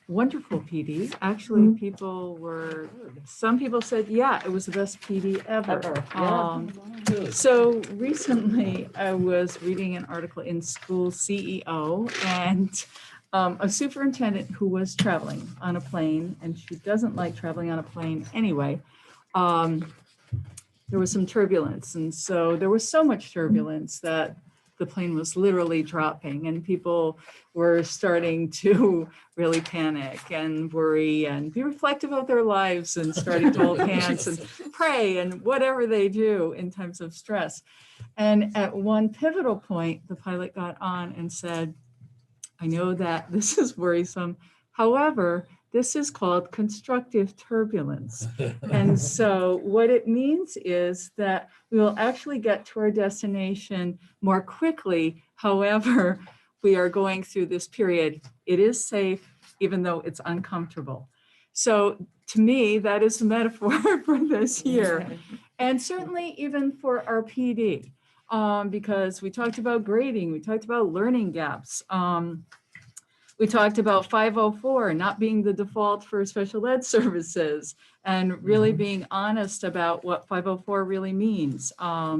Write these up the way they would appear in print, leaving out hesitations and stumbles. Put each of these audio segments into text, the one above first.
wonderful PD. Actually, some people said, yeah, it was the best PD ever. So recently I was reading an article in School CEO, and a superintendent who was traveling on a plane, and she doesn't like traveling on a plane anyway. There was some turbulence, and so there was so much turbulence that the plane was literally dropping, and people were starting to really panic and worry and be reflective of their lives and starting to hold hands and pray and whatever they do in times of stress. And at one pivotal point, the pilot got on and said, I know that this is worrisome. However, this is called constructive turbulence. And so what it means is that we will actually get to our destination more quickly. However, we are going through this period. It is safe, even though it's uncomfortable. So to me, that is a metaphor for this year. And certainly even for our PD, because we talked about grading, we talked about learning gaps. We talked about 504 not being the default for special ed services and really being honest about what 504 really means. Our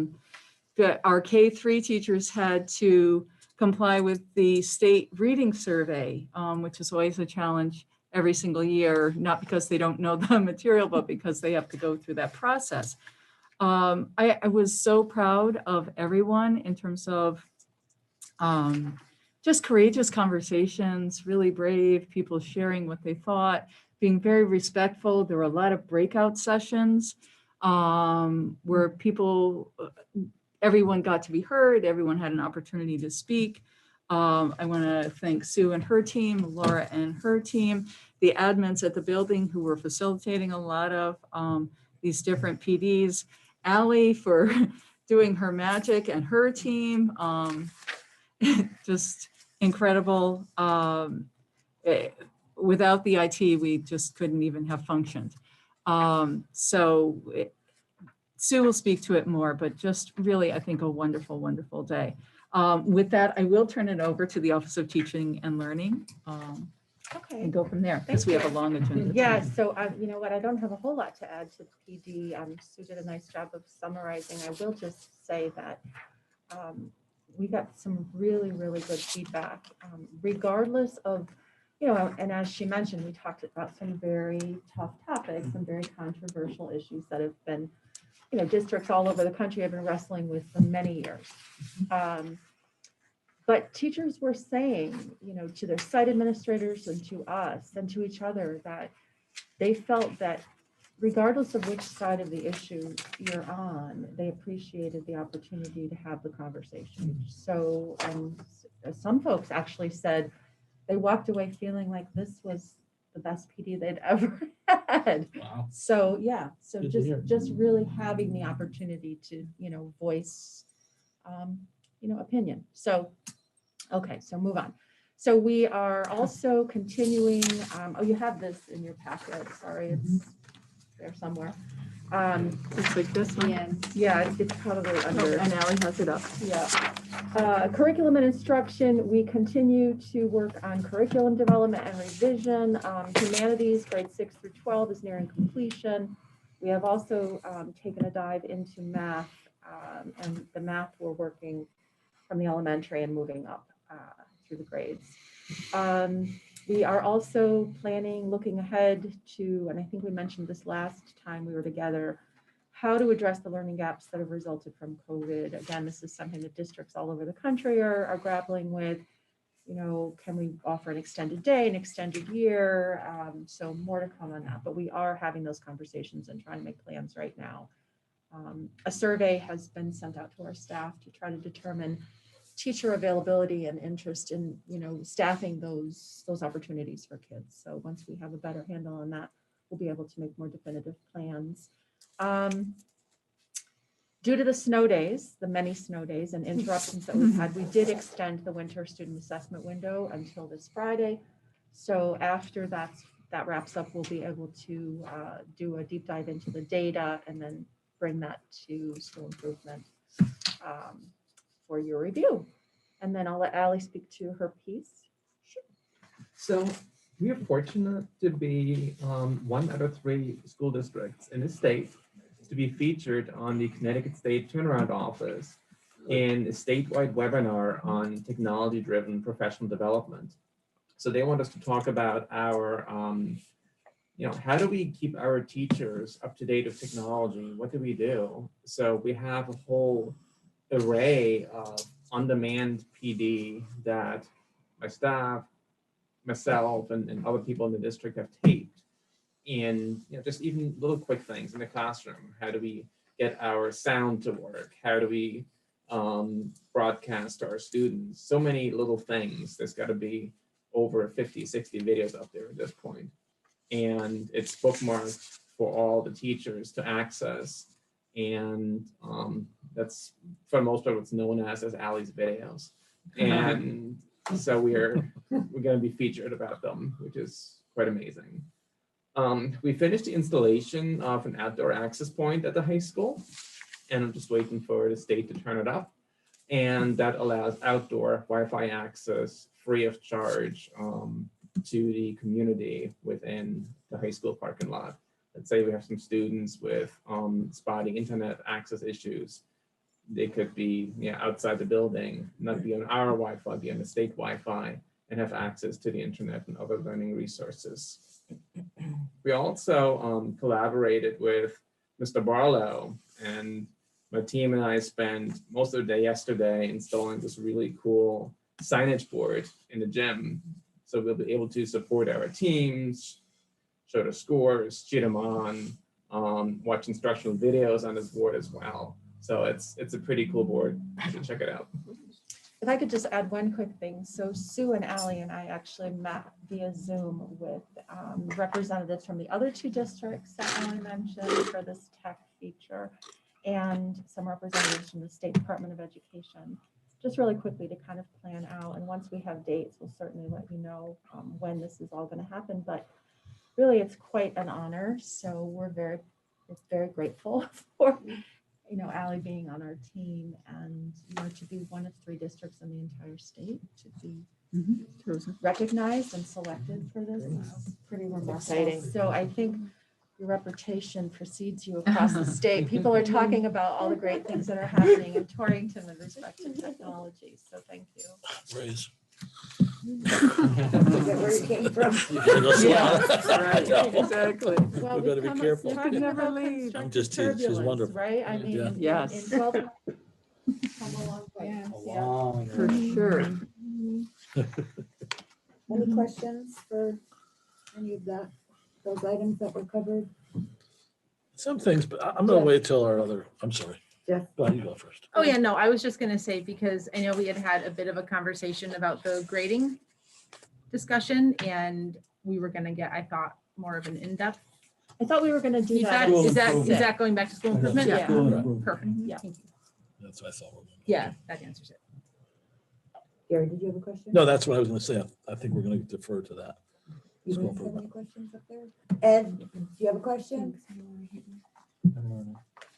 K-3 teachers had to comply with the state reading survey, which is always a challenge every single year, not because they don't know the material, but because they have to go through that process. I was so proud of everyone in terms of just courageous conversations, really brave, people sharing what they thought, being very respectful. There were a lot of breakout sessions where everyone got to be heard, everyone had an opportunity to speak. I want to thank Sue and her team, Laura and her team, the admins at the building who were facilitating a lot of these different PDs, Allie for doing her magic and her team. Just incredible. Without the IT, we just couldn't even have functioned. Sue will speak to it more, but just really, I think, a wonderful, wonderful day. With that, I will turn it over to the Office of Teaching and Learning and go from there, because we have a long agenda. Yeah, so you know what, I don't have a whole lot to add to the PD. Sue did a nice job of summarizing. I will just say that we got some really, really good feedback, regardless of, you know, and as she mentioned, we talked about some very tough topics, some very controversial issues that have been, you know, districts all over the country have been wrestling with for many years. But teachers were saying, you know, to their site administrators and to us and to each other that they felt that regardless of which side of the issue you're on, they appreciated the opportunity to have the conversation. So some folks actually said they walked away feeling like this was the best PD they'd ever had. Wow. So yeah, so just really having the opportunity to, you know, voice, you know, opinion. So, okay, so move on. So we are also continuing, oh, you have this in your packet, sorry, it's there somewhere. It's like this one. Yeah, it's probably under. And Allie has it up. Yeah. Curriculum and instruction, we continue to work on curriculum development and revision. Humanities, grade 6 through 12 is nearing completion. We have also taken a dive into math, and the math we're working from the elementary and moving up through the grades. We are also planning, looking ahead to, and I think we mentioned this last time we were together, how to address the learning gaps that have resulted from COVID. Again, this is something that districts all over the country are grappling with. You know, can we offer an extended day, an extended year? So more to come on that, but we are having those conversations and trying to make plans right now. A survey has been sent out to our staff to try to determine teacher availability and interest in, you know, staffing those opportunities for kids. So once we have a better handle on that, we'll be able to make more definitive plans. Due to the snow days, the many snow days and interruptions that we've had, we did extend the winter student assessment window until this Friday. So after that wraps up, we'll be able to do a deep dive into the data and then bring that to school improvement for your review. And then I'll let Allie speak to her piece. So We are fortunate to be one out of 3 school districts in the state to be featured on the Connecticut State Turnaround Office in a statewide webinar on technology-driven professional development. So they want us to talk about our, how do we keep our teachers up to date with technology? What do we do? So we have a whole array of on-demand PD that my staff, myself, and other people in the district have taped. And just even little quick things in the classroom. How do we get our sound to work? How do we broadcast to our students? So many little things. There's got to be over 50, 60 videos up there at this point. And it's bookmarked for all the teachers to access. And that's, for the most part, what's known as Allie's videos. And so we're going to be featured about them, which is quite amazing. We finished the installation of an outdoor access point at the high school, and I'm just waiting for the state to turn it up. And that allows outdoor Wi-Fi access free of charge to the community within the high school parking lot. Let's say we have some students with spotty internet access issues. They could be outside the building, not be on our Wi-Fi, be on the state Wi-Fi, and have access to the internet and other learning resources. We also collaborated with Mr. Barlow, and my team and I spent most of the day yesterday installing this really cool signage board in the gym. So we'll be able to support our teams, show the scores, cheer them on, watch instructional videos on this board as well. So it's a pretty cool board. You should check it out. If I could just add one quick thing. So Sue and Allie and I actually met via Zoom with representatives from the other 2 districts that Allie mentioned for this tech feature, and some representatives from the State Department of Education, just really quickly to kind of plan out. And once we have dates, we'll certainly let you know when this is all going to happen. But really, it's quite an honor. So we're very grateful for Allie being on our team, and to be one of 3 districts in the entire state to be recognized and selected for this is pretty remarkable. Exciting. So I think your reputation precedes you across the state. People are talking about all the great things that are happening in Torrington with respect to technology. So thank you. Raise. Forget where you came from. Right, exactly. Well, We better we've be come careful. talking Never about leave. constructive I'm just teasing. She's turbulence, wonderful. right? I mean, Yeah. in Yes. 12 months, come a long way. Yeah. For sure. Any questions for any of those items that were covered? Some things, but I'm gonna wait till our other, I'm sorry. Jeff? Go ahead, you go first. Oh, yeah, no, I was just gonna say, because I know we had had a bit of a conversation about the grading discussion, and we were gonna get, I thought, more of an in-depth I thought we were going to do that. feedback. School Is that improvement. going back to school improvement? Yeah. School improvement. Perfect, Yeah. thank you. That's what I thought. Yeah, that answers it. Gary, did you have a question? No, that's what I was gonna say. I think we're gonna defer to that. You School guys have any improvement. questions up there? Ed, do you have a question?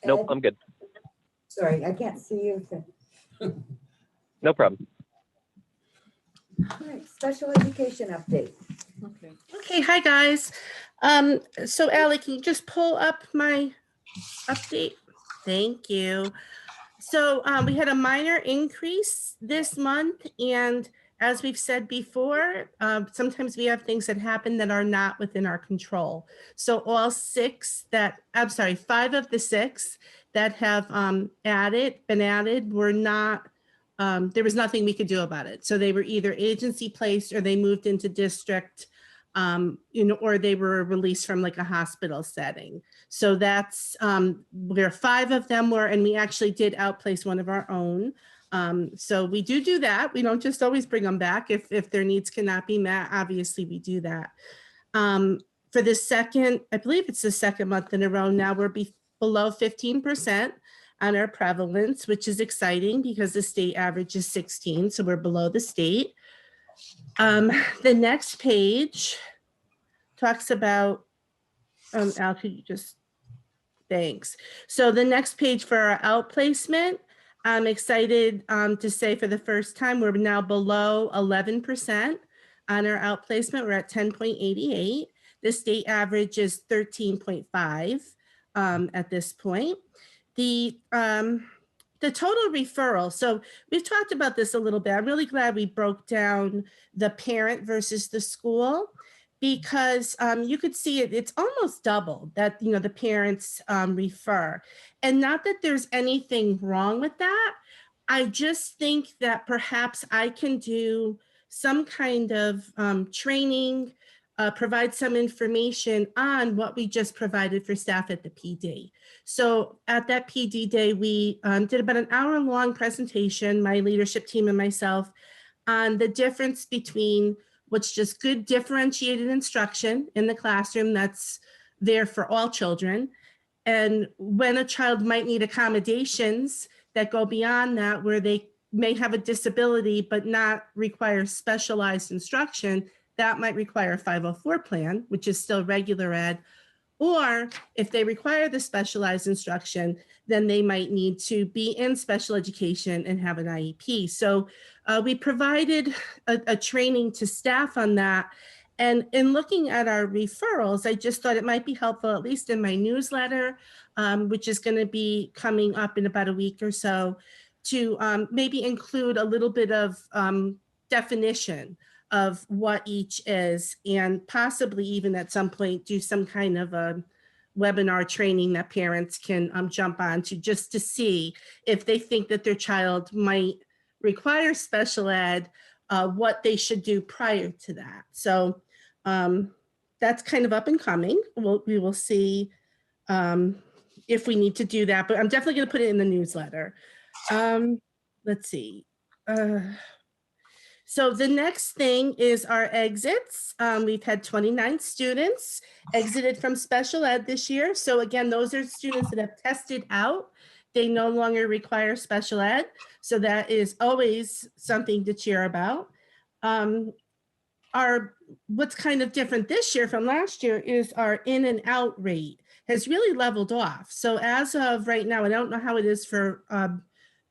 Nope, Ed? I'm good. Sorry, I can't see you. No problem. All right, special education update. Okay. Okay, hi guys. So Allie, can you just pull up my update? Thank you. So we had a minor increase this month, and as we've said before, sometimes we have things that happen that are not within our control. So all 5 of the 6 that have been added were not, there was nothing we could do about it. So they were either agency placed or they moved into district, or they were released from like a hospital setting. So that's where 5 of them were, and we actually did outplace one of our own. So we do that. We don't just always bring them back. If their needs cannot be met, obviously we do that. For the second, I believe it's the second month in a row now, we're below 15% on our prevalence, which is exciting because the state average is 16, so we're below the state. The next page talks about, Al, could you just, thanks. So the next page for our outplacement, I'm excited to say for the first time, we're now below 11% On our outplacement, we're at 10.88. The state average is 13.5 at this point. The total referral, so we've talked about this a little bit. I'm really glad we broke down the parent versus the school, because you could see it's almost double that, the parents refer. And not that there's anything wrong with that. I just think that perhaps I can do some kind of training, provide some information on what we just provided for staff at the PD. So at that PD day, we did about an hour-long presentation, my leadership team and myself, on the difference between what's just good differentiated instruction in the classroom that's there for all children, and when a child might need accommodations that go beyond that, where they may have a disability but not require specialized instruction, that might require a 504 plan, which is still regular ed. Or if they require the specialized instruction, then they might need to be in special education and have an IEP. So we provided a training to staff on that. And in looking at our referrals, I just thought it might be helpful, at least in my newsletter, which is going to be coming up in about a week or so, to maybe include a little bit of definition of what each is, and possibly even at some point do some kind of a webinar training that parents can jump on to, just to see if they think that their child might require special ed, what they should do prior to that. So that's kind of up and coming. We will see if we need to do that, but I'm definitely going to put it in the newsletter. Let's see. So the next thing is our exits. We've had 29 students exited from special ed this year. So again, those are students that have tested out. They no longer require special ed. So that is always something to cheer about. What's kind of different this year from last year is our in and out rate has really leveled off. So as of right now, I don't know how it is for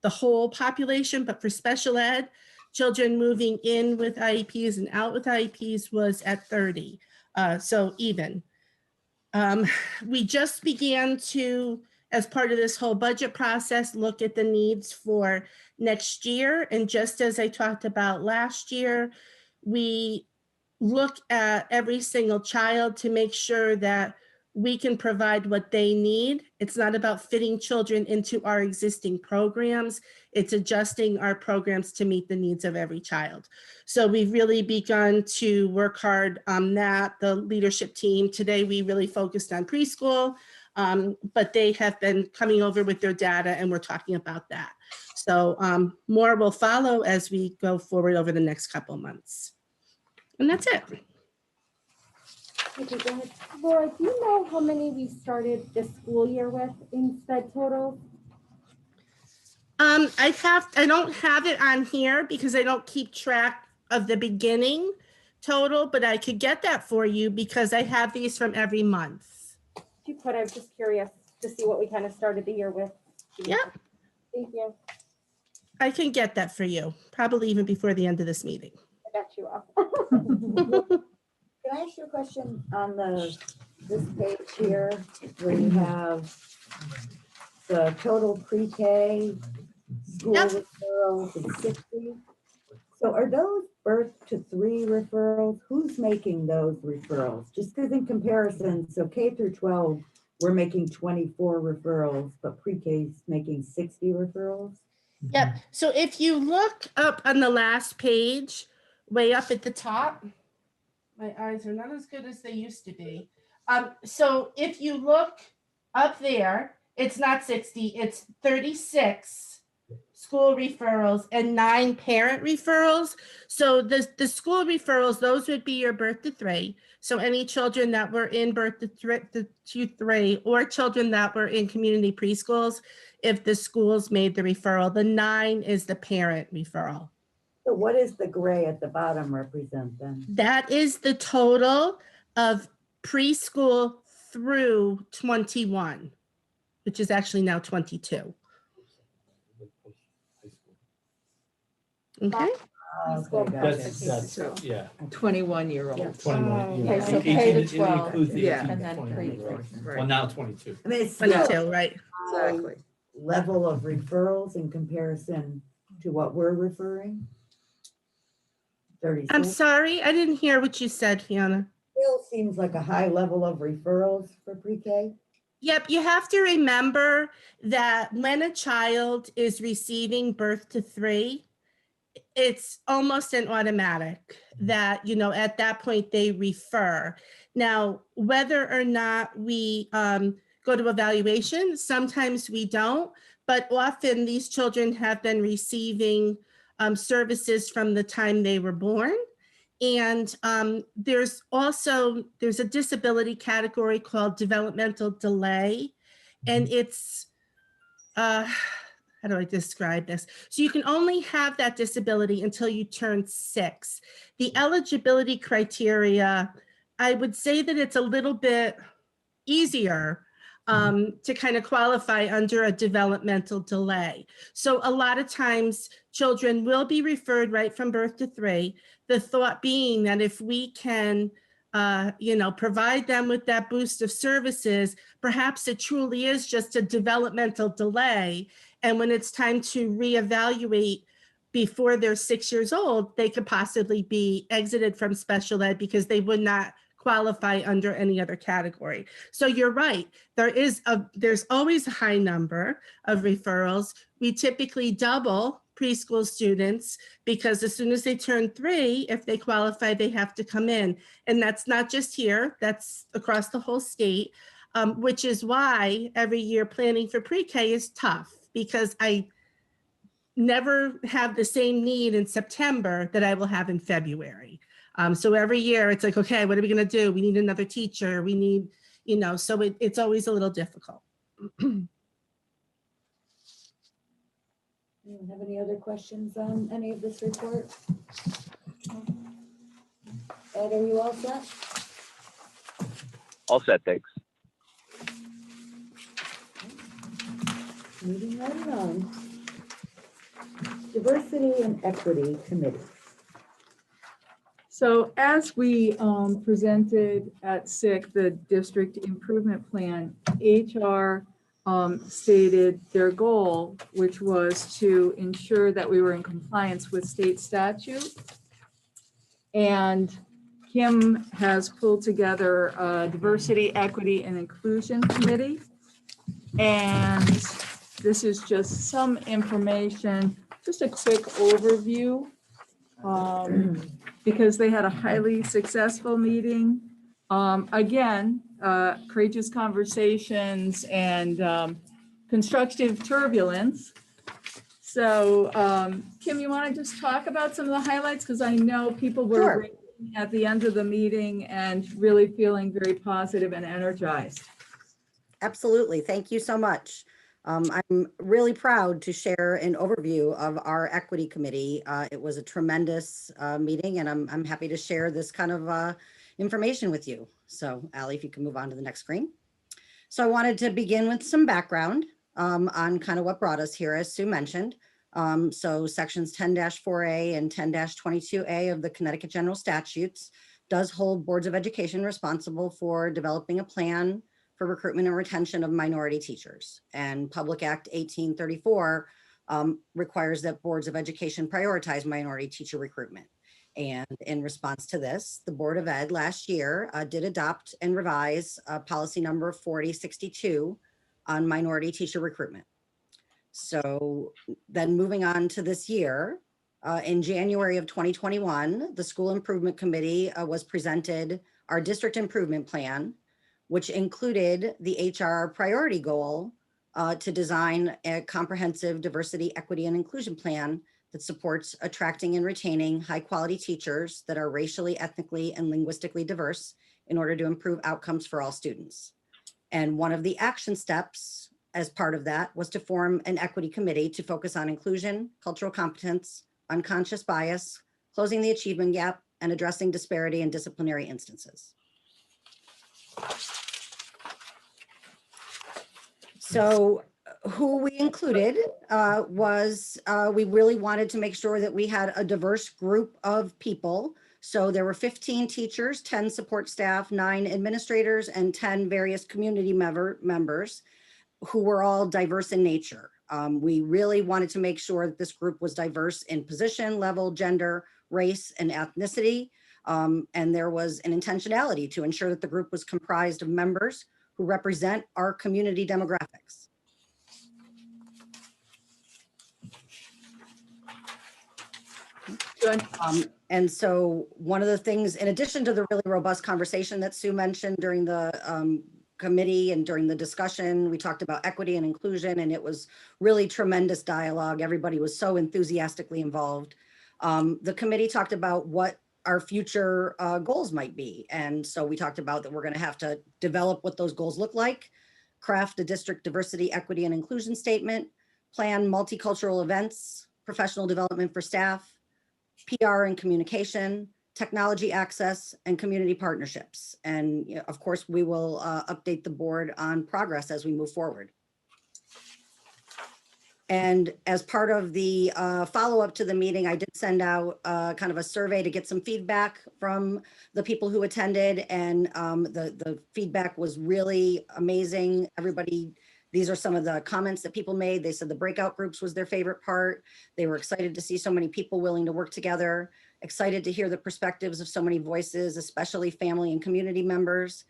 the whole population, but for special ed, children moving in with IEPs and out with IEPs was at 30, so even. We just began to, as part of this whole budget process, look at the needs for next year. And just as I talked about last year, we look at every single child to make sure that we can provide what they need. It's not about fitting children into our existing programs. It's adjusting our programs to meet the needs of every child. So we've really begun to work hard on that. The leadership team today, we really focused on preschool, but they have been coming over with their data and we're talking about that. So more will follow as we go forward over the next couple of months. And that's it. Okay, go ahead. Laura, do you know how many we started this school year with in sped total? I don't have it on here because I don't keep track of the beginning total, but I could get that for you because I have these from every month. If you could, I was just curious to see what we kind of started the year with. Yep. Thank you. I can get that for you, probably even before the end of this meeting. I bet you will. Can I ask you a question on this page here where you have the total pre-K school Yep. referrals is 60? So are those birth to 3 referrals? Who's making those referrals? Just because in comparison, so K through 12, we're making 24 referrals, but pre-K is making 60 referrals? Yep. So if you look up on the last page, way up at the top, my eyes are not as good as they used to be. So if you look up there, it's not 60, it's 36 school referrals and 9 parent referrals. So the school referrals, those would be your birth to 3. So any children that were in birth to 3 or children that were in community preschools, if the schools made the referral, the 9 is the parent referral. So what does the gray at the bottom represent then? That is the total of preschool through 21, which is actually now 22. Okay. preschool Okay, plus gotcha. the That's, K through 12. yeah, 21-year-old. 21. Okay, so K to 18 it 12, includes the yeah, 18 and then 21, pre- right. Right. Well, now 22. I mean, it's still 22, right? Exactly. level of referrals in comparison to what we're referring. I'm 36 sorry, I didn't hear what you said, Fiona. still seems like a high level of referrals for pre-K. Yep, you have to remember that when a child is receiving birth to 3, it's almost an automatic that, at that point they refer. Now, whether or not we go to evaluation, sometimes we don't, but often these children have been receiving services from the time they were born. And there's a disability category called developmental delay, and it's how do I describe this? So you can only have that disability until you turn 6. The eligibility criteria, I would say that it's a little bit easier to kind of qualify under a developmental delay. So a lot of times children will be referred right from birth to 3. The thought being that if we can, provide them with that boost of services, perhaps it truly is just a developmental delay. And when it's time to reevaluate before they're 6 years old, they could possibly be exited from special ed because they would not qualify under any other category. So you're right. There's always a high number of referrals. We typically double preschool students because as soon as they turn 3, if they qualify, they have to come in. And that's not just here, that's across the whole state, which is why every year planning for pre-K is tough because I never have the same need in September that I will have in February. So every year it's like, okay, what are we going to do? We need another teacher. We need, so it's always a little difficult. Anyone have any other questions on any of this report? Ed, are you all set? All set, thanks. Moving right on. Diversity and Equity Committee. So as we presented at SIC, the district improvement plan, HR stated their goal, which was to ensure that we were in compliance with state statute. And Kim has pulled together a diversity, equity, and inclusion committee. And this is just some information, just a quick overview. Because they had a highly successful meeting. Again, courageous conversations and constructive turbulence. So Kim, you want to just talk about some of the highlights? Because I know people were Sure. raving at the end of the meeting and really feeling very positive and energized. Absolutely. Thank you so much. I'm really proud to share an overview of our equity committee. It was a tremendous meeting, and I'm happy to share this kind of information with you. So Allie, if you can move on to the next screen. So I wanted to begin with some background on kind of what brought us here, as Sue mentioned. So sections 10-4A and 10-22A of the Connecticut General Statutes does hold boards of education responsible for developing a plan for recruitment and retention of minority teachers. And Public Act 1834 requires that boards of education prioritize minority teacher recruitment. And in response to this, the Board of Ed last year did adopt and revise policy number 4062 on minority teacher recruitment. So then moving on to this year, in January of 2021, the School Improvement Committee was presented our district improvement plan, which included the HR priority goal to design a comprehensive diversity, equity, and inclusion plan that supports attracting and retaining high-quality teachers that are racially, ethnically, and linguistically diverse in order to improve outcomes for all students. And one of the action steps as part of that was to form an equity committee to focus on inclusion, cultural competence, unconscious bias, closing the achievement gap, and addressing disparity in disciplinary instances. So who we included was, we really wanted to make sure that we had a diverse group of people. So there were 15 teachers, 10 support staff, 9 administrators, and 10 various community members who were all diverse in nature. We really wanted to make sure that this group was diverse in position, level, gender, race, and ethnicity. And there was an intentionality to ensure that the group was comprised of members who represent our community demographics. And so one of the things, in addition to the really robust conversation that Sue mentioned during the committee and during the discussion, we talked about equity and inclusion, and it was really tremendous dialogue. Everybody was so enthusiastically involved. The committee talked about what our future goals might be. And so we talked about that we're going to have to develop what those goals look like, craft a district diversity, equity, and inclusion statement, plan multicultural events, professional development for staff, PR and communication, technology access, and community partnerships. And you know, of course, we will update the board on progress as we move forward. And as part of the follow-up to the meeting, I did send out kind of a survey to get some feedback from the people who attended. And the feedback was really amazing. Everybody, these are some of the comments that people made. They said the breakout groups was their favorite part. They were excited to see so many people willing to work together, excited to hear the perspectives of so many voices, especially family and community members.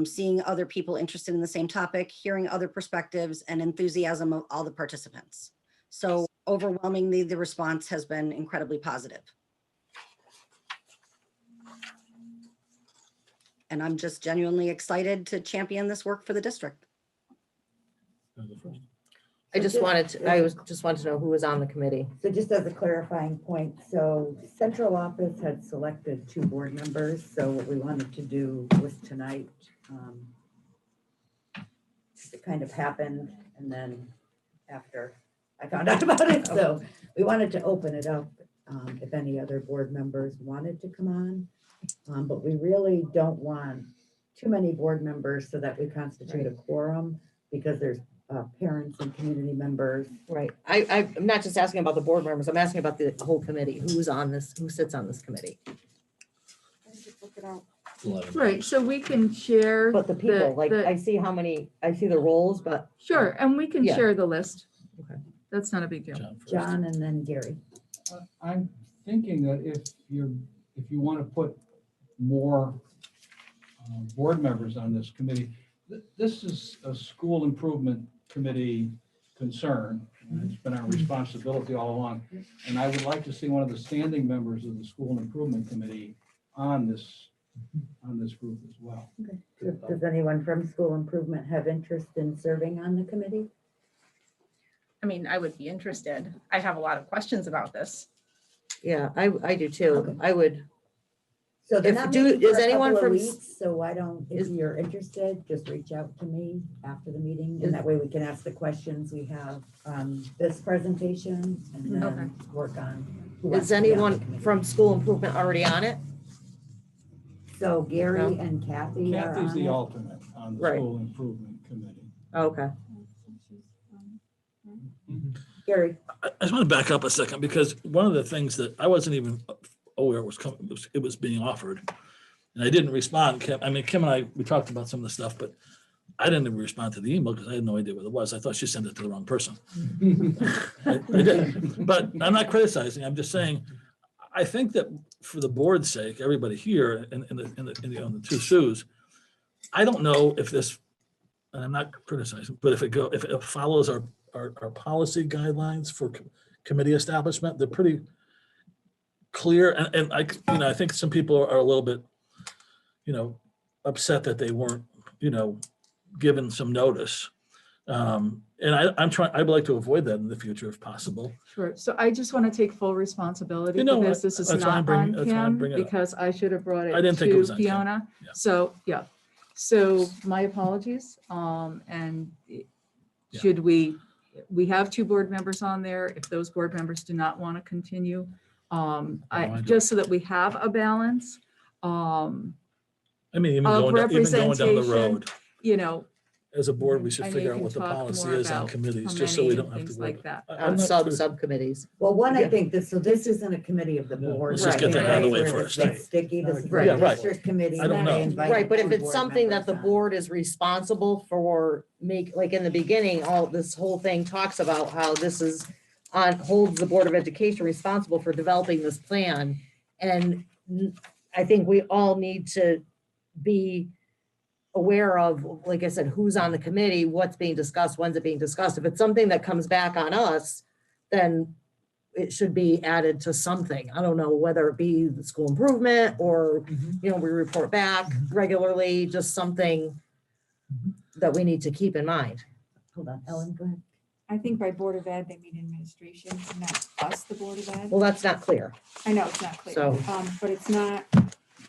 Seeing other people interested in the same topic, hearing other perspectives, and enthusiasm of all the participants. So overwhelmingly, the response has been incredibly positive. And I'm just genuinely excited to champion this work for the district. I just wanted to know who was on the committee. So just as a clarifying point, so central office had selected 2 board members. So what we wanted to do was tonight, it kind of happened. And then after I found out about it, so we wanted to open it up if any other board members wanted to come on. But we really don't want too many board members so that we constitute a quorum, because there's parents and community members. Right. I'm not just asking about the board members. I'm asking about the whole committee. Who's on this? Who sits on this committee? Right, so we can share. But the people, like I see how many. I see the roles, but Sure, and we can Yeah. share the list. Okay. That's not a big deal. John and then Gary. I'm thinking that if you want to put more board members on this committee, this is a school improvement committee concern. And it's been our responsibility all along. And I would like to see one of the standing members of the school improvement committee on this group as well. Okay. Does anyone from school improvement have interest in serving on the committee? I mean, I would be interested. I have a lot of questions about this. yeah, I do too. Okay. I would. So they're If- not do- meeting for is a anyone couple of from- weeks, so why don't, if Is- you're interested, just reach out to me after the meeting, and that way we can ask the questions we have this presentation and then Okay. work on. who wants Is to be on the anyone committee. from school improvement already on it? So Gary No. and Kathy are Kathy's on the it. alternate on the Right. school improvement committee. Oh, okay. Gary, I just want to back up a second, because one of the things that I wasn't even aware was coming, it was being offered. And I didn't respond. Kim and I, we talked about some of the stuff, but I didn't even respond to the email because I had no idea what it was. I thought she sent it to the wrong person. I did. But I'm not criticizing. I'm just saying, I think that for the board's sake, everybody here and the 2 Sues, I don't know if this, and I'm not criticizing, but if it follows our policy guidelines for committee establishment, they're pretty clear. And I think some people are a little bit, upset that they weren't, given some notice. And I would like to avoid that in the future if possible. Sure, so I just want to take full responsibility You know for what? this. This is That's why I'm not bringing- on that's why I'm Kim, bringing it up. because I should have brought it I didn't think it to was on Kim. Fiona. Yeah. So, yeah, so my apologies. And Yeah. should we have 2 board members on there. If those board members do not want to continue, I do. just so that we have a balance. Even Of going down the representation. road. as a board, we should And figure you out can what the talk policy more is on about committees, just so we commenting don't and have to things worry. like that. I'm On not some sure. subcommittees. Well, one, I Yeah. think this, so this isn't a committee of the No. board. Let's just get that out of the way first. It's sticky, this is Right. a Yeah, right. district committee. I don't that know. invite Right, but if two it's board something that the members on. board is responsible for like in the beginning, all this whole thing talks about how this is holds the Board of Education responsible for developing this plan. And I think we all need to be aware of, like I said, who's on the committee, what's being discussed, when's it being discussed. If it's something that comes back on us, then it should be added to something. I don't know whether it be the school improvement or, we report back regularly, just something that we need to keep in mind. Hold on, Ellen, go ahead. I think by Board of Ed, they mean administration, not us, the Board of Ed. Well, that's not clear. I know it's not clear, So- but it's not.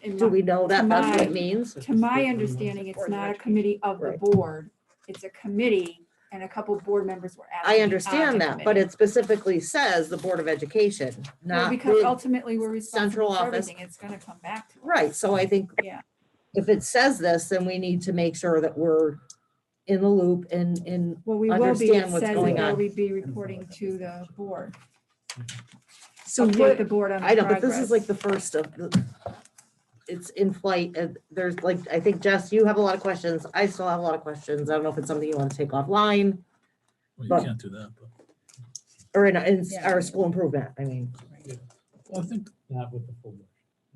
in Do my- we know that that's what my- it means? To my understanding, it's not a committee of the Right. board. It's a committee and a couple of board members were asked. to I be on understand the that, but committee. it specifically says the Board of Education, Well, not because the, ultimately we're central responsible for office. everything. It's gonna come back to us. right, so I think Yeah. if it says this, then we need to make sure that we're in the loop and Well, we will be, understand it what's says going that on. we'll be reporting to the board. So Update what, the board on the I know, but this is progress. like the first of the, it's in flight, and there's like, I think Jess, you have a lot of questions, I still have a lot of questions, I don't know if it's something you want to take offline, Well, But- you can't do that, but or in Yeah. our school improvement, I mean. well, I think Not with the full board.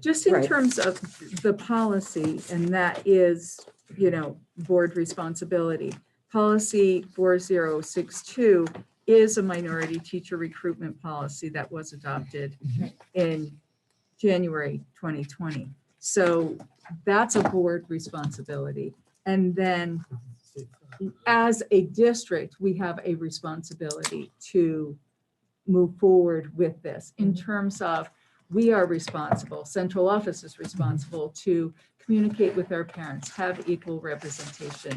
just in Right. terms of the policy, and that is, board responsibility. Policy 4062 is a minority teacher recruitment policy that was adopted in January 2020. So that's a board responsibility. And then as a district, we have a responsibility to move forward with this in terms of we are responsible, central office is responsible to communicate with our parents, have equal representation,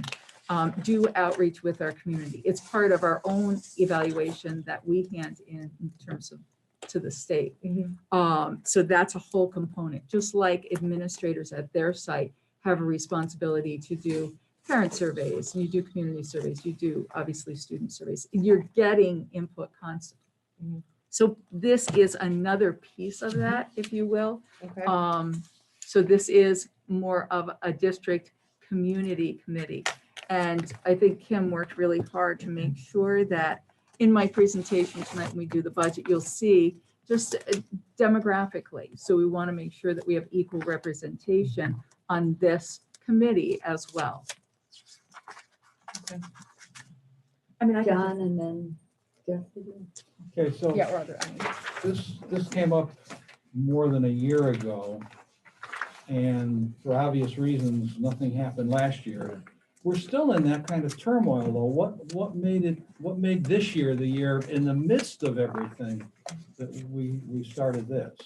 do outreach with our community. It's part of our own evaluation that we hand in terms of to the state. So that's a whole component, just like administrators at their site have a responsibility to do parent surveys, you do community surveys, you do obviously student surveys. You're getting input constantly. So this is another piece of that, if you will. Okay. So this is more of a district community committee. And I think Kim worked really hard to make sure that in my presentation tonight, when we do the budget, you'll see just demographically. So we want to make sure that we have equal representation on this committee as well. I mean, I can John and then Jeff again. Okay, so Yeah, or other, this came up more than a year ago. And for obvious reasons, nothing happened last year. We're still in that kind of turmoil though. What made this year the year in the midst of everything that we started this?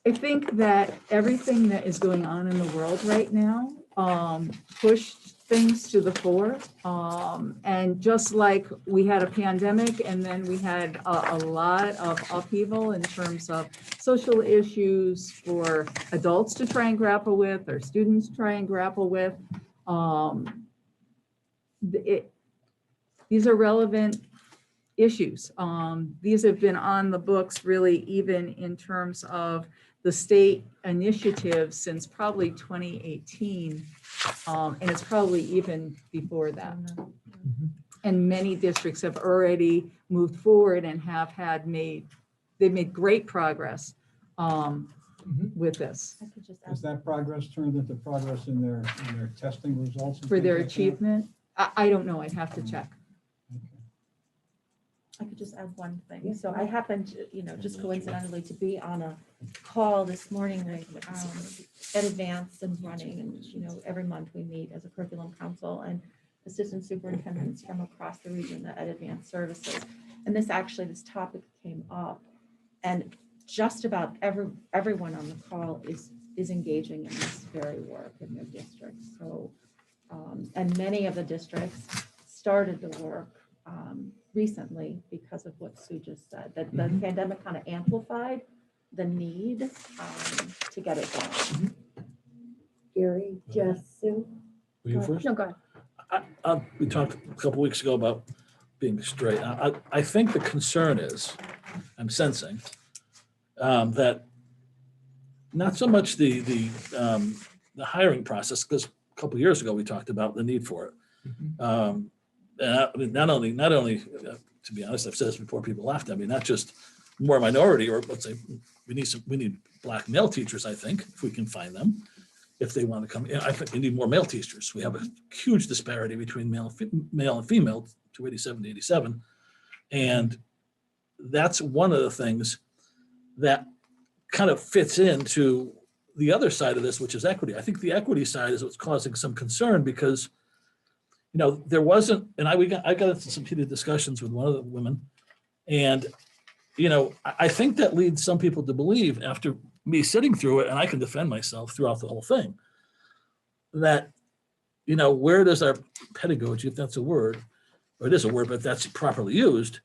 I think that everything that is going on in the world right now pushed things to the fore. And just like we had a pandemic and then we had a lot of upheaval in terms of social issues for adults to try and grapple with, or students to try and grapple with. These are relevant issues. These have been on the books really even in terms of the state initiative since probably 2018. And it's probably even before that. And many districts have already moved forward and they've made great progress with this. I could just Has ask, that progress turned into progress in their testing results? and For their things like that? achievement, I don't know, I'd have to check. I could just add one thing. So I happened, just coincidentally to be on a call this morning with Ed Advance and running, and every month we meet as a curriculum council and assistant superintendents from across the region that Ed Advance services. And this topic came up, and just about everyone on the call is engaging in this very work in their districts. So, and many of the districts started the work recently because of what Sue just said, that the pandemic kind of amplified the need to get it done. Gary, Jeff, Sue. were you first? no, go ahead. We talked a couple weeks ago about being straight. I think the concern is, I'm sensing, that not so much the hiring process, because a couple years ago, we talked about the need for it. And I mean, not only, to be honest, I've said this before, people laughed at me, not just more minority, or let's say, we need Black male teachers, I think, if we can find them, if they want to come in. I think we need more male teachers. We have a huge disparity between male and female, 287 to 87. And that's one of the things that kind of fits into the other side of this, which is equity. I think the equity side is what's causing some concern because, you know, there wasn't, and I got into some heated discussions with one of the women, and, you know, I think that leads some people to believe, after me sitting through it, and I can defend myself throughout the whole thing, that, you know, where does our pedagogy, if that's a word, or it is a word, but that's properly used,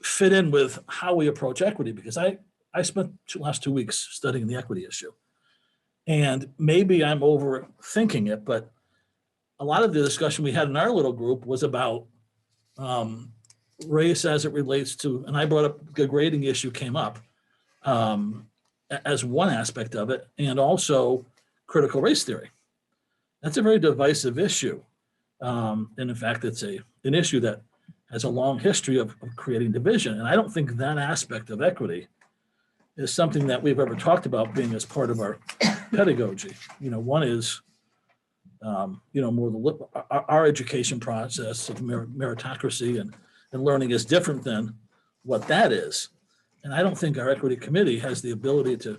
fit in with how we approach equity? Because I spent the last 2 weeks studying the equity issue. And maybe I'm overthinking it, but a lot of the discussion we had in our little group was about race as it relates to, and I brought up the grading issue came up as one aspect of it, and also critical race theory. That's a very divisive issue. And in fact, it's an issue that has a long history of creating division. And I don't think that aspect of equity is something that we've ever talked about being as part of our pedagogy. You know, one is, you know, more our education process of meritocracy and learning is different than what that is. And I don't think our equity committee has the ability to,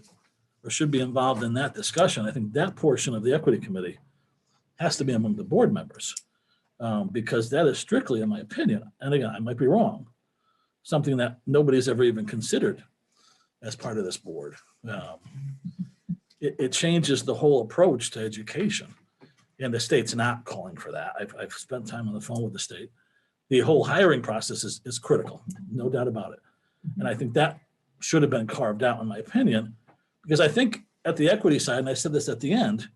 or should be involved in that discussion. I think that portion of the equity committee has to be among the board members, because that is strictly, in my opinion, and again, I might be wrong, something that nobody's ever even considered as part of this board. It changes the whole approach to education, and the state's not calling for that. I've spent time on the phone with the state. The whole hiring process is critical, no doubt about it. And I think that should have been carved out, in my opinion, because I think at the equity side, and I said this at the end,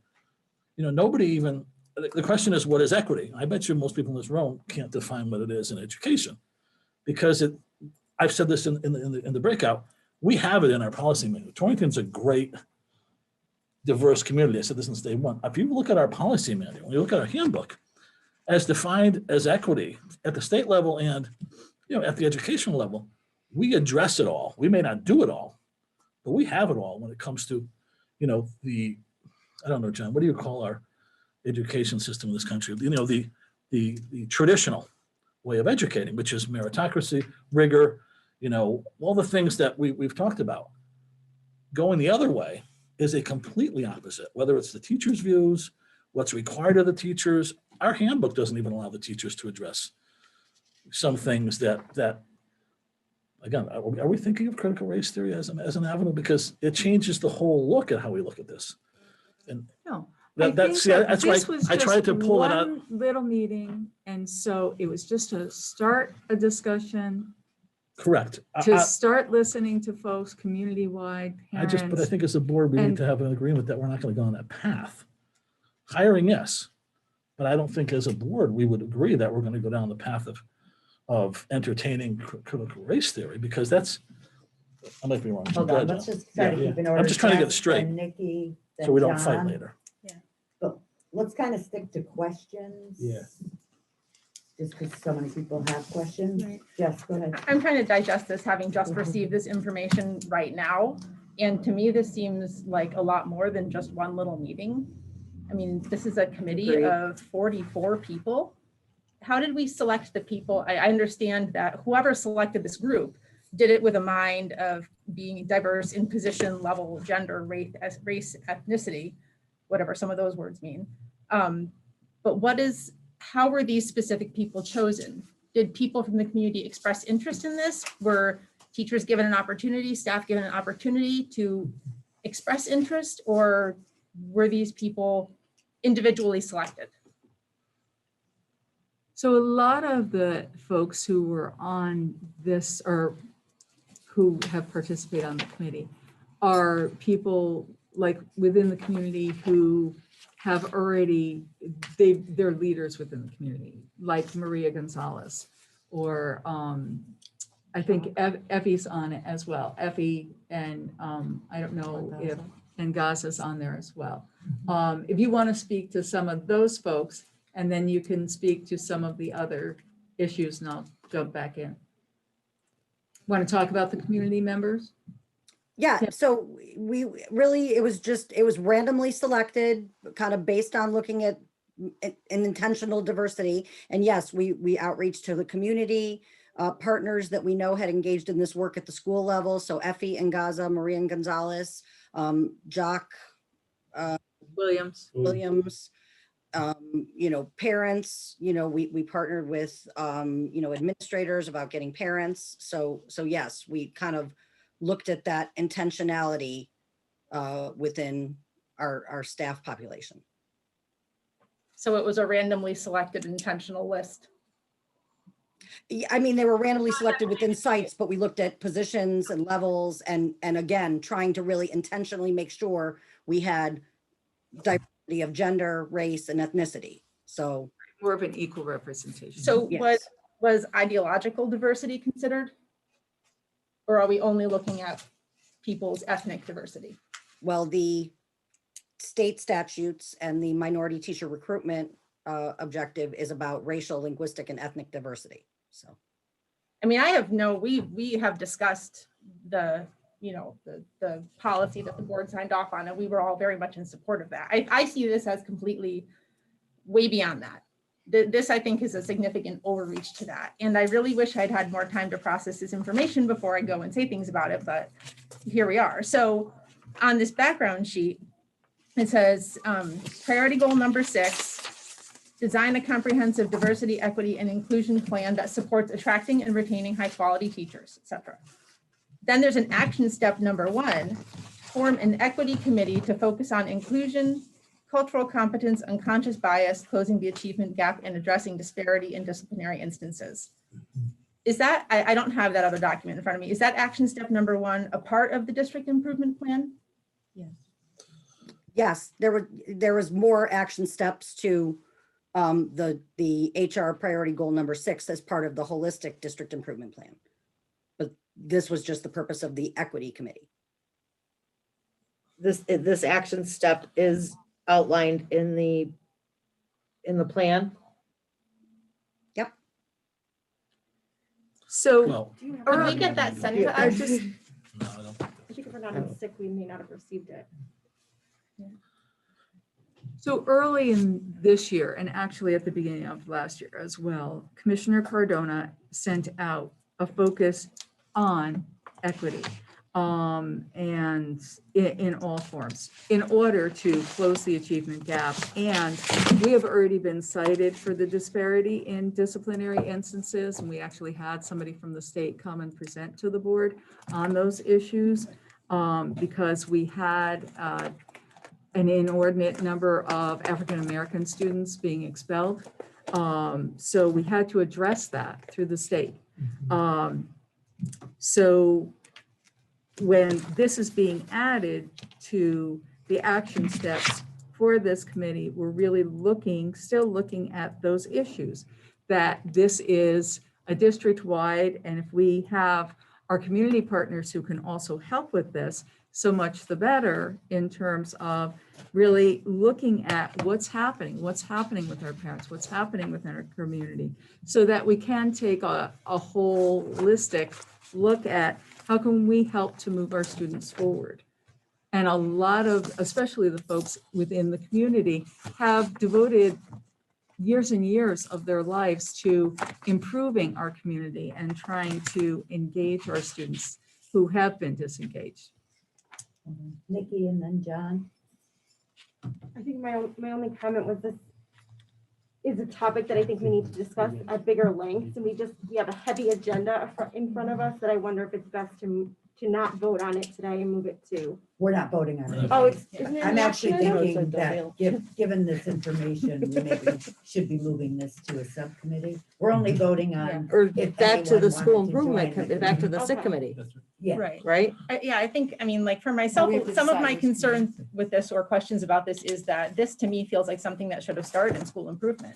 you know, nobody even, the question is, what is equity? I bet you most people in this room can't define what it is in education, because I've said this in the breakout, we have it in our policy manual. Torrington's a great, diverse community. I said this since day one. If you look at our policy manual, when you look at our handbook, as defined as equity at the state level and, you know, at the educational level, we address it all. We may not do it all, but we have it all when it comes to, you know, I don't know, John, what do you call our education system in this country? You know, the traditional way of educating, which is meritocracy, rigor, you know, all the things that we've talked about. Going the other way is a completely opposite, whether it's the teachers' views, what's required of the teachers. Our handbook doesn't even allow the teachers to address some things that again, are we thinking of critical race theory as an avenue? Because it changes the whole look at how we look at this. And No. that's why I tried to pull it out. One little meeting, and so it was just to start a discussion, Correct. to start listening to folks community-wide, parents. But I think as a board, we need to have an agreement that we're not going to go on that path. Hiring, yes, but I don't think as a board, we would agree that we're going to go down the path of entertaining critical race theory, because that's, I might be wrong. Hold Go on, ahead, let's John. just try to keep an order. I'm just trying to get it Jess, straight, then Nikki, so then we don't fight John. later. But let's kind of stick to questions. Yeah. Just because so many people have questions. Right. Jess, go ahead. I'm trying to digest this, having just received this information right now. And to me, this seems like a lot more than just one little meeting. I mean, this is a committee Agreed. of 44 people. How did we select the people? I understand that whoever selected this group did it with a mind of being diverse in position, level, gender, race, ethnicity, whatever some of those words mean. But how were these specific people chosen? Did people from the community express interest in this? Were teachers given an opportunity, staff given an opportunity to express interest, or were these people individually selected? So a lot of the folks who were on this, or who have participated on the committee, are people like within the community who have already, they're leaders within the community, like Maria Gonzalez, or I think Effie's on it as well. Effie and I don't know if, and Gaza's on there as well. If you want to speak to some of those folks, and then you can speak to some of the other issues, and I'll jump back in. Want to talk about the community members? Yeah, Yeah. so we really, it was randomly selected, kind of based on looking at an intentional diversity. And yes, we outreach to the community partners that we know had engaged in this work at the school level. So Effie and Gaza, Maria and Gonzalez, Jock Williams. Williams, parents, we partnered with, administrators about getting parents. So yes, we kind of looked at that intentionality within our staff population. So it was a randomly selected intentional list. Yeah, I mean, they were randomly selected within sites, but we looked at positions and levels and again, trying to really intentionally make sure we had diversity of gender, race, and ethnicity. So More of an equal representation. So yes. was ideological diversity considered? Or are we only looking at people's ethnic diversity? Well, the state statutes and the minority teacher recruitment objective is about racial, linguistic, and ethnic diversity. So, I mean, we have discussed the policy that the board signed off on, and we were all very much in support of that. I see this as completely way beyond that. This, I think, is a significant overreach to that. And I really wish I'd had more time to process this information before I go and say things about it, but here we are. So on this background sheet, it says priority goal number 6, design a comprehensive diversity, equity, and inclusion plan that supports attracting and retaining high quality teachers, etc. Then there's an action step number 1, form an equity committee to focus on inclusion, cultural competence, unconscious bias, closing the achievement gap, and addressing disparity in disciplinary instances. Is that, I don't have that other document in front of me. Is that action step number 1 a part of the district improvement plan? yes, there was more action steps to the HR priority goal number 6 as part of the holistic district improvement plan. But this was just the purpose of the equity committee. This action step is outlined in the plan. Yep. So Well, Did we get that sent to I us? just, no, I don't. I think if we're not in sick, we may not have received it. so early in this year, and actually at the beginning of last year as well, Commissioner Cardona sent out a focus on equity and in all forms, in order to close the achievement gap. And we have already been cited for the disparity in disciplinary instances, and we actually had somebody from the state come and present to the board on those issues because we had an inordinate number of African-American students being expelled. So we had to address that through the state. So when this is being added to the action steps for this committee, we're really still looking at those issues, that this is a district-wide, and if we have our community partners who can also help with this, so much the better in terms of really looking at what's happening with our parents, what's happening within our community, so that we can take a holistic look at how can we help to move our students forward. And a lot of, especially the folks within the community, have devoted years and years of their lives to improving our community and trying to engage our students who have been disengaged. Nikki and then John. I think my only comment was this is a topic that I think we need to discuss at bigger lengths, and we have a heavy agenda in front of us that I wonder if it's best to not vote on it today and move it to. We're not voting on it. Oh, isn't it? I'm actually an action item? thinking that given this information, we maybe should be moving this to a subcommittee. We're only voting on. Or if back to anyone the school wanted to improvement, join the back to the Okay. sick committee. Yeah. Right. right? Yeah, I think, I mean, like for myself, we have to some of decide my which concerns with this or questions about this is that this to me feels like something that should have started in school improvement.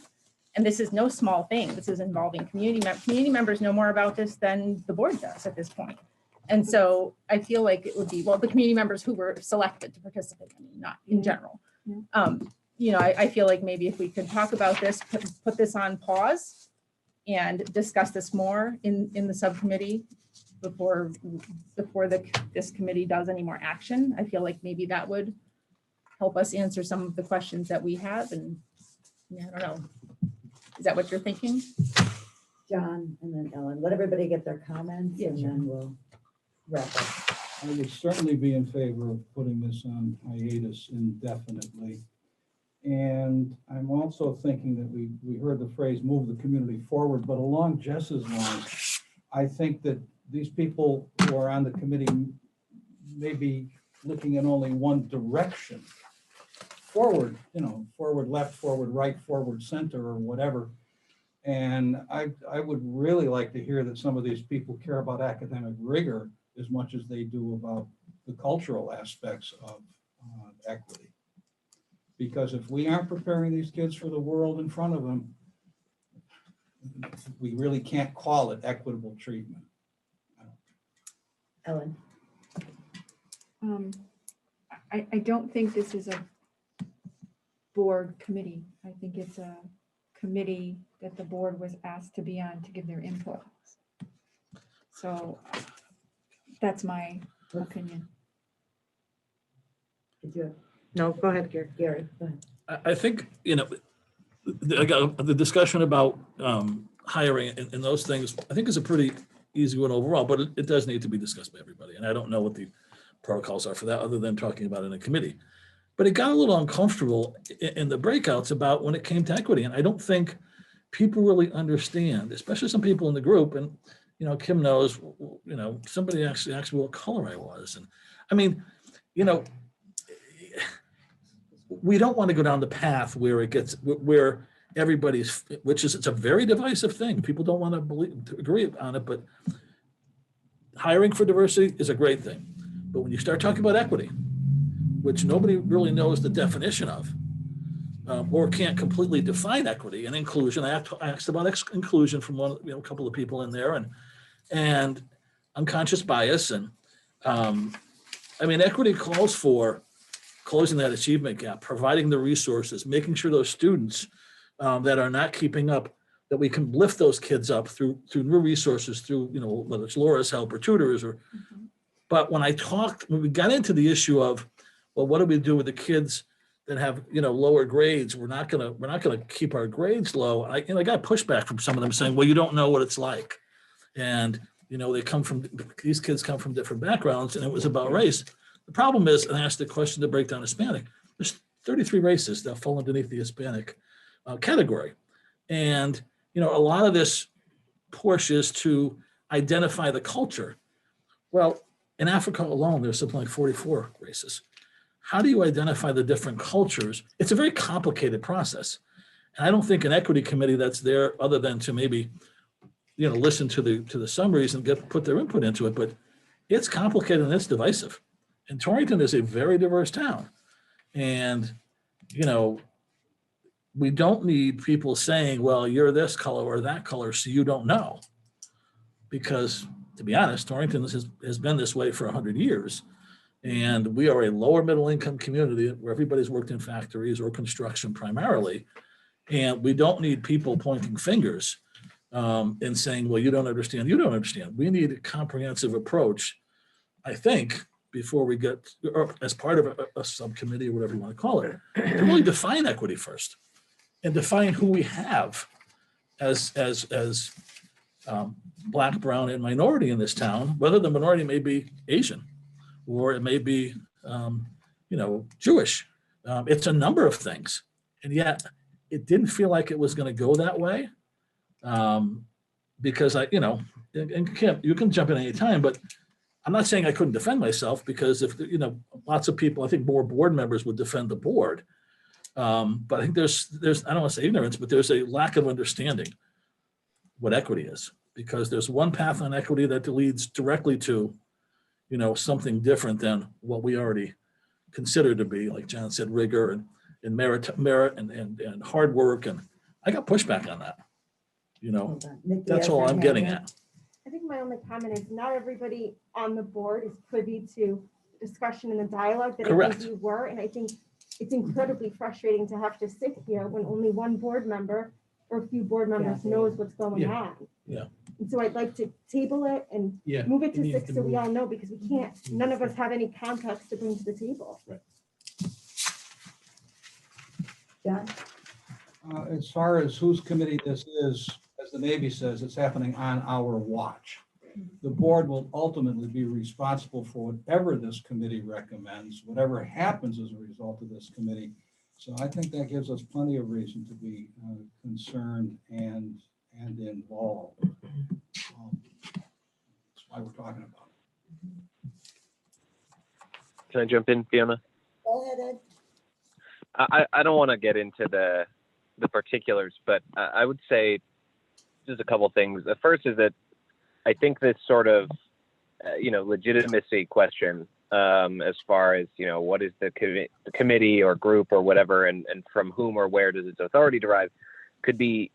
And this is no small thing. This is involving community members know more about this than the board does at this point. And so I feel like it would be, well, the community members who were selected to participate, I mean, not in general. You know, I feel like maybe if we could talk about this, put this on pause and discuss this more in the subcommittee before this committee does any more action. I feel like maybe that would help us answer some of the questions that we have. And yeah, I don't know. Is that what you're thinking? John and then Ellen, let everybody get their comments and then we'll wrap up. I would certainly be in favor of putting this on hiatus indefinitely. And I'm also thinking that we heard the phrase move the community forward, but along Jess's lines, I think that these people who are on the committee may be looking in only one direction. Forward, you know, forward, left, forward, right, forward, center, or whatever. And I would really like to hear that some of these people care about academic rigor as much as they do about the cultural aspects of equity. Because if we aren't preparing these kids for the world in front of them, we really can't call it equitable treatment. Ellen, I don't think this is a board committee. I think it's a committee that the board was asked to be on to give their input. So that's my opinion. did you, No, go ahead, Gary. Gary, go ahead. I think, you know, the discussion about hiring and those things, I think is a pretty easy one overall, but it does need to be discussed by everybody. And I don't know what the protocols are for that other than talking about it in a committee. But it got a little uncomfortable in the breakouts about when it came to equity. And I don't think people really understand, especially some people in the group. And, you know, Kim knows, you know, somebody actually asked me what color I was. And I mean, you know, we don't want to go down the path where it gets, where everybody's, which is, it's a very divisive thing. People don't want to agree on it, but hiring for diversity is a great thing. But when you start talking about equity, which nobody really knows the definition of, or can't completely define equity and inclusion. I asked about inclusion from one, you know, a couple of people in there, and unconscious bias. And I mean, equity calls for closing that achievement gap, providing the resources, making sure those students that are not keeping up, that we can lift those kids up through new resources, through, you know, whether it's Laura's help or tutors or. But when we got into the issue of, well, what do we do with the kids that have, you know, lower grades? We're not gonna keep our grades low. I got pushback from some of them saying, well, you don't know what it's like. And, you know, these kids come from different backgrounds, and it was about race. The problem is, and I asked the question to break down Hispanic, there's 33 races that fall underneath the Hispanic category. And, you know, a lot of this push is to identify the culture. Well, in Africa alone, there's something like 44 races. How do you identify the different cultures? It's a very complicated process. And I don't think an equity committee that's there other than to maybe, you know, listen to the summaries and put their input into it, but it's complicated and it's divisive. And Torrington is a very diverse town. And, you know, we don't need people saying, well, you're this color or that color, so you don't know. Because to be honest, Torrington has been this way for 100 years. And we are a lower middle income community where everybody's worked in factories or construction primarily. And we don't need people pointing fingers and saying, well, you don't understand. You don't understand. We need a comprehensive approach, I think, before we get, or as part of a subcommittee or whatever you want to call it, to really define equity first and define who we have as Black, brown, and minority in this town, whether the minority may be Asian or it may be, you know, Jewish. It's a number of things. And yet it didn't feel like it was going to go that way because you know, and Kim, you can jump in any time, but I'm not saying I couldn't defend myself because if, you know, lots of people, I think more board members would defend the board. But I think there's, I don't want to say ignorance, but there's a lack of understanding what equity is, because there's one path on equity that leads directly to something different than what we already consider to be, like John said, rigor and merit and hard work. And I got pushback on that. Nikki That's has all her I'm hand getting up. at. I think my only comment is not everybody on the board is privy to discussion and the dialogue that I Correct. think you were. And I think it's incredibly frustrating to have to sit here when only one board member or a few board members Yeah. knows what's going Yeah. on. Yeah. And so I'd like to table it and Yeah. move it it to needs 6 to so we move. all know, because we can't, none of us have any context to bring to the table. John? As far as whose committee this is, as the Navy says, it's happening on our watch. The board will ultimately be responsible for whatever this committee recommends, whatever happens as a result of this committee. So I think that gives us plenty of reason to be concerned and involved. That's why we're talking about it. Can I jump in, Fiona? Go ahead, Ed. I don't want to get into the particulars, but I would say just a couple things. The first is that I think this sort of, legitimacy question, as far as, what is the committee or group or whatever, and from whom or where does its authority derive, could be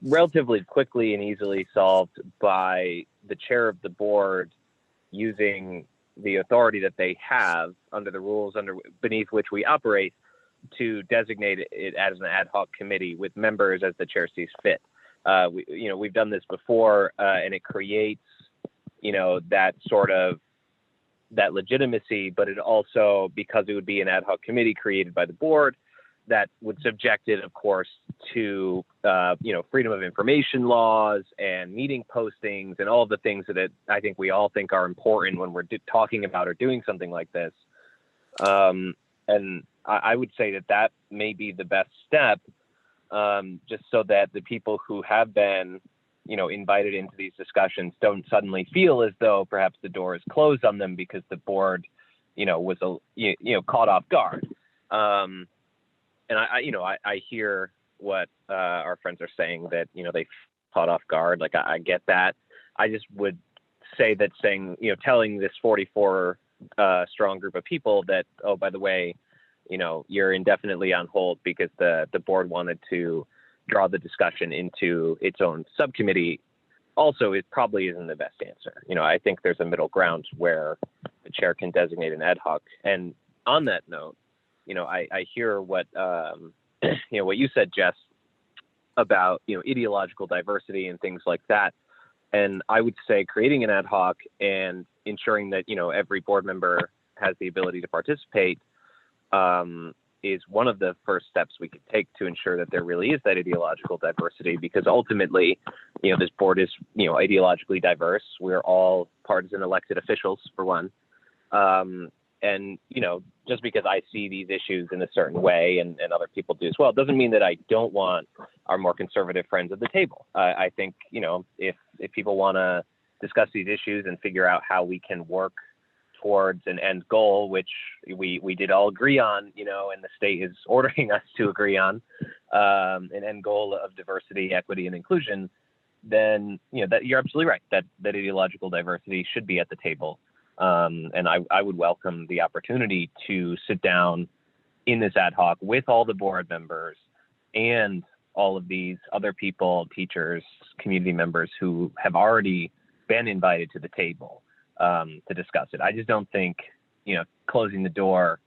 relatively quickly and easily solved by the chair of the board using the authority that they have under the rules beneath which we operate to designate it as an ad hoc committee with members as the chair sees fit. We've done this before, and it creates, that sort of that legitimacy, but it also, because it would be an ad hoc committee created by the board, that would subject it, of course, to, freedom of information laws and meeting postings and all of the things that I think we all think are important when we're talking about or doing something like this. And I would say that may be the best step, just so that the people who have been, invited into these discussions don't suddenly feel as though perhaps the door is closed on them because the board, was caught off guard. And I hear what our friends are saying, that, they caught off guard. Like, I get that. I just would say that telling this 44 strong group of people that, oh, by the way, you're indefinitely on hold because the board wanted to draw the discussion into its own subcommittee, also it probably isn't the best answer. I think there's a middle ground where the chair can designate an ad hoc. And on that note, I hear what what you said, Jess, about ideological diversity and things like that. And I would say creating an ad hoc and ensuring that every board member has the ability to participate is one of the first steps we could take to ensure that there really is that ideological diversity, because ultimately, this board is, ideologically diverse. We're all partisan elected officials, for one. And, just because I see these issues in a certain way and other people do as well, doesn't mean that I don't want our more conservative friends at the table. I think, if people want to discuss these issues and figure out how we can work towards an end goal, which we did all agree on, and the state is ordering us to agree on, an end goal of diversity, equity, and inclusion, then, that you're absolutely right, that ideological diversity should be at the table. And I would welcome the opportunity to sit down in this ad hoc with all the board members and all of these other people, teachers, community members who have already been invited to the table to discuss it. I just don't think, closing the door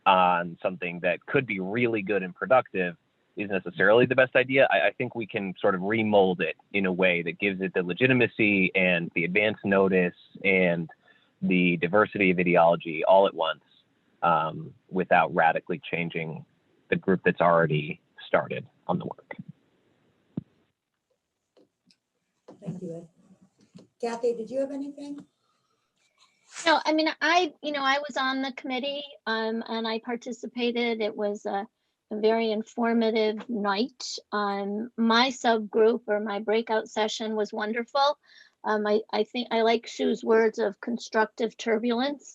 on something that could be really good and productive is necessarily the best idea. I think we can sort of remold it in a way that gives it the legitimacy and the advance notice and the diversity of ideology all at once, without radically changing the group that's already started on the work. Thank you, Ed. Kathy, did you have anything? No, I mean, I was on the committee, and I participated. It was a very informative night. My subgroup or my breakout session was wonderful. I think I like Sue's words of constructive turbulence,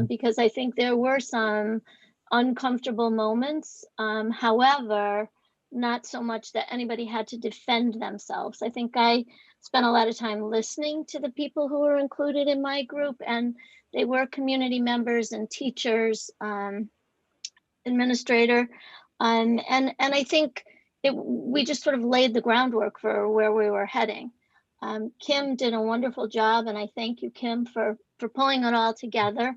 because I think there were some uncomfortable moments. However, not so much that anybody had to defend themselves. I think I spent a lot of time listening to the people who were included in my group, and they were community members and teachers, administrator. And I think we just sort of laid the groundwork for where we were heading. Kim did a wonderful job, and I thank you, Kim, for pulling it all together.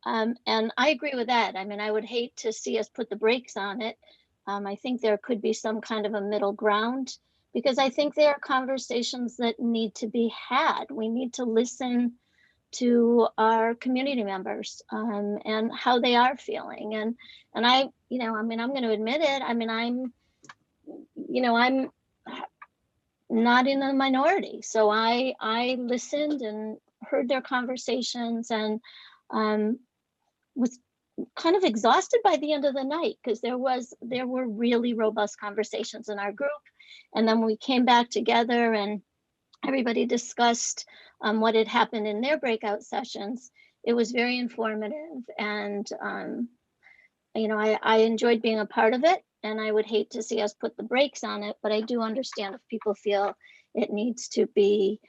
And I agree with that. I mean, I would hate to see us put the brakes on it. I think there could be some kind of a middle ground, because I think there are conversations that need to be had. We need to listen to our community members, and how they are feeling. And I, I mean, I'm going to admit it. I mean, I'm not in the minority. So I listened and heard their conversations, and was kind of exhausted by the end of the night, because there were really robust conversations in our group. And then we came back together and everybody discussed what had happened in their breakout sessions. It was very informative, and I enjoyed being a part of it, and I would hate to see us put the brakes on it, but I do understand if people feel it needs to be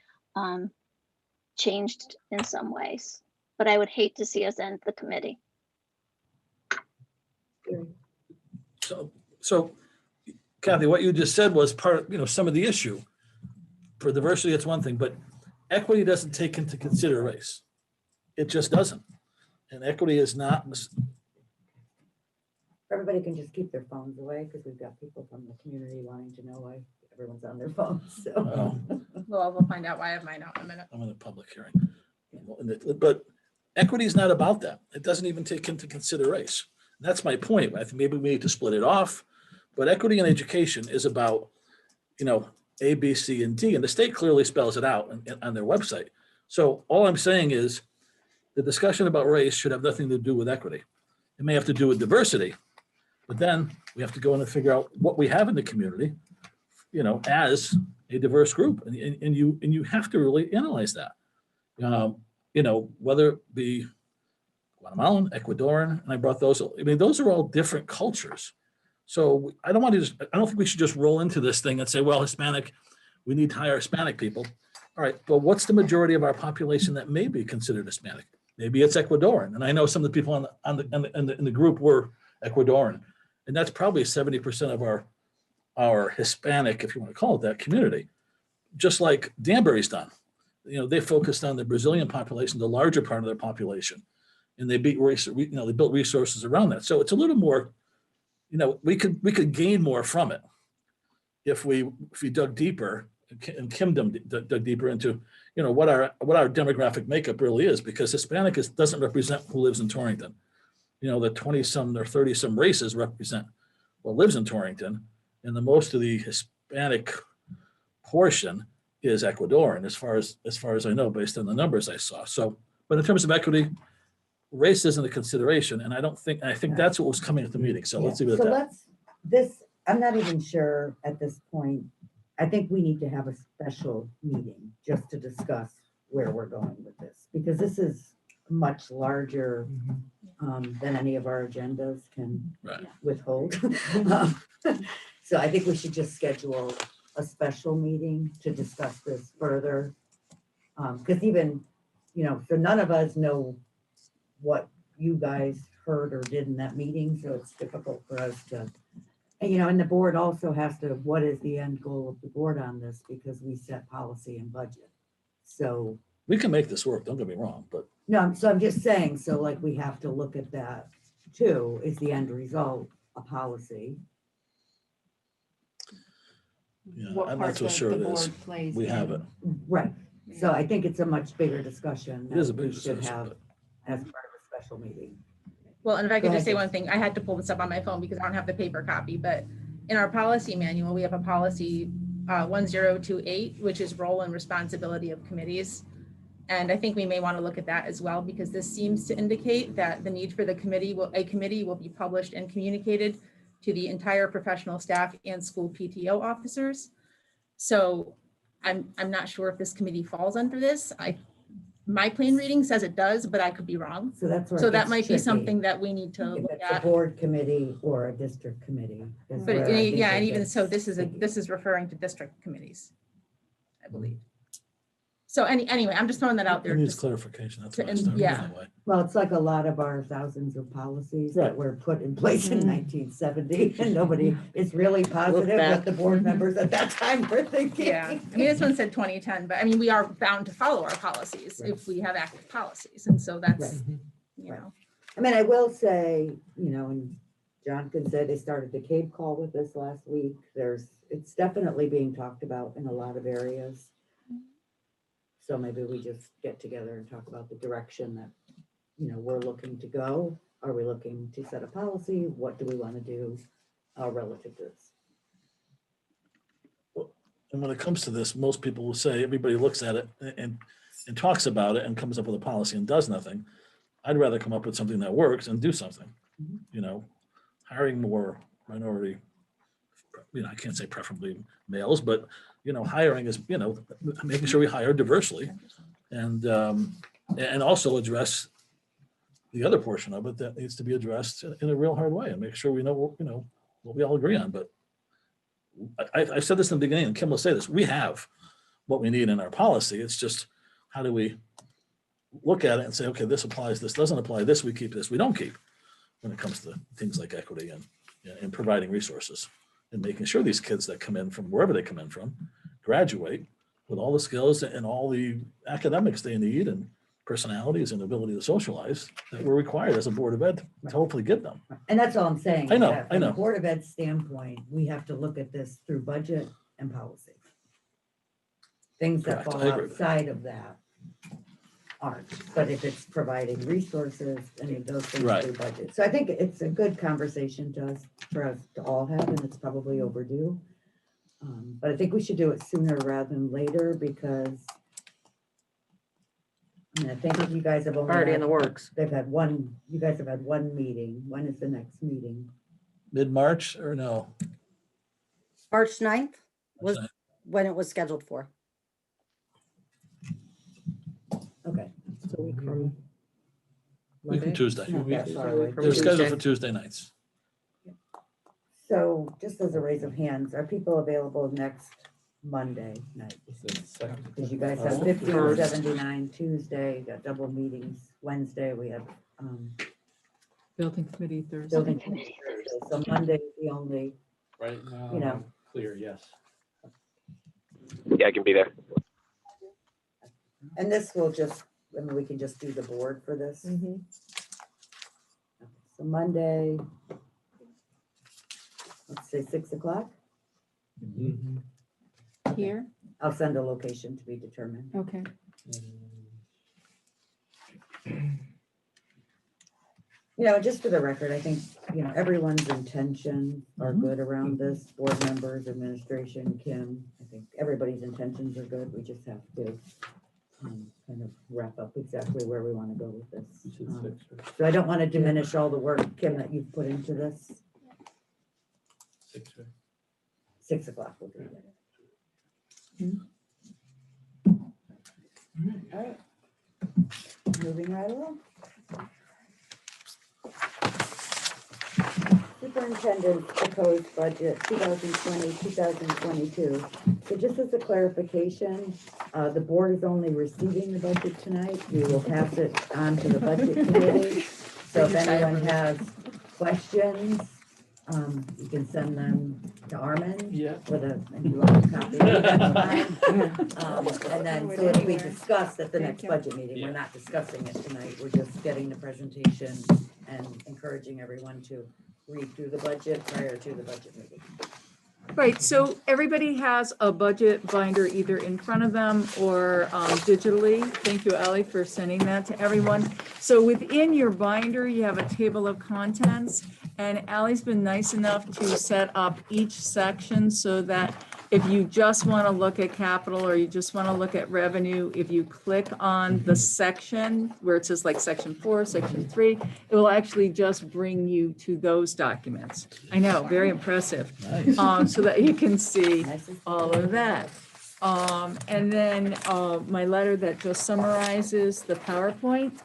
changed in some ways. But I would hate to see us end the committee. So Kathy, what you just said was part of, some of the issue. For diversity, that's one thing, but equity doesn't take into consider race. It just doesn't. And equity is not. Everybody can just keep their phones away, because we've got people from the community wanting to know why everyone's on their phones. So. Well, we'll find out why I have mine out in a minute. I'm in a public hearing. But equity is not about that. It doesn't even take into consider race. That's my point. I think maybe we need to split it off. But equity in education is about, A, B, C, and D, and the state clearly spells it out on their website. So all I'm saying is the discussion about race should have nothing to do with equity. It may have to do with diversity, but then we have to go in and figure out what we have in the community, as a diverse group, and you have to really analyze that. Whether it be Guatemalan, Ecuadorian, and I brought those. I mean, those are all different cultures. So I don't think we should just roll into this thing and say, well, Hispanic, we need to hire Hispanic people. All right, but what's the majority of our population that may be considered Hispanic? Maybe it's Ecuadorian. And I know some of the people in the group were Ecuadorian. And that's probably 70% of our Hispanic, if you want to call it that, community. Just like Danbury's done. They focused on the Brazilian population, the larger part of their population. And they built resources around that. So it's a little more, we could gain more from it if we dug deeper, and Kim dug deeper into what our demographic makeup really is, because Hispanic doesn't represent who lives in Torrington. The 20-some or 30-some races represent what lives in Torrington, and the most of the Hispanic portion is Ecuadorian, as far as I know, based on the numbers I saw. So, but in terms of equity, race isn't a consideration, and I think that's what was coming at the meeting. So let's leave it at that. I'm not even sure at this point. I think we need to have a special meeting just to discuss where we're going with this, because this is much larger than any of our agendas can withhold. So I think we should just schedule a special meeting to discuss this further. Because even, so none of us know what you guys heard or did in that meeting, so it's difficult for us to, and the board also has to, what is the end goal of the board on this? Because we set policy and budget. So we can make this work, don't get me wrong, but. No, so I'm just saying, so like we have to look at that too. Is the end result a policy? Yeah, What I'm part not so the sure it is. board plays We have in. it. Right. So I think it's a much bigger discussion. It is a that big we should discussion, have but- as part of a special meeting. Well, and if I Go could just say ahead. one thing, I had to pull this up on my phone because I don't have the paper copy, but in our policy manual, we have a policy 1028, which is role and responsibility of committees. And I think we may want to look at that as well, because this seems to indicate that the need for a committee will be published and communicated to the entire professional staff and school PTO officers. So I'm not sure if this committee falls under this. My plain reading says it does, but I could be wrong. So that's where So it that gets might be tricky. something that we need to If look it's a at. board committee or a district committee. is But where I think yeah, it and even gets so, this sticky. is referring to district committees, I believe. So anyway, I'm just throwing that out It there. needs just- clarification. That's why I and- started yeah. that way. Well, it's like a lot of our thousands of policies that Right. were put in place in Mhm. 1970, and nobody is really positive back. what the board members at that time were thinking. Yeah, I mean, this one said 2010, but I mean, we are bound to follow our policies if we have active policies. And so that's, you know, I mean, I will say, you know, and John can say they started the Cape call with this last week. It's definitely being talked about in a lot of areas. So maybe we just get together and talk about the direction that, you know, we're looking to go. Are we looking to set a policy? What do we want to do relative to this? And when it comes to this, most people will say, everybody looks at it and talks about it and comes up with a policy and does nothing. I'd rather come up with something that works and do something. Mhm. You know, hiring more minority, you know, I can't say preferably males, but, you know, hiring is, you know, making sure we hire diversely and also address the other portion of it that needs to be addressed in a real hard way and make sure we know, you know, what we all agree on. But I said this in the beginning, and Kim will say this, we have what we need in our policy. It's just, how do we look at it and say, okay, this applies, this doesn't apply, this we keep, this we don't keep, when it comes to things like equity and providing resources and making sure these kids that come in from wherever they come in from graduate with all the skills and all the academics they need and personalities and ability to socialize that we're required as a Board of Ed to hopefully give them. And that's all I'm saying. I is know, that I From know. the Board of Ed standpoint, we have to look at this through budget and policy. Things that Correct, fall I agree with outside of that aren't, but if it's providing resources, any of those things Right. through budget. So I think it's a good conversation for us to all have, and it's probably overdue. But I think we should do it sooner rather than later because I mean, I think you guys have only Already in the had- works. They've had one, you guys have had one meeting. When is the next meeting? Mid-March or no? March 9th was March when it was scheduled for. Okay. It's a week from Week from Monday. Tuesday. Not that far away. They're scheduled Tuesday. for Tuesday nights. So just as a raise of hands, are people available next Monday night? Because you guys have 1579 Tuesday, got double meetings Wednesday, we have Building committee Thursday. building committee Thursday. So Monday is the only, Right now, You know. I'm clear, yes. Yeah, I can be there. and this will just, I mean, we can just do the board for this. Mhm. So Monday, let's say 6 o'clock. Here, I'll send a location to be determined. okay. You know, just for the record, I think, you know, everyone's intentions are Mhm. good around this, board members, administration, Kim. I think everybody's intentions are good. We just have to kind of wrap up exactly where we want to go with this. So I don't want to diminish all the work, Kim, that you've put into this. 6 o'clock will do that. All right. Moving right along. Superintendent's proposed budget 2020, 2022. So just as a clarification, the board is only receiving the budget tonight. We will pass it on to the budget committee. So if anyone has questions, you can send them to Armin. Yeah. With a, and you want a copy. That's fine. And then, so it'll be discussed at the Thank next you. budget meeting. We're not discussing it tonight. We're just getting the presentation and encouraging everyone to read through the budget prior to the budget meeting. Right, so everybody has a budget binder either in front of them or digitally. Thank you, Ally, for sending that to everyone. So within your binder, you have a table of contents, and Ally's been nice enough to set up each section so that if you just want to look at capital or you just want to look at revenue, if you click on the section where it says like section 4, section 3, it will actually just bring you to those documents. I know, very impressive. Nice. So that you can see Nice and- all of that. And then my letter that just summarizes the PowerPoint,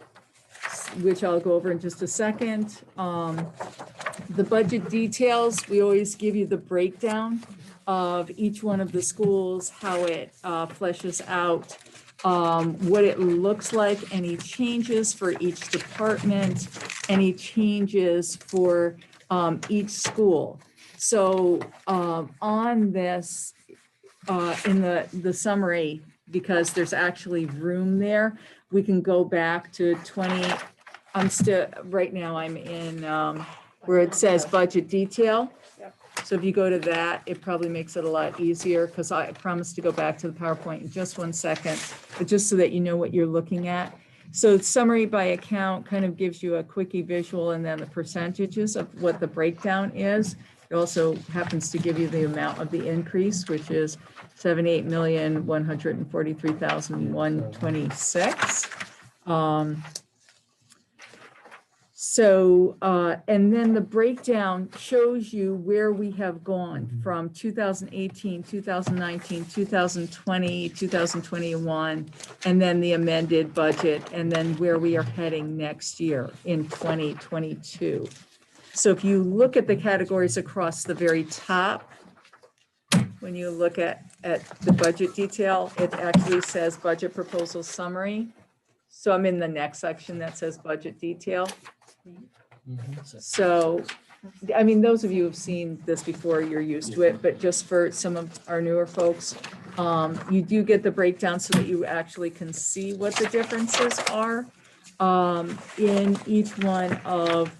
which I'll go over in just a second. The budget details, we always give you the breakdown of each one of the schools, how it fleshes out, what it looks like, any changes for each department, any changes for each school. So on this, in the summary, because there's actually room there, we can go back to 20, right now I'm in where it says budget detail. So if you go to that, it probably makes it a lot easier, because I promised to go back to the PowerPoint in just one second, but just so that you know what you're looking at. So summary by account kind of gives you a quickie visual, and then the percentages of what the breakdown is. It also happens to give you the amount of the increase, which is 78,143,126. And then the breakdown shows you where we have gone from 2018, 2019, 2020, 2021, and then the amended budget, and then where we are heading next year in 2022. So if you look at the categories across the very top, when you look at the budget detail, it actually says budget proposal summary. So I'm in the next section that says budget detail. So, I mean, those of you who've seen this before, you're used to it, but just for some of our newer folks, you do get the breakdown so that you actually can see what the differences are in each one of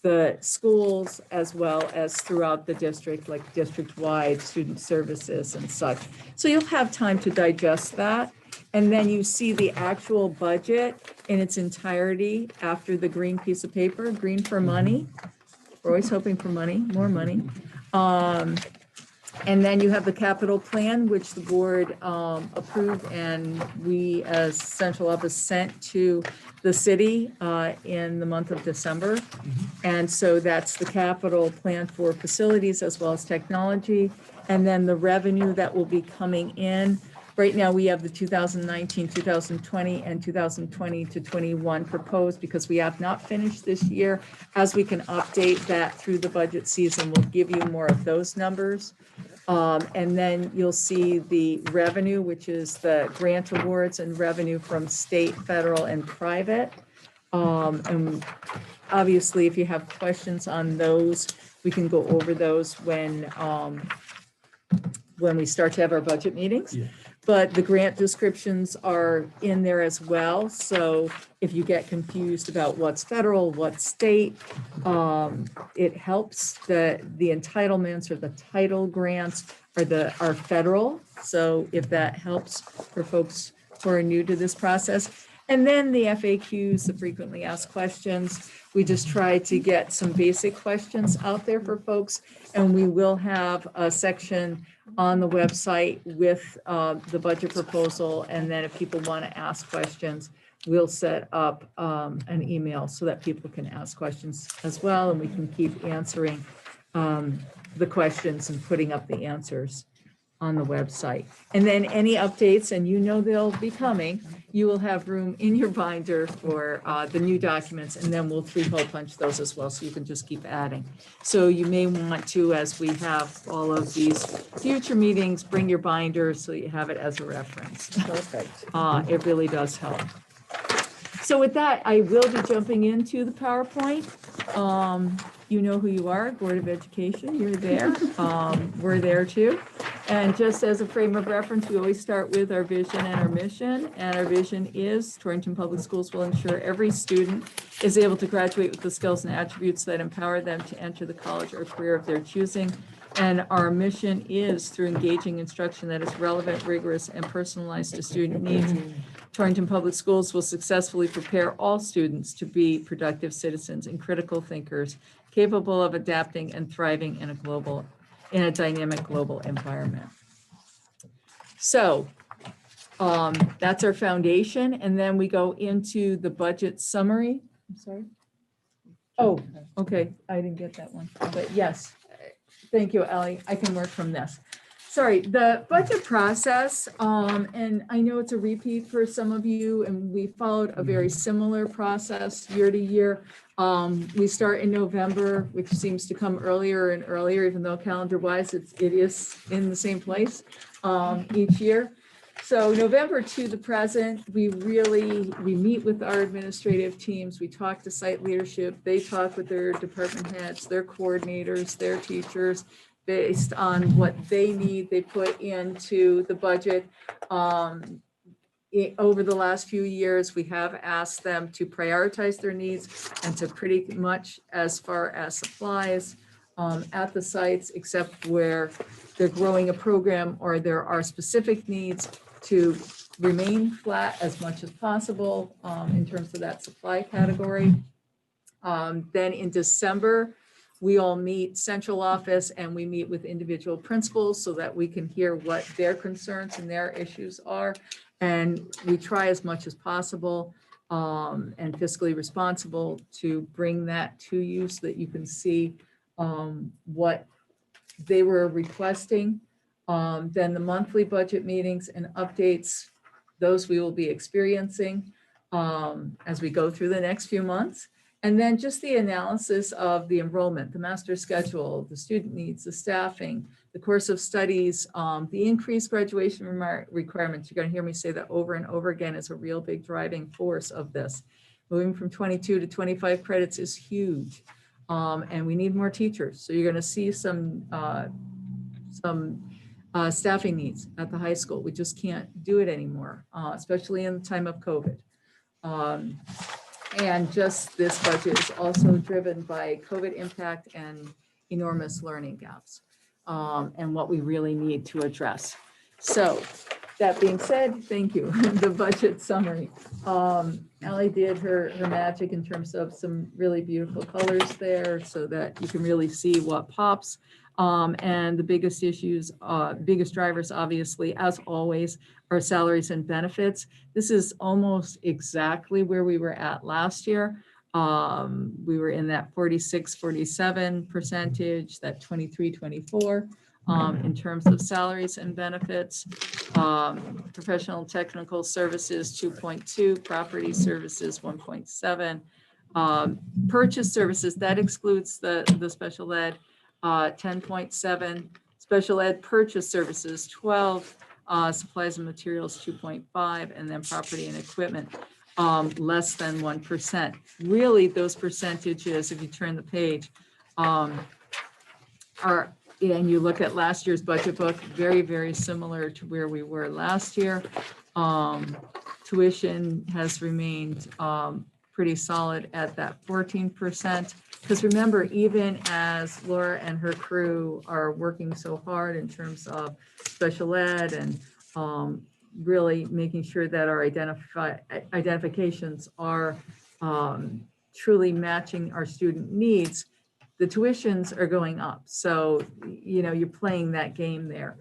the schools, as well as throughout the district, like district-wide student services and such. So you'll have time to digest that. And then you see the actual budget in its entirety after the green piece of paper, green for money. We're always hoping for money, more money. And then you have the capital plan, which the board approved, and we as central office sent to the city in the month of December. And so that's the capital plan for facilities as well as technology. And then the revenue that will be coming in. Right now, we have the 2019, 2020, and 2020 to 21 proposed, because we have not finished this year. As we can update that through the budget season, we'll give you more of those numbers. And then you'll see the revenue, which is the grant awards and revenue from state, federal, and private. And obviously, if you have questions on those, we can go over those when we start to have our budget meetings. Yeah. But the grant descriptions are in there as well. So if you get confused about what's federal, what's state, it helps. The entitlements or the title grants are federal. So if that helps for folks who are new to this process. And then the FAQs, the frequently asked questions. We just try to get some basic questions out there for folks. And we will have a section on the website with the budget proposal. And then if people want to ask questions, we'll set up an email so that people can ask questions as well. And we can keep answering the questions and putting up the answers on the website. And then any updates, and you know they'll be coming, you will have room in your binder for the new documents, and then we'll 3-hole punch those as well, so you can just keep adding. So you may want to, as we have all of these future meetings, bring your binder so you have it as a reference. Perfect. It really does help. So with that, I will be jumping into the PowerPoint. You know who you are, Board of Education, you're there. We're there too. And just as a frame of reference, we always start with our vision and our mission. And our vision is Torrington Public Schools will ensure every student is able to graduate with the skills and attributes that empower them to enter the college or career of their choosing. And our mission is through engaging instruction that is relevant, rigorous, and personalized to student needs. Torrington Public Schools will successfully prepare all students to be productive citizens and critical thinkers, capable of adapting and thriving in a dynamic global environment. So that's our foundation. And then we go into the budget summary. I'm sorry. Oh, okay. I didn't get that one, but yes. Thank you, Ally. I can work from this. Sorry, the budget process, and I know it's a repeat for some of you, and we followed a very similar process year to year. We start in November, which seems to come earlier and earlier, even though calendar-wise, it is in the same place each year. So November to the present, we meet with our administrative teams, we talk to site leadership, they talk with their department heads, their coordinators, their teachers, based on what they need, they put into the budget. Over the last few years, we have asked them to prioritize their needs and to pretty much as far as supplies at the sites, except where they're growing a program or there are specific needs, to remain flat as much as possible in terms of that supply category. Then in December, we all meet central office and we meet with individual principals so that we can hear what their concerns and their issues are. And we try as much as possible and fiscally responsible to bring that to you so that you can see what they were requesting. Then the monthly budget meetings and updates, those we will be experiencing as we go through the next few months. And then just the analysis of the enrollment, the master schedule, the student needs, the staffing, the course of studies, the increased graduation requirements. You're going to hear me say that over and over again is a real big driving force of this. Moving from 22 to 25 credits is huge. And we need more teachers. So you're going to see some staffing needs at the high school. We just can't do it anymore, especially in the time of COVID. And just this budget is also driven by COVID impact and enormous learning gaps and what we really need to address. So that being said, thank you. The budget summary. Allie did her magic in terms of some really beautiful colors there so that you can really see what pops. And the biggest issues, biggest drivers, obviously, as always, are salaries and benefits. This is almost exactly where we were at last year. We were in that 46, 47%, that 23, 24 in terms of salaries and benefits. Professional and technical services, 2.2, property services, 1.7. Purchase services, that excludes the special ed, 10.7, special ed purchase services, 12, supplies and materials, 2.5, and then property and equipment, less than 1%. Really, those percentages, if you turn the page, are, and you look at last year's budget book, very, very similar to where we were last year. Tuition has remained pretty solid at that 14%. Because remember, even as Laura and her crew are working so hard in terms of special ed and really making sure that our identifications are truly matching our student needs, the tuitions are going up. So, you know, you're playing that game there.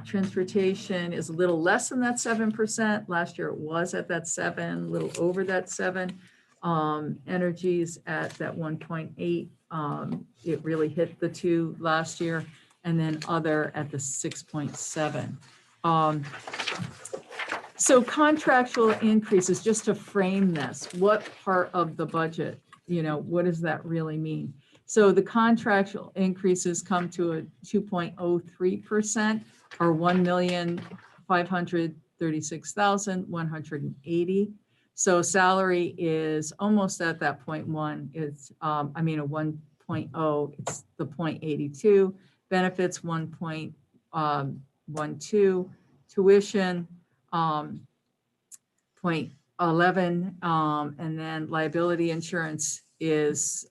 Transportation is a little less than that 7%. Last year it was at that 7, a little over that 7. Energies at that 1.8. It really hit the 2 last year, and then other at the 6.7. So contractual increases, just to frame this, what part of the budget, you know, what does that really mean? So the contractual increases come to a 2.03% or 1,536,180. So salary is almost at that 0.1. It's, a 1.0, it's the 0.82. Benefits 1.12. Tuition 0.11. And then liability insurance is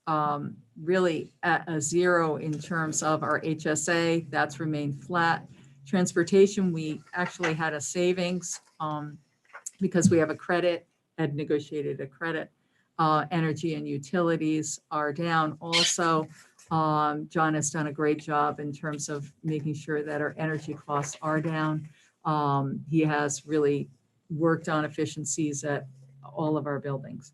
really at a 0 in terms of our HSA. That's remained flat. Transportation, we actually had a savings because we have a credit, had negotiated a credit. Energy and utilities are down also. John has done a great job in terms of making sure that our energy costs are down. He has really worked on efficiencies at all of our buildings.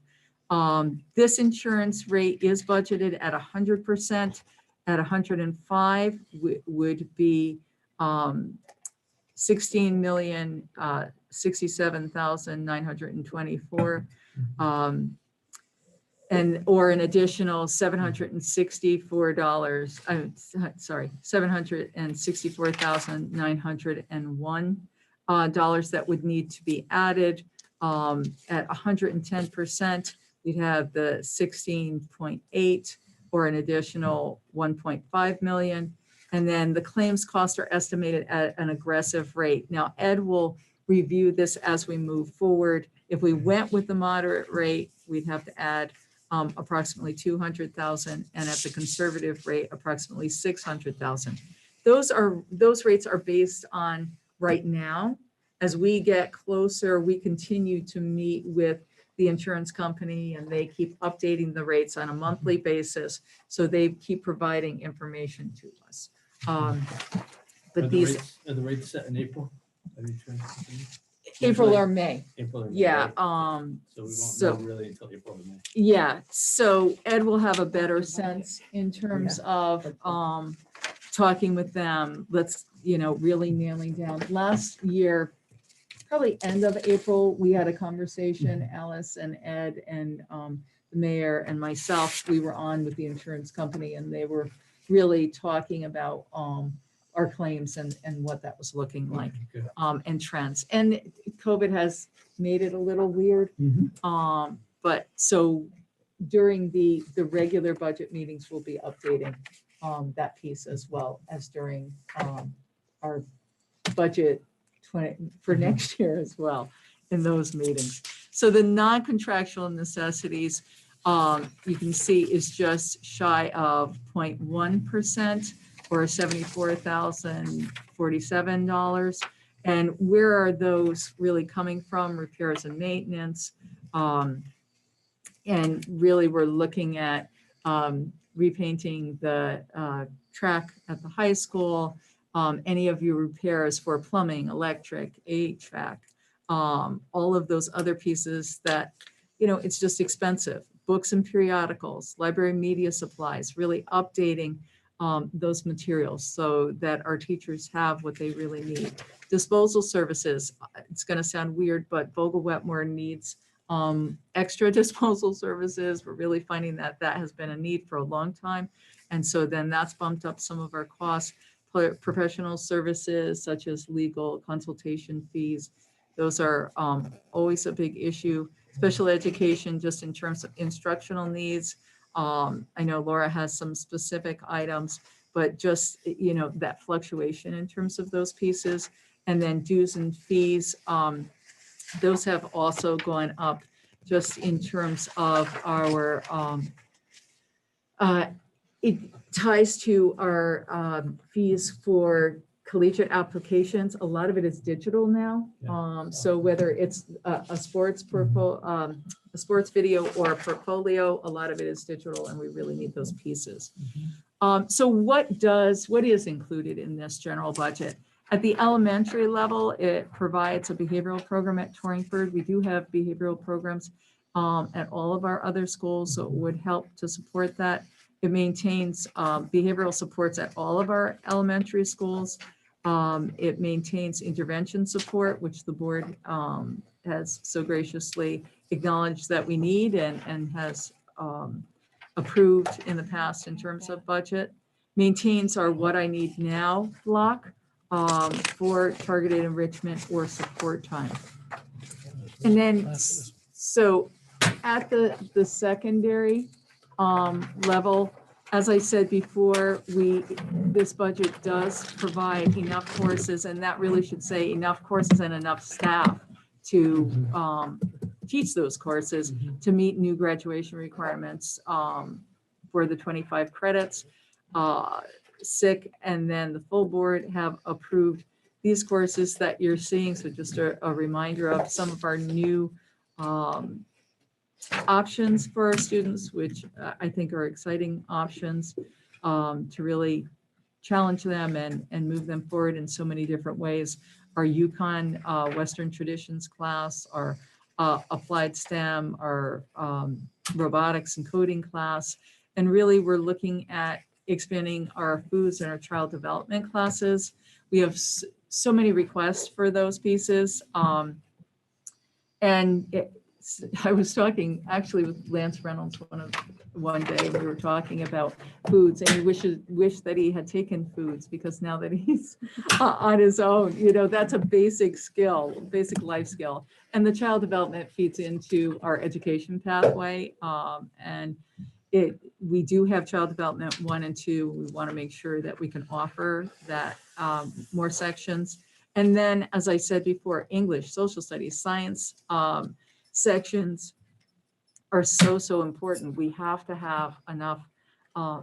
This insurance rate is budgeted at 100%. At 105 would be 16,067,924, and or an additional $764. Sorry, $764,901 dollars that would need to be added. At 110%, you'd have the 16.8 or an additional 1.5 million. And then the claims costs are estimated at an aggressive rate. Now, Ed will review this as we move forward. If we went with the moderate rate, we'd have to add approximately 200,000, and at the conservative rate, approximately 600,000. Those rates are based on right now. As we get closer, we continue to meet with the insurance company, and they keep updating the rates on a monthly basis. So they keep providing information to us. But these Are the rates set in April? April or May. April or May, Yeah. right? So we won't So know really until April or May. yeah. So Ed will have a better sense in terms of talking with them. Let's, really nailing down. Last year, probably end of April, we had a conversation, Alice and Ed and the mayor and myself, we were on with the insurance company, and they were really talking about our claims and what that was looking like, Good. and trends. And COVID has made it a little weird. But so during the regular budget meetings, we'll be updating that piece as well as during our budget for next year as well in those meetings. So the non-contractual necessities, you can see, is just shy of 0.1% or $74,047. And where are those really coming from? Repairs and maintenance. And really we're looking at repainting the track at the high school, any of your repairs for plumbing, electric, HVAC, all of those other pieces that, it's just expensive. Books and periodicals, library media supplies, really updating those materials so that our teachers have what they really need. Disposal services, it's going to sound weird, but Vogel Wetmore needs extra disposal services. We're really finding that has been a need for a long time. And so then that's bumped up some of our costs. Professional services such as legal consultation fees, those are always a big issue. Special education, just in terms of instructional needs. I know Laura has some specific items, but just, that fluctuation in terms of those pieces. And then dues and fees, those have also gone up just in terms of our, it ties to our fees for collegiate applications. A lot of it is digital now. So whether it's a sports video or a portfolio, a lot of it is digital, and we really need those pieces. So what is included in this general budget? At the elementary level, it provides a behavioral program at Torrington. We do have behavioral programs at all of our other schools, so it would help to support that. It maintains behavioral supports at all of our elementary schools. It maintains intervention support, which the board has so graciously acknowledged that we need and has approved in the past in terms of budget. Maintains our What I Need Now block for targeted enrichment or support time. And then, so at the secondary level, as I said before, this budget does provide enough courses, and that really should say enough courses and enough staff to teach those courses to meet new graduation requirements for the 25 credits. SIC and then the full board have approved these courses that you're seeing. So just a reminder of some of our new options for our students, which I think are exciting options to really challenge them and move them forward in so many different ways. Our UConn Western Traditions class, our applied STEM, our robotics and coding class. And really we're looking at expanding our foods and our child development classes. We have so many requests for those pieces. I was talking actually with Lance Reynolds one day, we were talking about foods, and he wished that he had taken foods, because now that he's on his own, you know, that's a basic skill, basic life skill. And the child development feeds into our education pathway. And we do have child development 1 and 2. We want to make sure that we can offer that more sections. And then, as I said before, English, social studies, science sections are so important. We have to have enough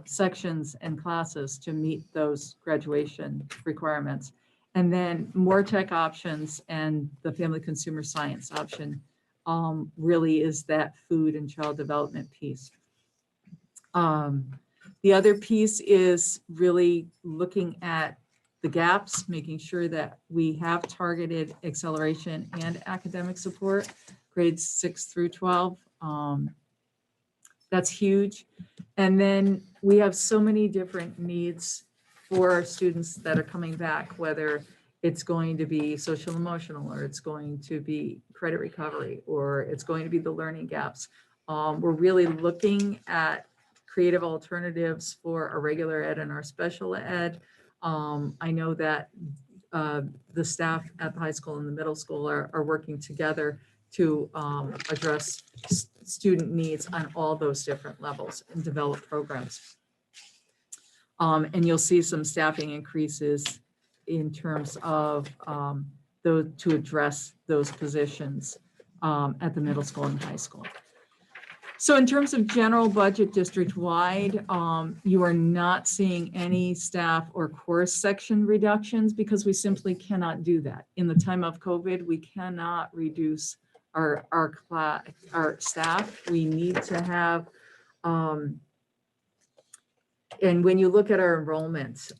sections and classes to meet those graduation requirements. And then more tech options, and the family consumer science option really is that food and child development piece. The other piece is really looking at the gaps, making sure that we have targeted acceleration and academic support, grades 6 through 12. That's huge. And then we have so many different needs for our students that are coming back, whether it's going to be social emotional, or it's going to be credit recovery, or it's going to be the learning gaps. We're really looking at creative alternatives for our regular ed and our special ed. I know that the staff at the high school and the middle school are working together to address student needs on all those different levels and develop programs. And you'll see some staffing increases in terms of those to address those positions at the middle school and high school. So in terms of general budget district-wide, you are not seeing any staff or course section reductions, because we simply cannot do that. In the time of COVID, we cannot reduce our staff. We need to have, and when you look at our enrollments,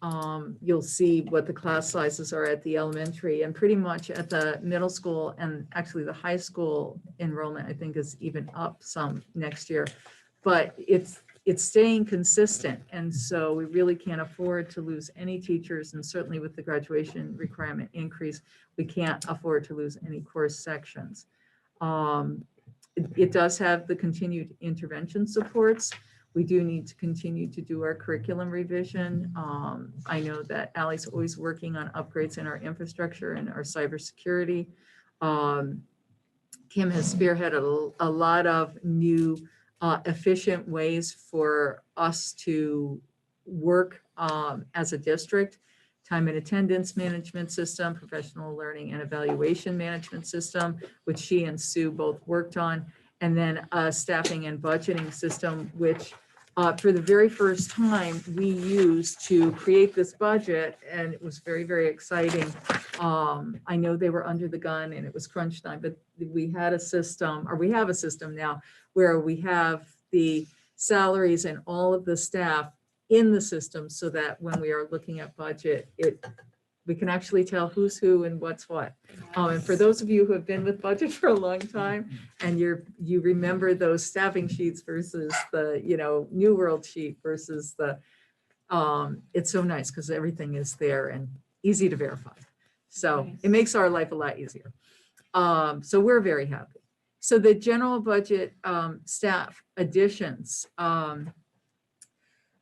you'll see what the class sizes are at the elementary, and pretty much at the middle school, and actually the high school enrollment, I think, is even up some next year. But it's staying consistent, and so we really can't afford to lose any teachers, and certainly with the graduation requirement increase, we can't afford to lose any course sections. It does have the continued intervention supports. We do need to continue to do our curriculum revision. I know that Allie's always working on upgrades in our infrastructure and our cybersecurity. Kim has spearheaded a lot of new efficient ways for us to work as a district. Time and attendance management system, professional learning and evaluation management system, which she and Sue both worked on, and then a staffing and budgeting system, which for the very first time we used to create this budget, and it was very exciting. I know they were under the gun and it was crunch time, but we had a system, or we have a system now, where we have the salaries and all of the staff in the system, so that when we are looking at budget, we can actually tell who's who and what's what. And for those of you who have been with budget for a long time, and you remember those staffing sheets versus the New World sheet versus the, it's so nice because everything is there and easy to verify. So it makes our life a lot easier. So we're very happy. So the general budget staff additions,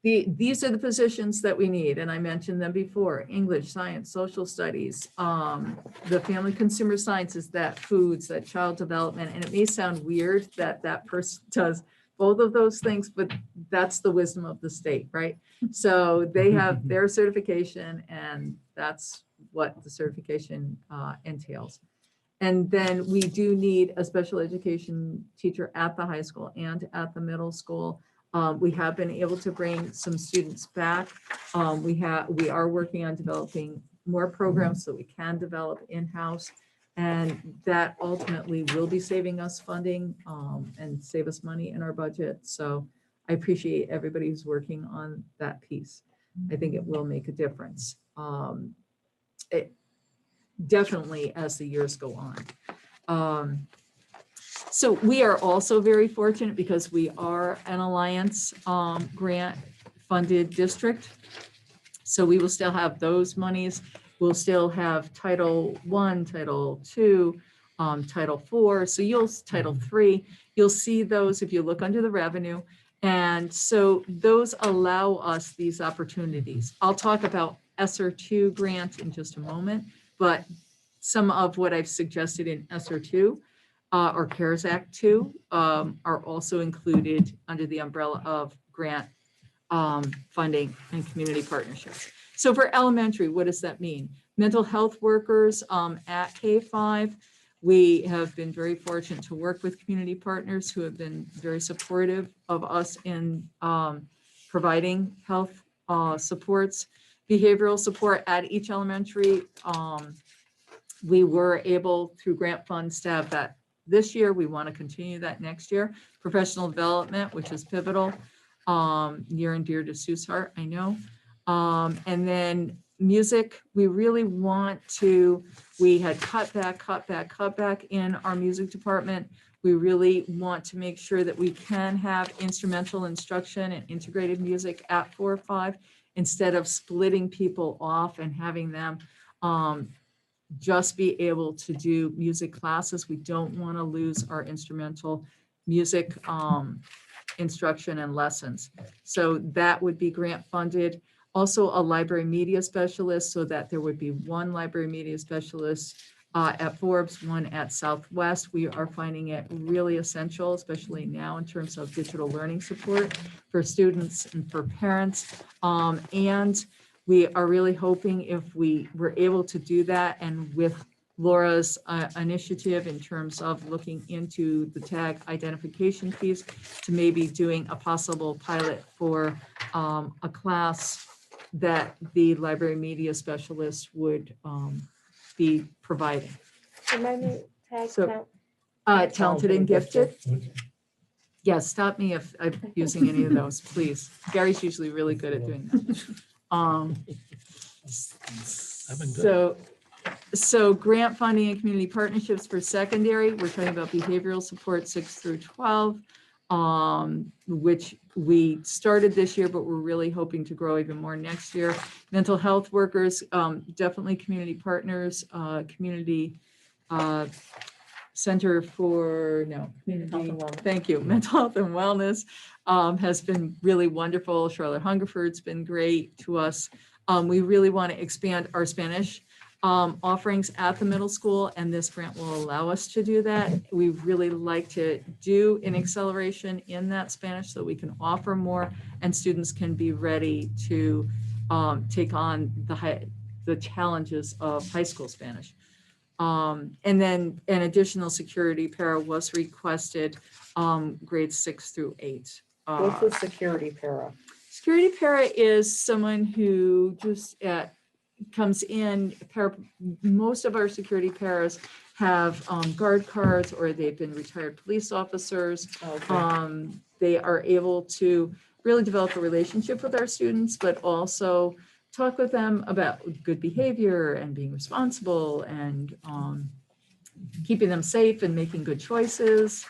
these are the positions that we need, and I mentioned them before: English, science, social studies, the family consumer sciences, that foods, that child development. And it may sound weird that that person does both of those things, but that's the wisdom of the state, right? So they have their certification, and that's what the certification entails. And then we do need a special education teacher at the high school and at the middle school. We have been able to bring some students back. We are working on developing more programs so we can develop in-house, and that ultimately will be saving us funding and save us money in our budget. So I appreciate everybody who's working on that piece. I think it will make a difference. Definitely as the years go on. So we are also very fortunate because we are an Alliance grant funded district. So we will still have those monies. We'll still have Title I, Title II, Title IV. So Title III, you'll see those if you look under the revenue. And so those allow us these opportunities. I'll talk about ESSER II grant in just a moment, but some of what I've suggested in ESSER II or CARES Act 2 are also included under the umbrella of grant funding and community partnerships. So for elementary, what does that mean? Mental health workers at K-5, we have been very fortunate to work with community partners who have been very supportive of us in providing health supports, behavioral support at each elementary. We were able through grant funds to have that this year. We want to continue that next year. Professional development, which is pivotal, near and dear to Sue's heart, I know. And then music, we really want to, we had cut back in our music department. We really want to make sure that we can have instrumental instruction and integrated music at 4 or 5 instead of splitting people off and having them just be able to do music classes. We don't want to lose our instrumental music instruction and lessons. So that would be grant funded. Also a library media specialist, so that there would be one library media specialist at Forbes, one at Southwest. We are finding it really essential, especially now in terms of digital learning support for students and for parents. And we are really hoping if we were able to do that, and with Laura's initiative in terms of looking into the tag identification piece, to maybe doing a possible pilot for a class that the library media specialist would be providing. Remind me, tag So, count. Talented and gifted. Yes, stop me if I'm using any of those, please. Gary's usually really good at doing that. I've been good. So grant funding and community partnerships for secondary, we're talking about behavioral support 6 through 12, which we started this year, but we're really hoping to grow even more next year. Mental health workers, definitely community partners, community center for, community, thank you, mental health and wellness has been really wonderful. Charlotte Hungerford's been great to us. We really want to expand our Spanish offerings at the middle school, and this grant will allow us to do that. We really like to do an acceleration in that Spanish so we can offer more and students can be ready to take on the challenges of high school Spanish. And then an additional security para was requested, grades 6 through 8. What's a security para? Security para is someone who just comes in. Most of our security paras have guard cards, or they've been retired police officers. Okay. They are able to really develop a relationship with our students, but also talk with them about good behavior and being responsible and keeping them safe and making good choices.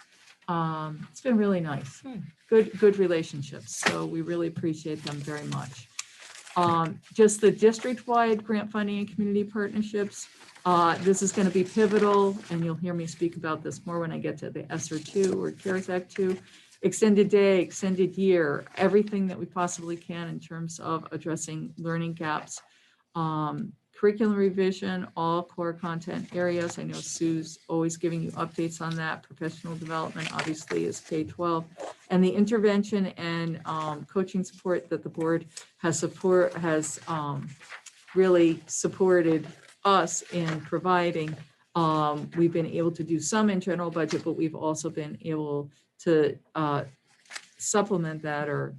It's been really nice. Good relationships. So we really appreciate them very much. Just the district-wide grant funding and community partnerships. This is going to be pivotal, and you'll hear me speak about this more when I get to the ESSER 2 or CARES Act 2. Extended day, extended year, everything that we possibly can in terms of addressing learning gaps. Curriculum revision, all core content areas. I know Sue's always giving you updates on that. Professional development obviously is K-12. And the intervention and coaching support that the board has really supported us in providing. We've been able to do some in general budget, but we've also been able to supplement that or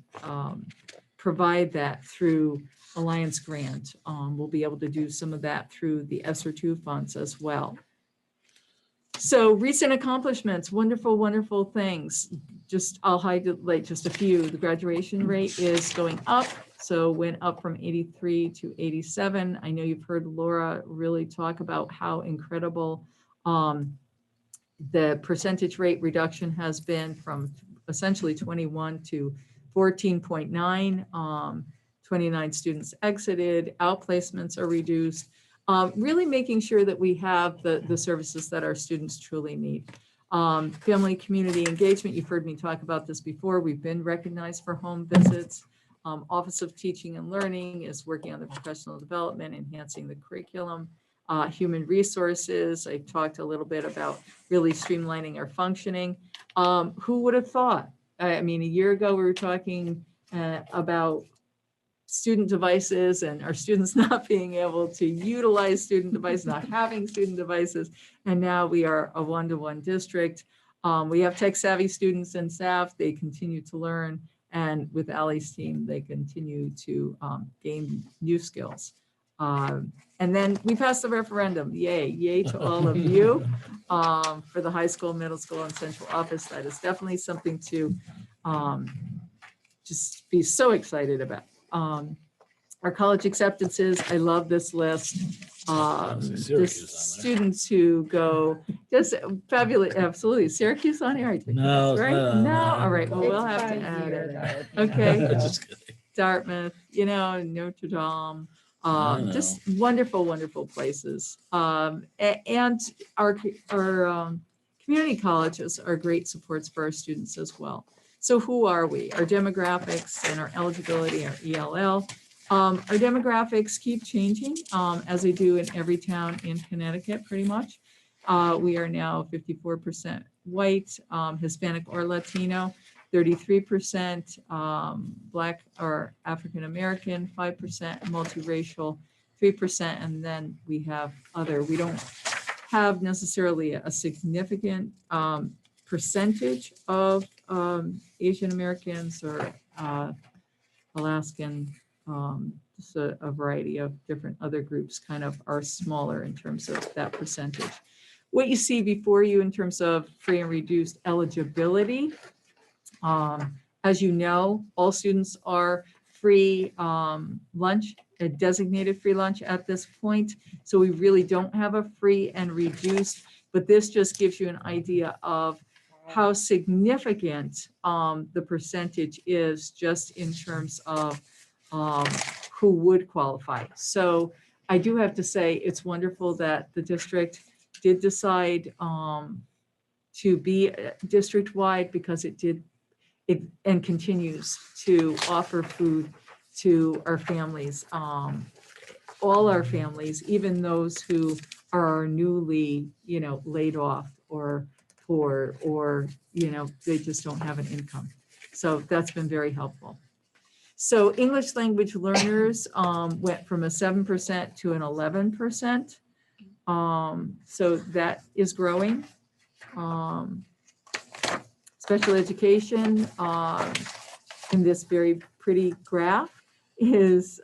provide that through Alliance grant. We'll be able to do some of that through the ESSER 2 funds as well. So recent accomplishments, wonderful, wonderful things. I'll highlight just a few. The graduation rate is going up. So went up from 83 to 87. I know you've heard Laura really talk about how incredible the percentage rate reduction has been from essentially 21 to 14.9, 29 students exited, outplacements are reduced, really making sure that we have the services that our students truly need. Family community engagement, you've heard me talk about this before. We've been recognized for home visits. Office of Teaching and Learning is working on the professional development, enhancing the curriculum. Human resources, I talked a little bit about really streamlining our functioning. Who would have thought? I mean, a year ago, we were talking about student devices and our students not being able to utilize student devices, not having student devices. And now we are a one-to-one district. We have tech savvy students and staff. They continue to learn. And with Allie's team, they continue to gain new skills. And then we passed the referendum. Yay to all of you for the high school, middle school, and central office. That is definitely something to just be so excited about. Our college acceptances, I love this list. The students who go, just fabulous, absolutely. Syracuse on here, I think. No, right? No, all right, well, we'll It's have to 5 add years. it. Okay, Just kidding. Dartmouth, you know, Notre Dame, I know. just wonderful, wonderful places. And our community colleges are great supports for our students as well. So who are we? Our demographics and our eligibility, our ELL. Our demographics keep changing as they do in every town in Connecticut, pretty much. We are now 54% white, Hispanic or Latino, 33% Black or African American, 5% multiracial, 3%, and then we have other. We don't have necessarily a significant percentage of Asian Americans or Alaskan, just a variety of different other groups kind of are smaller in terms of that percentage. What you see before you in terms of free and reduced eligibility, as you know, all students are free lunch, a designated free lunch at this point. So we really don't have a free and reduced, but this just gives you an idea of how significant the percentage is just in terms of who would qualify. So I do have to say it's wonderful that the district did decide to be district-wide because it did and continues to offer food to our families, all our families, even those who are newly, you know, laid off or poor, or, you know, they just don't have an income. So that's been very helpful. So English language learners went from a 7% to an 11%. So that is growing. Special education in this very pretty graph is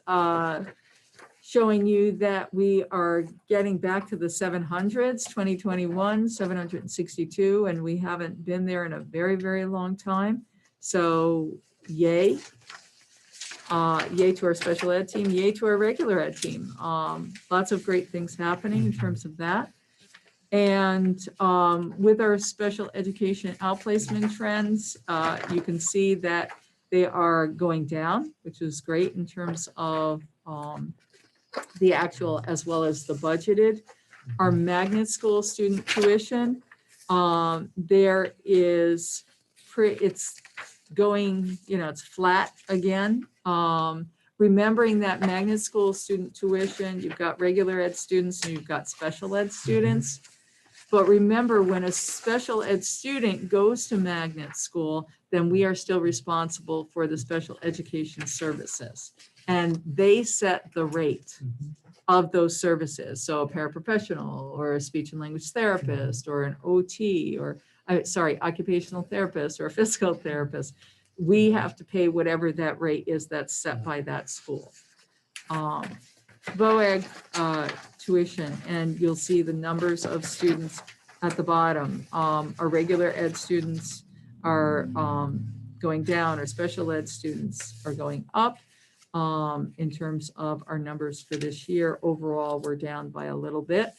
showing you that we are getting back to the 700s, 2021, 762, and we haven't been there in a very, very long time. So yay. Yay to our special ed team, yay to our regular ed team. Lots of great things happening in terms of that. And with our special education outplacement trends, you can see that they are going down, which is great in terms of the actual as well as the budgeted. Our magnet school student tuition, there is, it's going, you know, it's flat again. Remembering that magnet school student tuition, you've got regular ed students and you've got special ed students. But remember, when a special ed student goes to magnet school, then we are still responsible for the special education services. And they set the rate of those services. So a paraprofessional or a speech and language therapist or an OT or, occupational therapist or a physical therapist, we have to pay whatever that rate is that's set by that school. VOAG tuition, and you'll see the numbers of students at the bottom. Our regular ed students are going down, our special ed students are going up. In terms of our numbers for this year, overall, we're down by a little bit.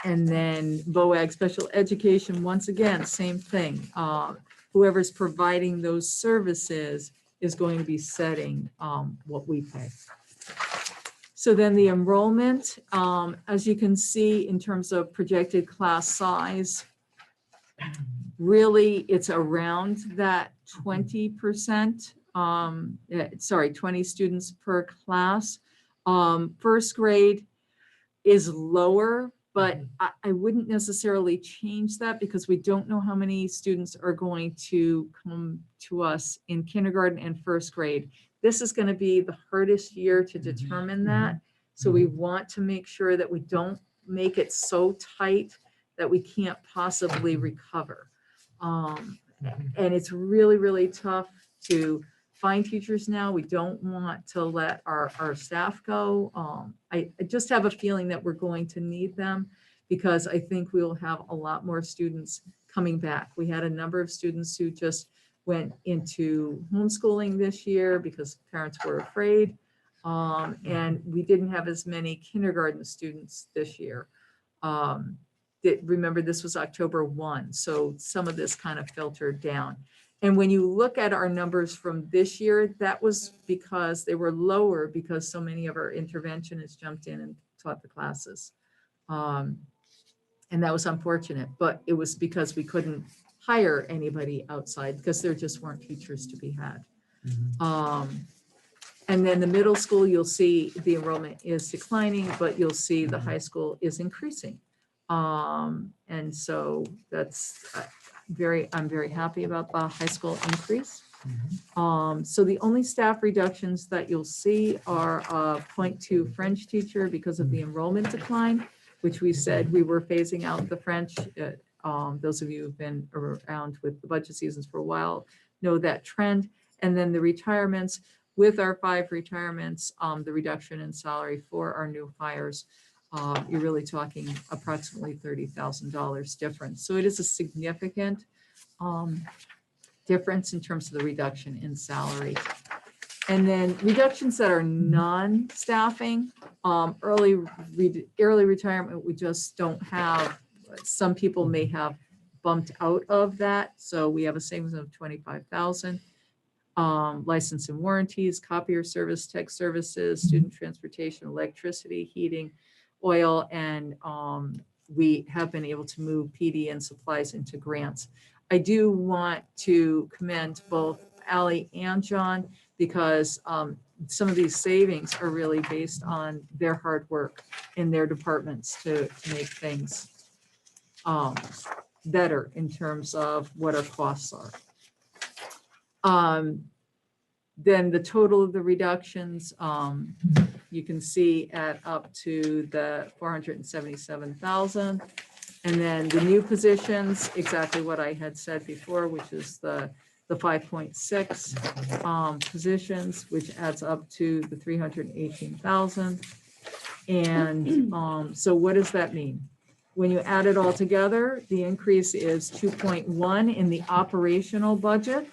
And then VOAG special education, once again, same thing. whoever's providing those services is going to be setting what we pay. So then the enrollment, as you can see in terms of projected class size, really it's around that 20%, 20 students per class. First grade is lower, but I wouldn't necessarily change that because we don't know how many students are going to come to us in kindergarten and first grade. This is going to be the hardest year to determine that. So we want to make sure that we don't make it so tight that we can't possibly recover. And it's really, really tough to find teachers now. We don't want to let our staff go. I just have a feeling that we're going to need them because I think we will have a lot more students coming back. We had a number of students who just went into homeschooling this year because parents were afraid. And we didn't have as many kindergarten students this year. Remember, this was October 1, so some of this kind of filtered down. And when you look at our numbers from this year, that was because they were lower because so many of our interventionists jumped in and taught the classes. And that was unfortunate, but it was because we couldn't hire anybody outside because there just weren't teachers to be had. And then the middle school, you'll see the enrollment is declining, but you'll see the high school is increasing. And so that's I'm very happy about the high school increase. So the only staff reductions that you'll see are 0.2 French teacher because of the enrollment decline, which we said we were phasing out the French. Those of you who've been around with the budget seasons for a while know that trend. And then the retirements, with our 5 retirements, the reduction in salary for our new hires, you're really talking approximately $30,000 difference. So it is a significant difference in terms of the reduction in salary. And then reductions that are non-staffing, early retirement, we just don't have. Some people may have bumped out of that. So we have a savings of $25,000. License and warranties, copier service, tech services, student transportation, electricity, heating, oil, and we have been able to move PD and supplies into grants. I do want to commend both Ally and John because some of these savings are really based on their hard work in their departments to make things better in terms of what our costs are. Then the total of the reductions, you can see add up to the 477,000. And then the new positions, exactly what I had said before, which is the 5.6 positions, which adds up to the 318,000. And so what does that mean? When you add it all together, the increase is 2.1 in the operational budget.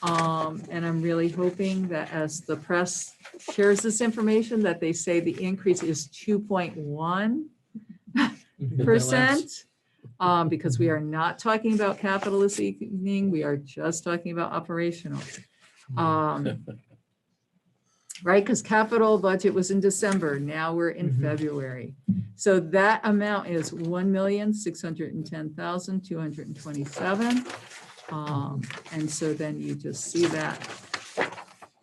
And I'm really hoping that as the press shares this information, that they say the increase is 2.1%, because we are not talking about capital this evening. We are just talking about operational. Right, because capital budget was in December. Now we're in February. So that amount is 1,610,227. And so then you just see that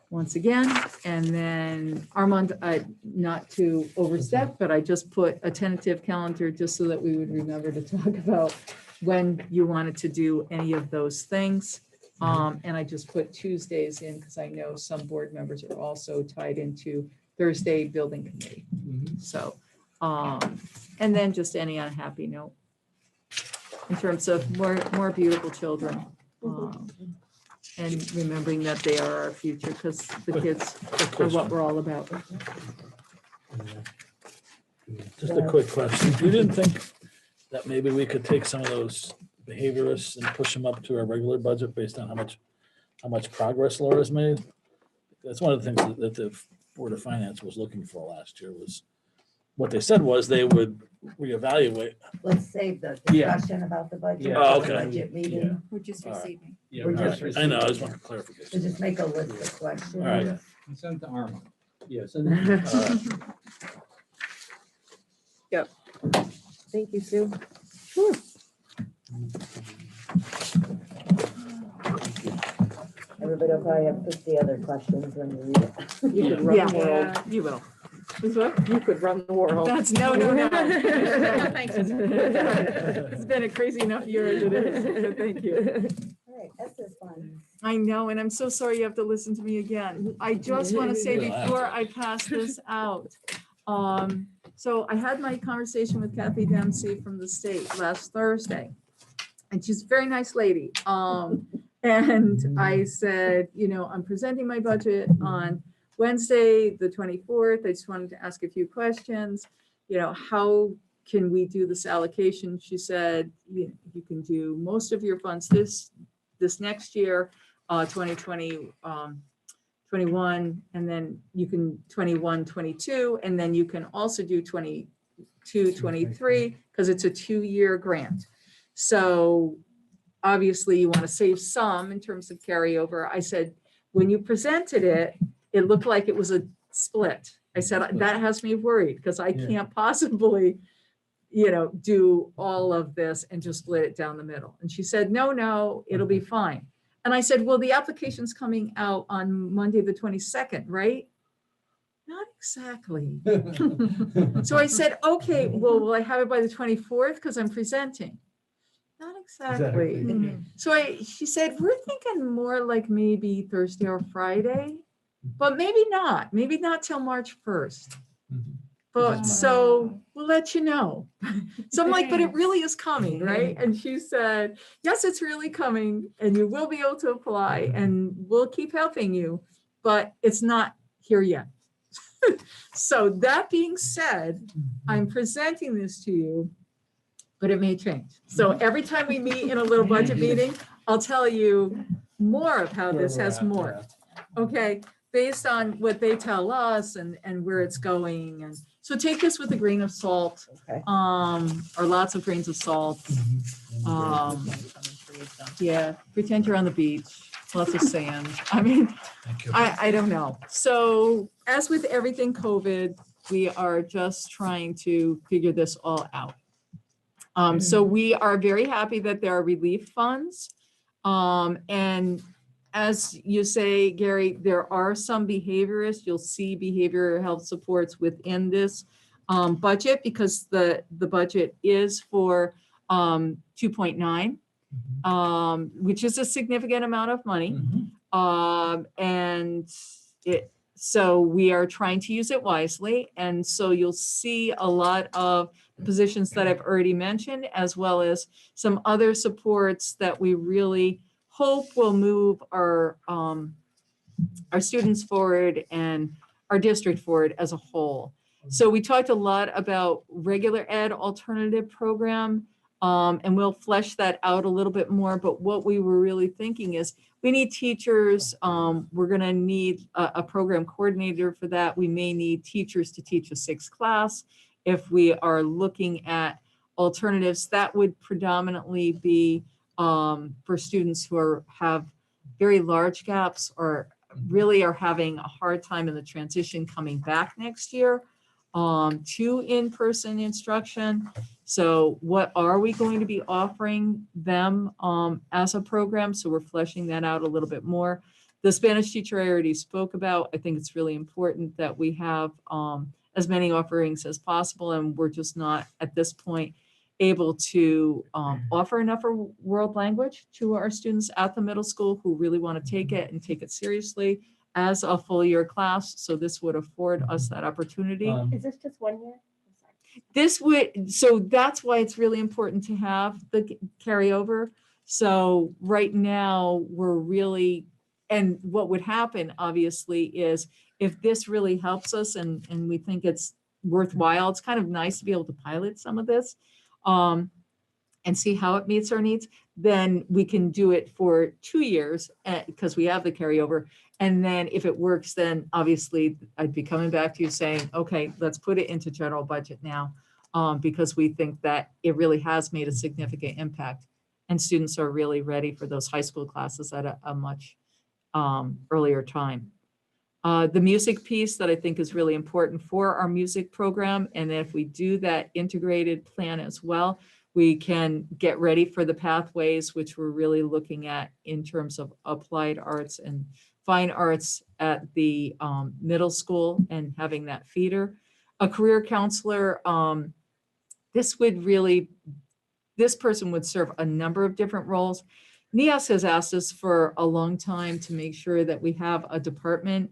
once again. And then Armand, not to overstep, but I just put a tentative calendar just so that we would remember to talk about when you wanted to do any of those things. And I just put Tuesdays in because I know some board members are also tied into Thursday building committee. So, and then just any unhappy note in terms of more beautiful children. And remembering that they are our future because the kids are what we're all about. Just a quick question. You didn't think that maybe we could take some of those behaviorists and push them up to our regular budget based on how much progress Laura's made? That's one of the things that the Board of Finance was looking for last year was what they said was they would reevaluate. Let's save the Yeah. discussion about the budget. Yeah. for the Okay. Budget meeting. We're just All right. receiving. Yeah, We're we just just I know, I received just it. want So clarification. just make a list of questions. All right. You sent to Arma. Yes. Thank you, Sue. Everybody will probably have 50 other questions when you read it. You could run the world. Yeah, you will. Is what? You could run the world. That's, no. Thanks. It's been a crazy enough year as it is. Thank you. All right, ESSER funds. I know, and I'm so sorry you have to listen to me again. I just want to say before I pass this out. So I had my conversation with Kathy Dempsey from the state last Thursday. And she's a very nice lady. And I said, you know, I'm presenting my budget on Wednesday, the 24th. I just wanted to ask a few questions. You know, how can we do this allocation? She said, you can do most of your funds this next year, 2020, 21, and then you can 21, 22, and then you can also do 22, 23, because it's a 2-year grant. So obviously you want to save some in terms of carryover. I said, when you presented it, it looked like it was a split. I said, that has me worried because I can't possibly, you know, do all of this and just split it down the middle. And she said, no, it'll be fine. And I said, well, the application's coming out on Monday, the 22nd, right? Not exactly. So I said, okay, well, will I have it by the 24th? Because I'm presenting. Not exactly. So she said, we're thinking more like maybe Thursday or Friday, but maybe not till March 1st. But so we'll let you know. So I'm like, but it really is coming, right? And she said, yes, it's really coming and you will be able to apply and we'll keep helping you, but it's not here yet. So that being said, I'm presenting this to you, but it may change. So every time we meet in a little budget meeting, I'll tell you more of how this has morphed. Okay, based on what they tell us and where it's going. And so take this with a grain of salt, Okay. or lots of grains of salt. Yeah, pretend you're on the beach, lots of sand. I mean, I don't know. So as with everything COVID, we are just trying to figure this all out. So we are very happy that there are relief funds. And as you say, Gary, there are some behaviorists. You'll see behavioral health supports within this budget because the budget is for 2.9, which is a significant amount of money. And so we are trying to use it wisely. And so you'll see a lot of positions that I've already mentioned, as well as some other supports that we really hope will move our students forward and our district forward as a whole. So we talked a lot about regular ed alternative program, and we'll flesh that out a little bit more. But what we were really thinking is we need teachers. We're going to need a program coordinator for that. We may need teachers to teach a 6th class. If we are looking at alternatives, that would predominantly be for students who have very large gaps or really are having a hard time in the transition coming back next year to in-person instruction. So what are we going to be offering them as a program? So we're fleshing that out a little bit more. The Spanish teacher I already spoke about. I think it's really important that we have as many offerings as possible, and we're just not at this point able to offer enough world language to our students at the middle school who really want to take it and take it seriously as a full year class. So this would afford us that opportunity. Is this just 1 year? This would, so that's why it's really important to have the carryover. So right now we're really, and what would happen obviously is if this really helps us and we think it's worthwhile, it's kind of nice to be able to pilot some of this. and see how it meets our needs, then we can do it for 2 years because we have the carryover. And then if it works, then obviously I'd be coming back to you saying, okay, let's put it into general budget now, because we think that it really has made a significant impact and students are really ready for those high school classes at a much earlier time. The music piece that I think is really important for our music program, and if we do that integrated plan as well, we can get ready for the pathways, which we're really looking at in terms of applied arts and fine arts at the middle school and having that feeder. A career counselor, this person would serve a number of different roles. NEAS has asked us for a long time to make sure that we have a department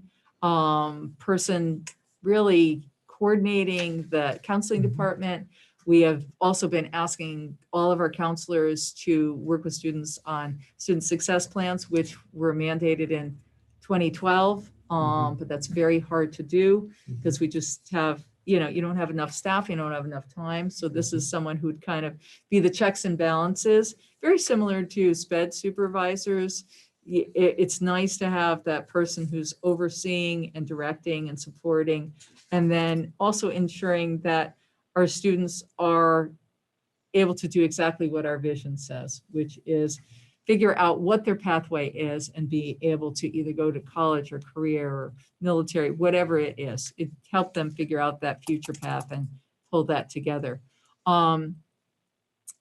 person really coordinating the counseling department. We have also been asking all of our counselors to work with students on student success plans, which were mandated in 2012. But that's very hard to do because we just have, you don't have enough staff, you don't have enough time. So this is someone who'd kind of be the checks and balances, very similar to SPED supervisors. It's nice to have that person who's overseeing and directing and supporting, and then also ensuring that our students are able to do exactly what our vision says, which is figure out what their pathway is and be able to either go to college or career or military, whatever it is. It helped them figure out that future path and pull that together. And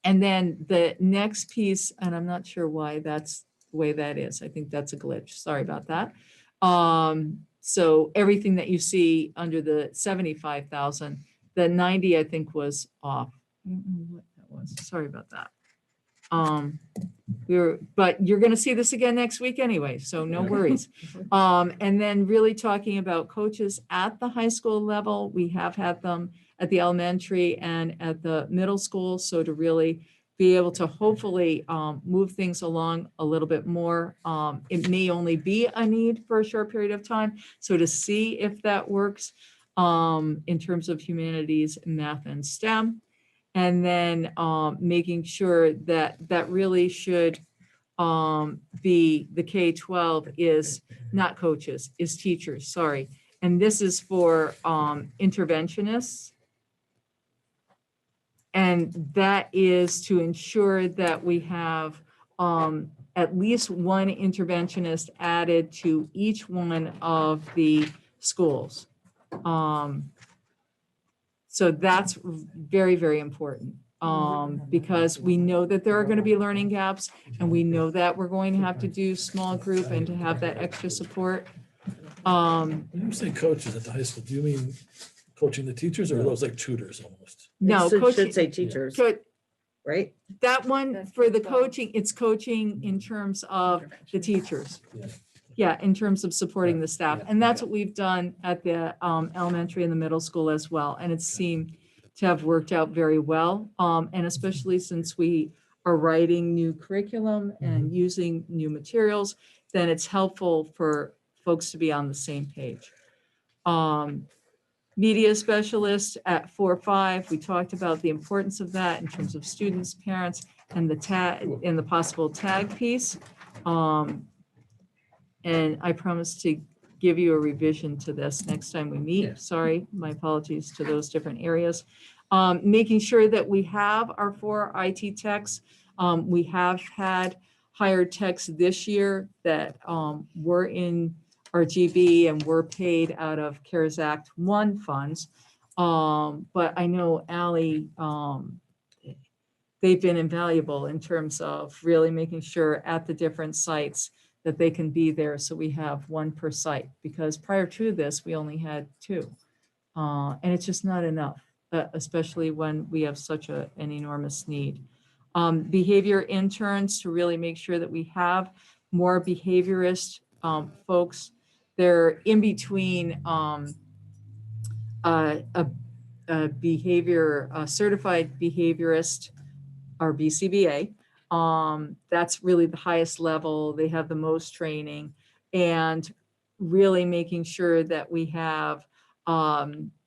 then the next piece, and I'm not sure why that's the way that is. I think that's a glitch. Sorry about that. So everything that you see under the 75,000, the 90, I think, was off. I don't know what that was. Sorry about that. But you're going to see this again next week anyway, so no worries. And then really talking about coaches at the high school level, we have had them at the elementary and at the middle school. So to really be able to hopefully move things along a little bit more. It may only be a need for a short period of time. So to see if that works in terms of humanities, math, and STEM. And then making sure that that really should be the K-12 is not coaches, is teachers, sorry. And this is for interventionists. And that is to ensure that we have at least one interventionist added to each one of the schools. So that's very, very important because we know that there are going to be learning gaps and we know that we're going to have to do small group and to have that extra support. When you say coaches at the high school, do you mean coaching the teachers or are those like tutors almost? No, It coaching. should say teachers, right? That one for the coaching, it's coaching in terms of the teachers. Yeah, in terms of supporting the staff. And that's what we've done at the elementary and the middle school as well. And it seemed to have worked out very well. And especially since we are writing new curriculum and using new materials, then it's helpful for folks to be on the same page. Media specialist at 4-5, we talked about the importance of that in terms of students, parents, and the tag and the possible tag piece. And I promise to give you a revision to this next time we meet. Sorry, my apologies to those different areas. Making sure that we have our 4 IT techs. We have had hired techs this year that were in our GB and were paid out of CARES Act 1 funds. But I know Ally, they've been invaluable in terms of really making sure at the different sites that they can be there. So we have 1 per site because prior to this, we only had 2. And it's just not enough, especially when we have such an enormous need. Behavior interns to really make sure that we have more behaviorist folks. They're in between a certified behaviorist or BCBA. That's really the highest level. They have the most training and really making sure that we have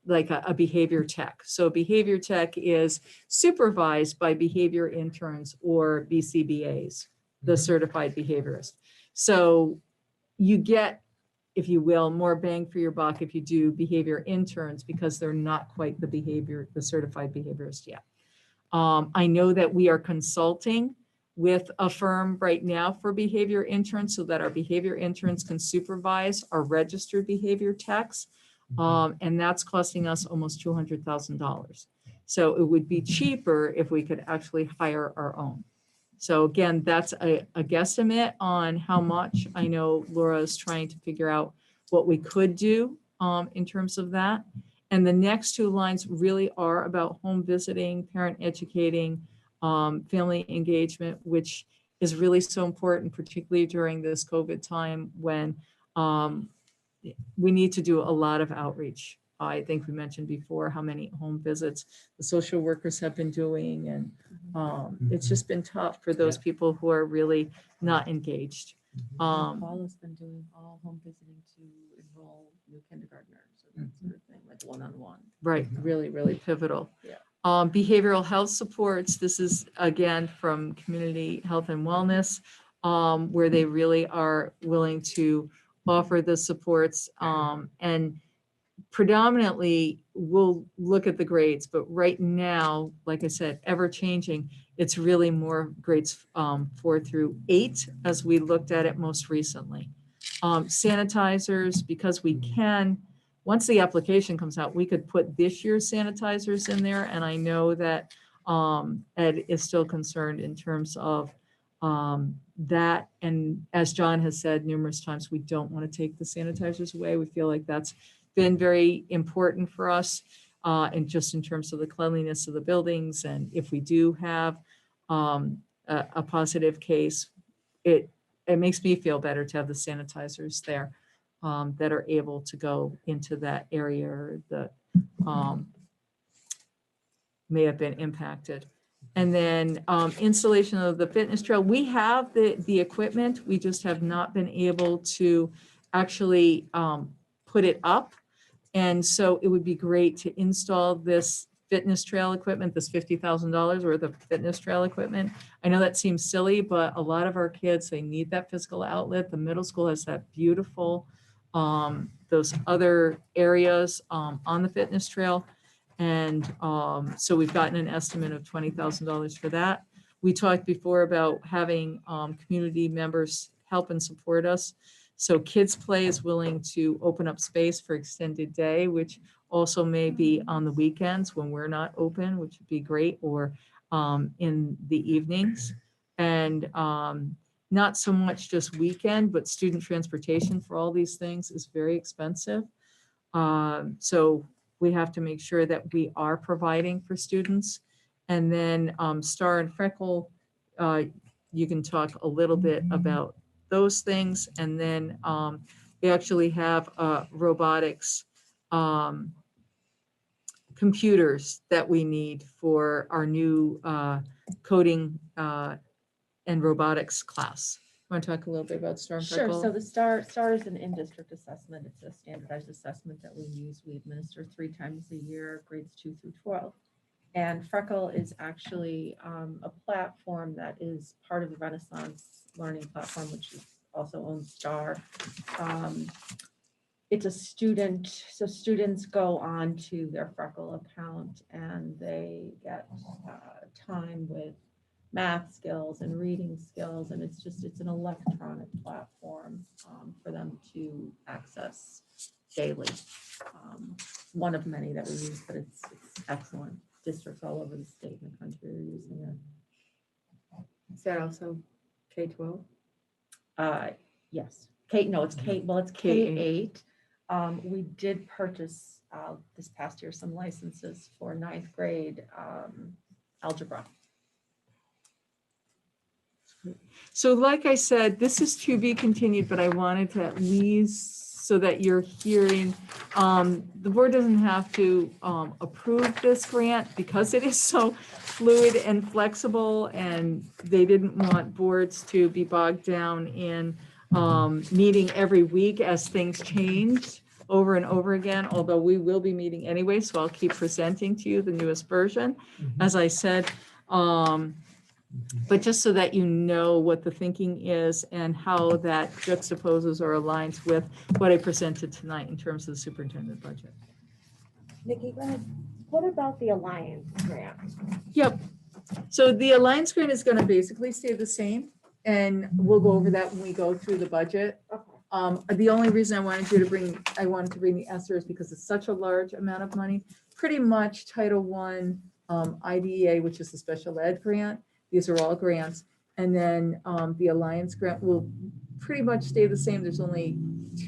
like a behavior tech. So behavior tech is supervised by behavior interns or BCBAs, the certified behaviorist. So you get, if you will, more bang for your buck if you do behavior interns because they're not quite the certified behaviorist yet. I know that we are consulting with a firm right now for behavior interns so that our behavior interns can supervise our registered behavior techs. And that's costing us almost $200,000. So it would be cheaper if we could actually hire our own. So again, that's a guesstimate on how much. I know Laura is trying to figure out what we could do in terms of that. And the next two lines really are about home visiting, parent educating, family engagement, which is really so important, particularly during this COVID time when we need to do a lot of outreach. I think we mentioned before how many home visits the social workers have been doing, and it's just been tough for those people who are really not engaged. Paula's been doing all home visiting to enroll new kindergartners and that sort of thing, like one-on-one. Right, really, really pivotal. Yeah. Behavioral health supports, this is again from Community Health and Wellness, where they really are willing to offer the supports, and predominantly we'll look at the grades, but right now, like I said, ever changing, it's really more grades 4 through 8 as we looked at it most recently. Sanitizers, because we can, once the application comes out, we could put this year's sanitizers in there. And I know that Ed is still concerned in terms of that. And as John has said numerous times, we don't want to take the sanitizers away. We feel like that's been very important for us, and just in terms of the cleanliness of the buildings. And if we do have a positive case, it makes me feel better to have the sanitizers there that are able to go into that area that may have been impacted. And then installation of the fitness trail. We have the equipment. We just have not been able to actually put it up. And so it would be great to install this fitness trail equipment, this $50,000 worth of fitness trail equipment. I know that seems silly, but a lot of our kids, they need that physical outlet. The middle school has that beautiful, those other areas on the fitness trail. And so we've gotten an estimate of $20,000 for that. We talked before about having community members help and support us. So Kids Play is willing to open up space for extended day, which also may be on the weekends when we're not open, which would be great, or in the evenings. And not so much just weekend, but student transportation for all these things is very expensive. So we have to make sure that we are providing for students. And then Star and Freckle, you can talk a little bit about those things. And then we actually have robotics computers that we need for our new coding and robotics class. Want to talk a little bit about Star and Sure. Freckle? So the STAR is an in-district assessment. It's a standardized assessment that we use. We administer 3 times a year, grades 2 through 12. And Freckle is actually a platform that is part of the Renaissance Learning Platform, which is also owns STAR. It's a student, so students go on to their Freckle account and they get time with math skills and reading skills, and it's an electronic platform for them to access daily. One of many that we use, but it's excellent. Districts all over the state and the country are using it. Is that also K-12? Yes. It's K-8. We did purchase this past year some licenses for 9th grade algebra. So like I said, this is to be continued, but I wanted to at least so that you're hearing, the board doesn't have to approve this grant because it is so fluid and flexible, and they didn't want boards to be bogged down in meeting every week as things changed. over and over again, although we will be meeting anyway, so I'll keep presenting to you the newest version, as I said. But just so that you know what the thinking is and how that juxtaposes or aligns with what I presented tonight in terms of the superintendent budget. Nikki, go ahead. What about the Alliance grant? Yep. So the Alliance grant is going to basically stay the same, and we'll go over that when we go through the budget. Okay. The only reason I wanted to bring the ESSER is because it's such a large amount of money. Pretty much Title I, IDEA, which is the special ed grant. These are all grants. And then the Alliance grant will pretty much stay the same. There's only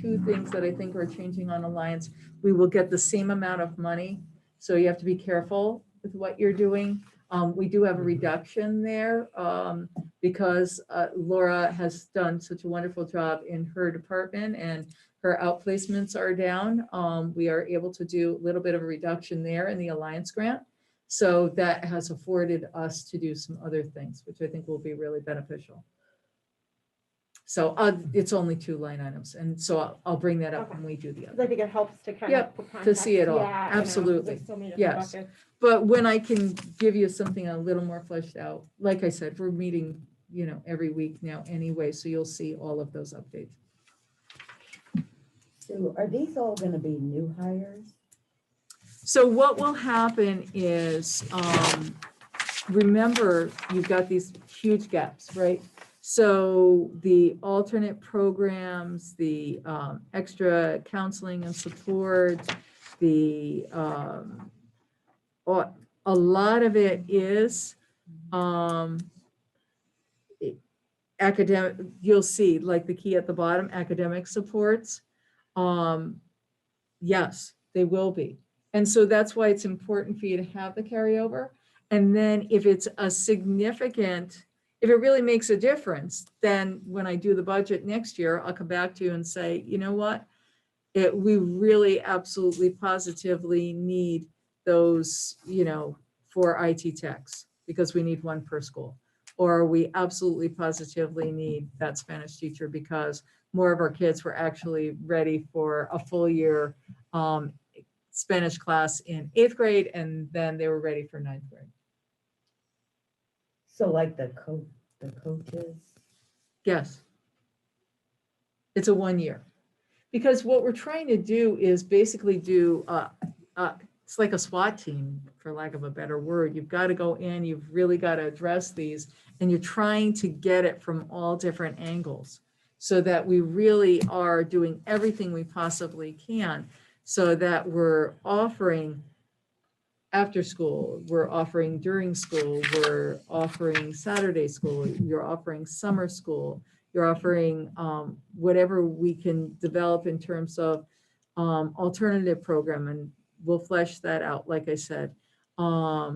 two things that I think are changing on Alliance. We will get the same amount of money. So you have to be careful with what you're doing. We do have a reduction there because Laura has done such a wonderful job in her department and her outplacements are down. We are able to do a little bit of a reduction there in the Alliance grant. So that has afforded us to do some other things, which I think will be really beneficial. So it's only two line items. And so I'll bring that up when we do the Because other. I think it helps to kind Yep, of. put to see it all. context. Yeah, you know, Absolutely. there's so many different Yes. buckets. But when I can give you something a little more fleshed out, like I said, we're meeting, every week now anyway, so you'll see all of those updates. So are these all gonna be new hires? So what will happen is, remember, you've got these huge gaps, right? So the alternate programs, the extra counseling and support, the a lot of it is academic. You'll see, like the key at the bottom, academic supports. Yes, they will be. And so that's why it's important for you to have the carryover. And then if it's a significant, if it really makes a difference, then when I do the budget next year, I'll come back to you and say, you know what? We really absolutely positively need those, for IT techs because we need one per school. Or we absolutely positively need that Spanish teacher because more of our kids were actually ready for a full year Spanish class in 8th grade, and then they were ready for 9th grade. So like the coaches? Yes. It's a 1 year. Because what we're trying to do is basically do, it's like a SWAT team, for lack of a better word. You've got to go in, you've really got to address these, and you're trying to get it from all different angles so that we really are doing everything we possibly can so that we're offering after school, we're offering during school, we're offering Saturday school, you're offering summer school, you're offering whatever we can develop in terms of alternative program, and we'll flesh that out, like I said. All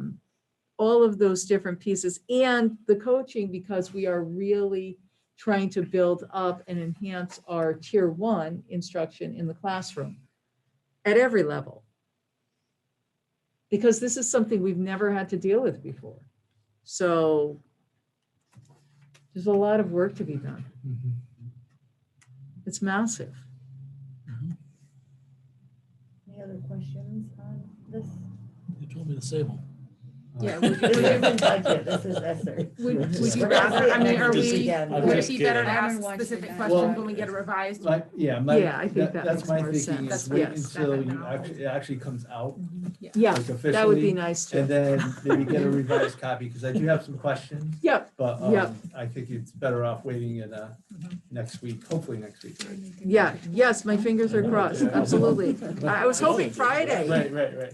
of those different pieces and the coaching, because we are really trying to build up and enhance our tier 1 instruction in the classroom at every level. Because this is something we've never had to deal with before. So there's a lot of work to be done. It's massive. Any other questions on this? You told me to save them. Yeah, This isn't budget, this is ESSER. Would you We're rather, not I mean, are saying we, again. I'm would it just be better to kidding. ask Haven't watched specific it. questions when we get a revised? Yeah, I think that that's makes my more thinking sense. is wait Yes. until it actually comes out, Yeah, like officially. that would be nice too. And then maybe get a revised copy, because I do have some questions, Yep, but Yep. I think it's better off waiting it next week, hopefully next week. Right? yeah, yes, my fingers are crossed, Yeah. absolutely. I was hoping Friday. Right.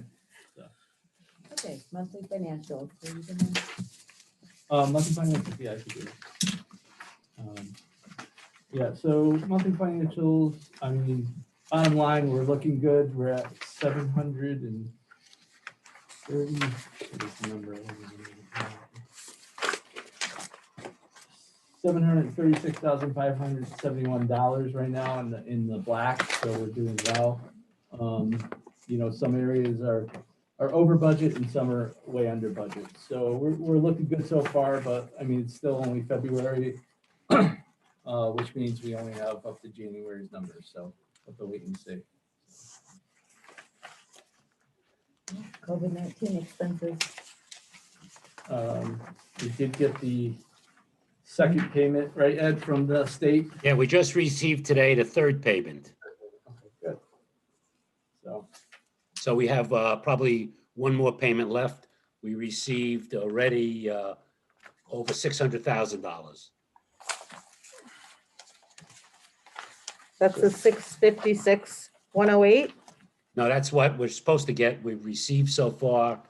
Okay, monthly financials. Are you gonna- Monthly financials, yeah, I could do it. Yeah, so monthly financials, I mean, bottom line, we're looking good. We're at 730, what is the number? $736,571 right now in the black, so we're doing well. Some areas are over budget and some are way under budget. So we're looking good so far, but I mean, it's still only February, which means we only have up to January's numbers, so we'll have to wait and see. COVID-19 expenses. We did get the second payment, right, Ed, from the state? Yeah, we just received today the third payment. Good. So, So we have probably one more payment left. We received already over $600,000. That's the 656, 108. No, that's what we're supposed to get. We've received so far,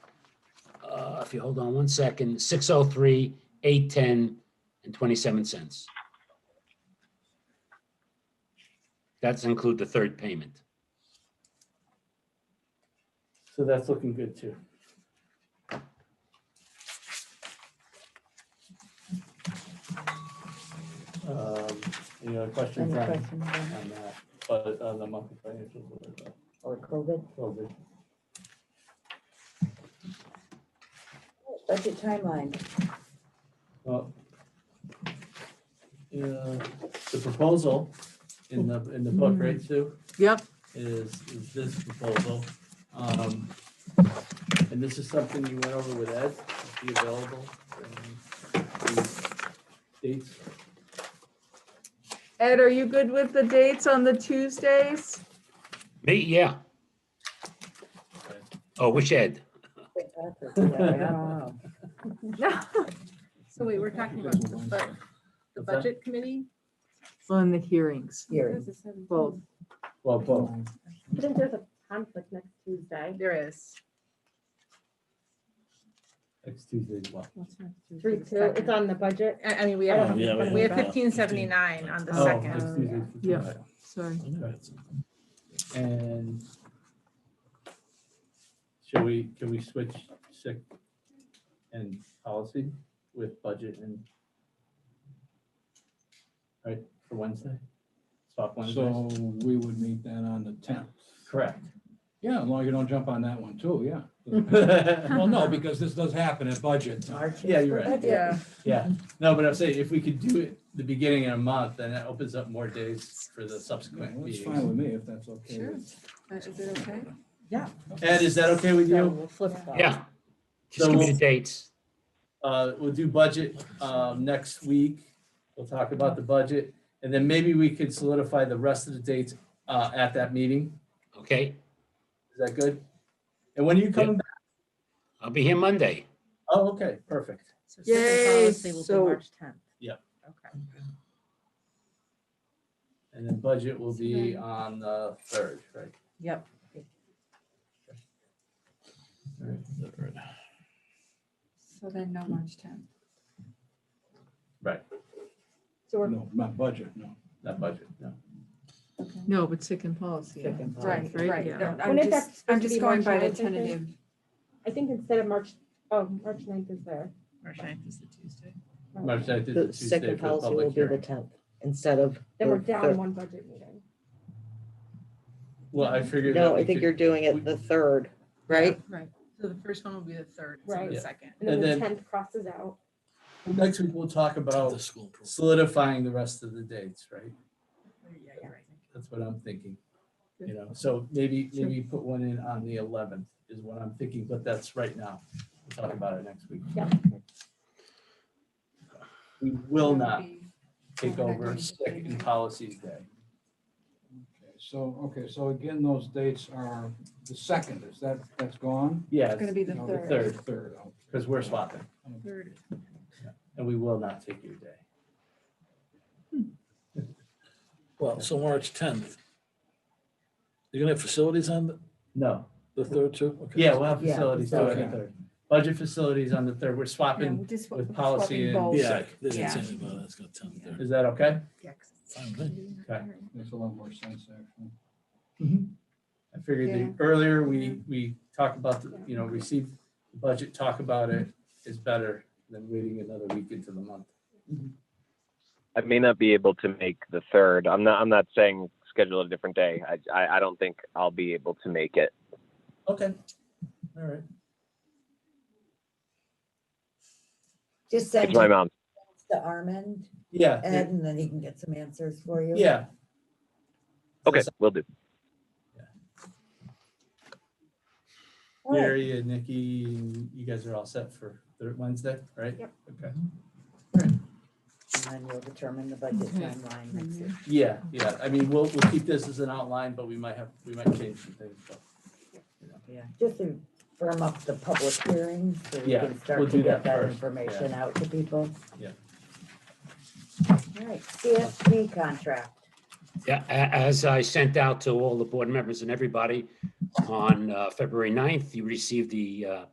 if you hold on one second, 603, 810, and 27 cents. That's include the third payment. so that's looking good too. Any other questions Any on questions on that, but on the monthly financials or COVID? COVID? Budget timeline. Well, the proposal in the book, right, Sue? Yep. Is this proposal. And this is something you went over with Ed, be available. Dates. Ed, are you good with the dates on the Tuesdays? Me, yeah. Oh, which Ed? So wait, we're talking about the budget committee? On the hearings, Hearings. both. Well, both. I think there's a conflict next Tuesday. There is. Next Tuesday as well. 3-2, it's on the budget. I mean, we I have, don't know. we have 1579 on the Oh, second. next Tuesday. Yeah. Sorry. And can we switch sick and policy with budget and right for Wednesday? Swap Wednesday? So we would meet then on the 10th. Correct. Yeah, as long as you don't jump on that one too, yeah. Well, no, because this does happen at budget. Yeah, you're right. Yeah. Yeah, no, but I'm saying if we could do it the beginning of a month, then that opens up more days for the subsequent Well, it's meetings. fine with me if that's okay. Sure. with- Is it okay? Ed, is that okay with So you? we'll flip flop. Yeah. Just So give me we'll- the dates. We'll do budget next week. We'll talk about the budget, and then maybe we could solidify the rest of the dates at that meeting. Okay, Is that good? And when are you coming back? I'll be here Monday. Oh, okay, perfect. So second Yay. policy will be So- March 10th. Yep. Okay. And then budget will be on the 3rd, right? Yep. All right. So then no March 10th. Right, So we're, No, not budget, no. not budget, no. No, but sick and policy. Sick and Right, Right, right. yeah. No, When I'm is that just, supposed I'm to just be, going March by the 9th, I think? tentative. I think instead of March 9th is there. March 9th is the Tuesday. March 9th is the The Tuesday second for the policy will public be the hearing. 10th instead of. Then we're the down third. one budget meeting. Well, I figured. that No, we I think could- you're doing it the 3rd, right? Right. So the first one will be the 3rd, it's on Right. the Yeah. 2nd. And then And the then- 10th crosses out. Next week, we'll talk The about school improvement. solidifying the rest of the dates, right? Yeah, you're right. That's what I'm thinking. You know, so maybe put one in on the 11th is what I'm thinking, but that's right now. We'll talk about it next week. Yeah. We will That would not be- take we're not over going to sick say and no. policies day. So again, those dates are the 2nd, that's gone? Yeah, It's gonna be the No, 3rd. third. Third, okay. because we're swapping, 3rd. and we will not take your day. Well, so March 10th. You're gonna have facilities on No, the 3rd too? Okay. yeah, we'll have Yeah, facilities too on the okay. 3rd. Budget facilities on the 3rd. We're Yeah, swapping. we're just with swapping policy and- both. Yeah, they didn't Yeah. say anything about it. It's got 10th there. Is that okay? Yeah, 'cause it's- Fine with me. Okay. Makes a lot more sense, actually. I figured Yeah. the earlier we talk about, receive the budget, talk about it is better than waiting another week into the month. I may not be able to make the 3rd. I'm not saying schedule a different day. I don't think I'll be able to make it. Okay, all right. Just send It's my it mom. to Armand, Yeah, Ed, and then he can get some answers for you. yeah. Okay, will do. All right. Gary and Nikki, and you guys are all set for Wednesday, right? Yep. Okay. And then you'll determine the budget timeline next week. Yeah, I mean, we'll keep this as an outline, but we might change some things, but. Yeah, just to firm up the public hearings so we Yeah, can we'll start to do get that that first, information out to people. Yeah. All right, CSP contract. Yeah, as I sent out to all the board members and everybody on February 9th, you received the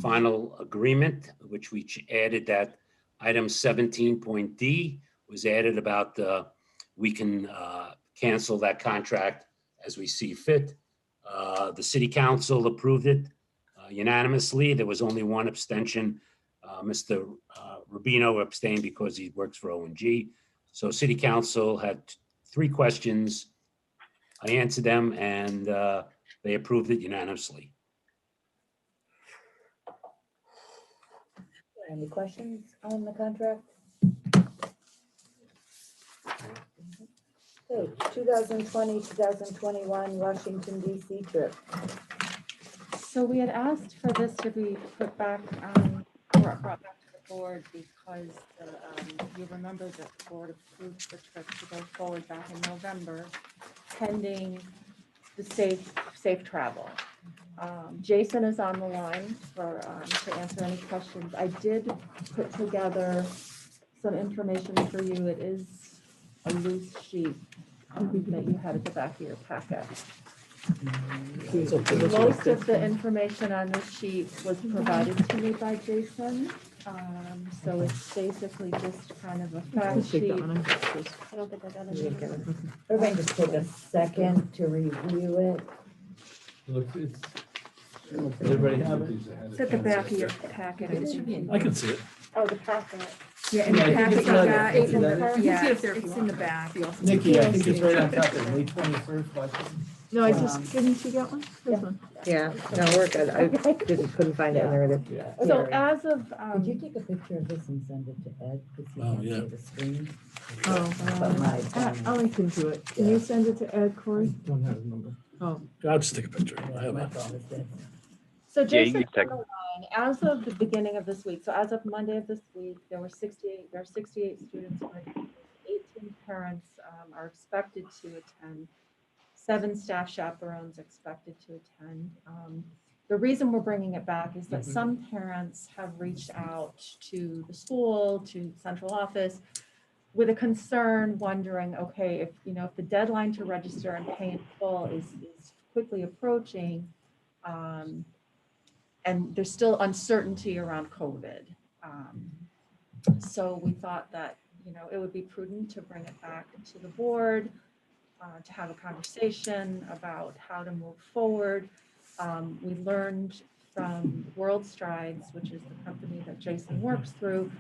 final agreement, which we added that item 17.d was added about we can cancel that contract as we see fit. The city council approved it unanimously. There was only one abstention. Mr. Rubino abstained because he works for O&G. So city council had 3 questions. I answered them and they approved it unanimously. Any questions on the contract? Okay, 2020, 2021 Washington DC trip. So we had asked for this to be put back, or brought back to the board because you remember that the board approved the trip to go forward back in November, pending the safe travel. Jason is on the line for to answer any questions. I did put together some information for you. It is a loose sheet that you had at the back of your packet. Most of the information on this sheet was provided to me by Jason. So it's basically just kind of a fact sheet. I don't think I got it. Everybody just take a second to review it. Look, does everybody have it? It's at the back of your packet. I can see it. Oh, the packet. Yeah, in the Yeah, I think packet, it's you right got, there. Is that it? yeah, see it there if you it's in the back. Nikki, I think it's right on top of May 21st, Washington. No, I just, didn't you get one? This one. Yeah, no, we're good. I couldn't find it in there either. Yeah. So as of, Could you take a picture of this and send it to Ed? Because he Oh, can't yeah. see the screen. Oh, But my I'll link into it. Can you send it to Ed, Corey? Don't have his number. Oh, I'll just take a picture. I have my it. phone is dead. so Yeah, you Jason can take- on the line, as of the beginning of this week, so as of Monday of this week, there are 68 students, with 18 parents are expected to attend. 7 staff chaperones expected to attend. The reason we're bringing it back is that some parents have reached out to the school, to central office, with a concern, wondering, okay, if the deadline to register and pay in full is quickly approaching, and there's still uncertainty around COVID. So we thought that, it would be prudent to bring it back to the board, to have a conversation about how to move forward. We learned from World Strides, which is the company that Jason works through,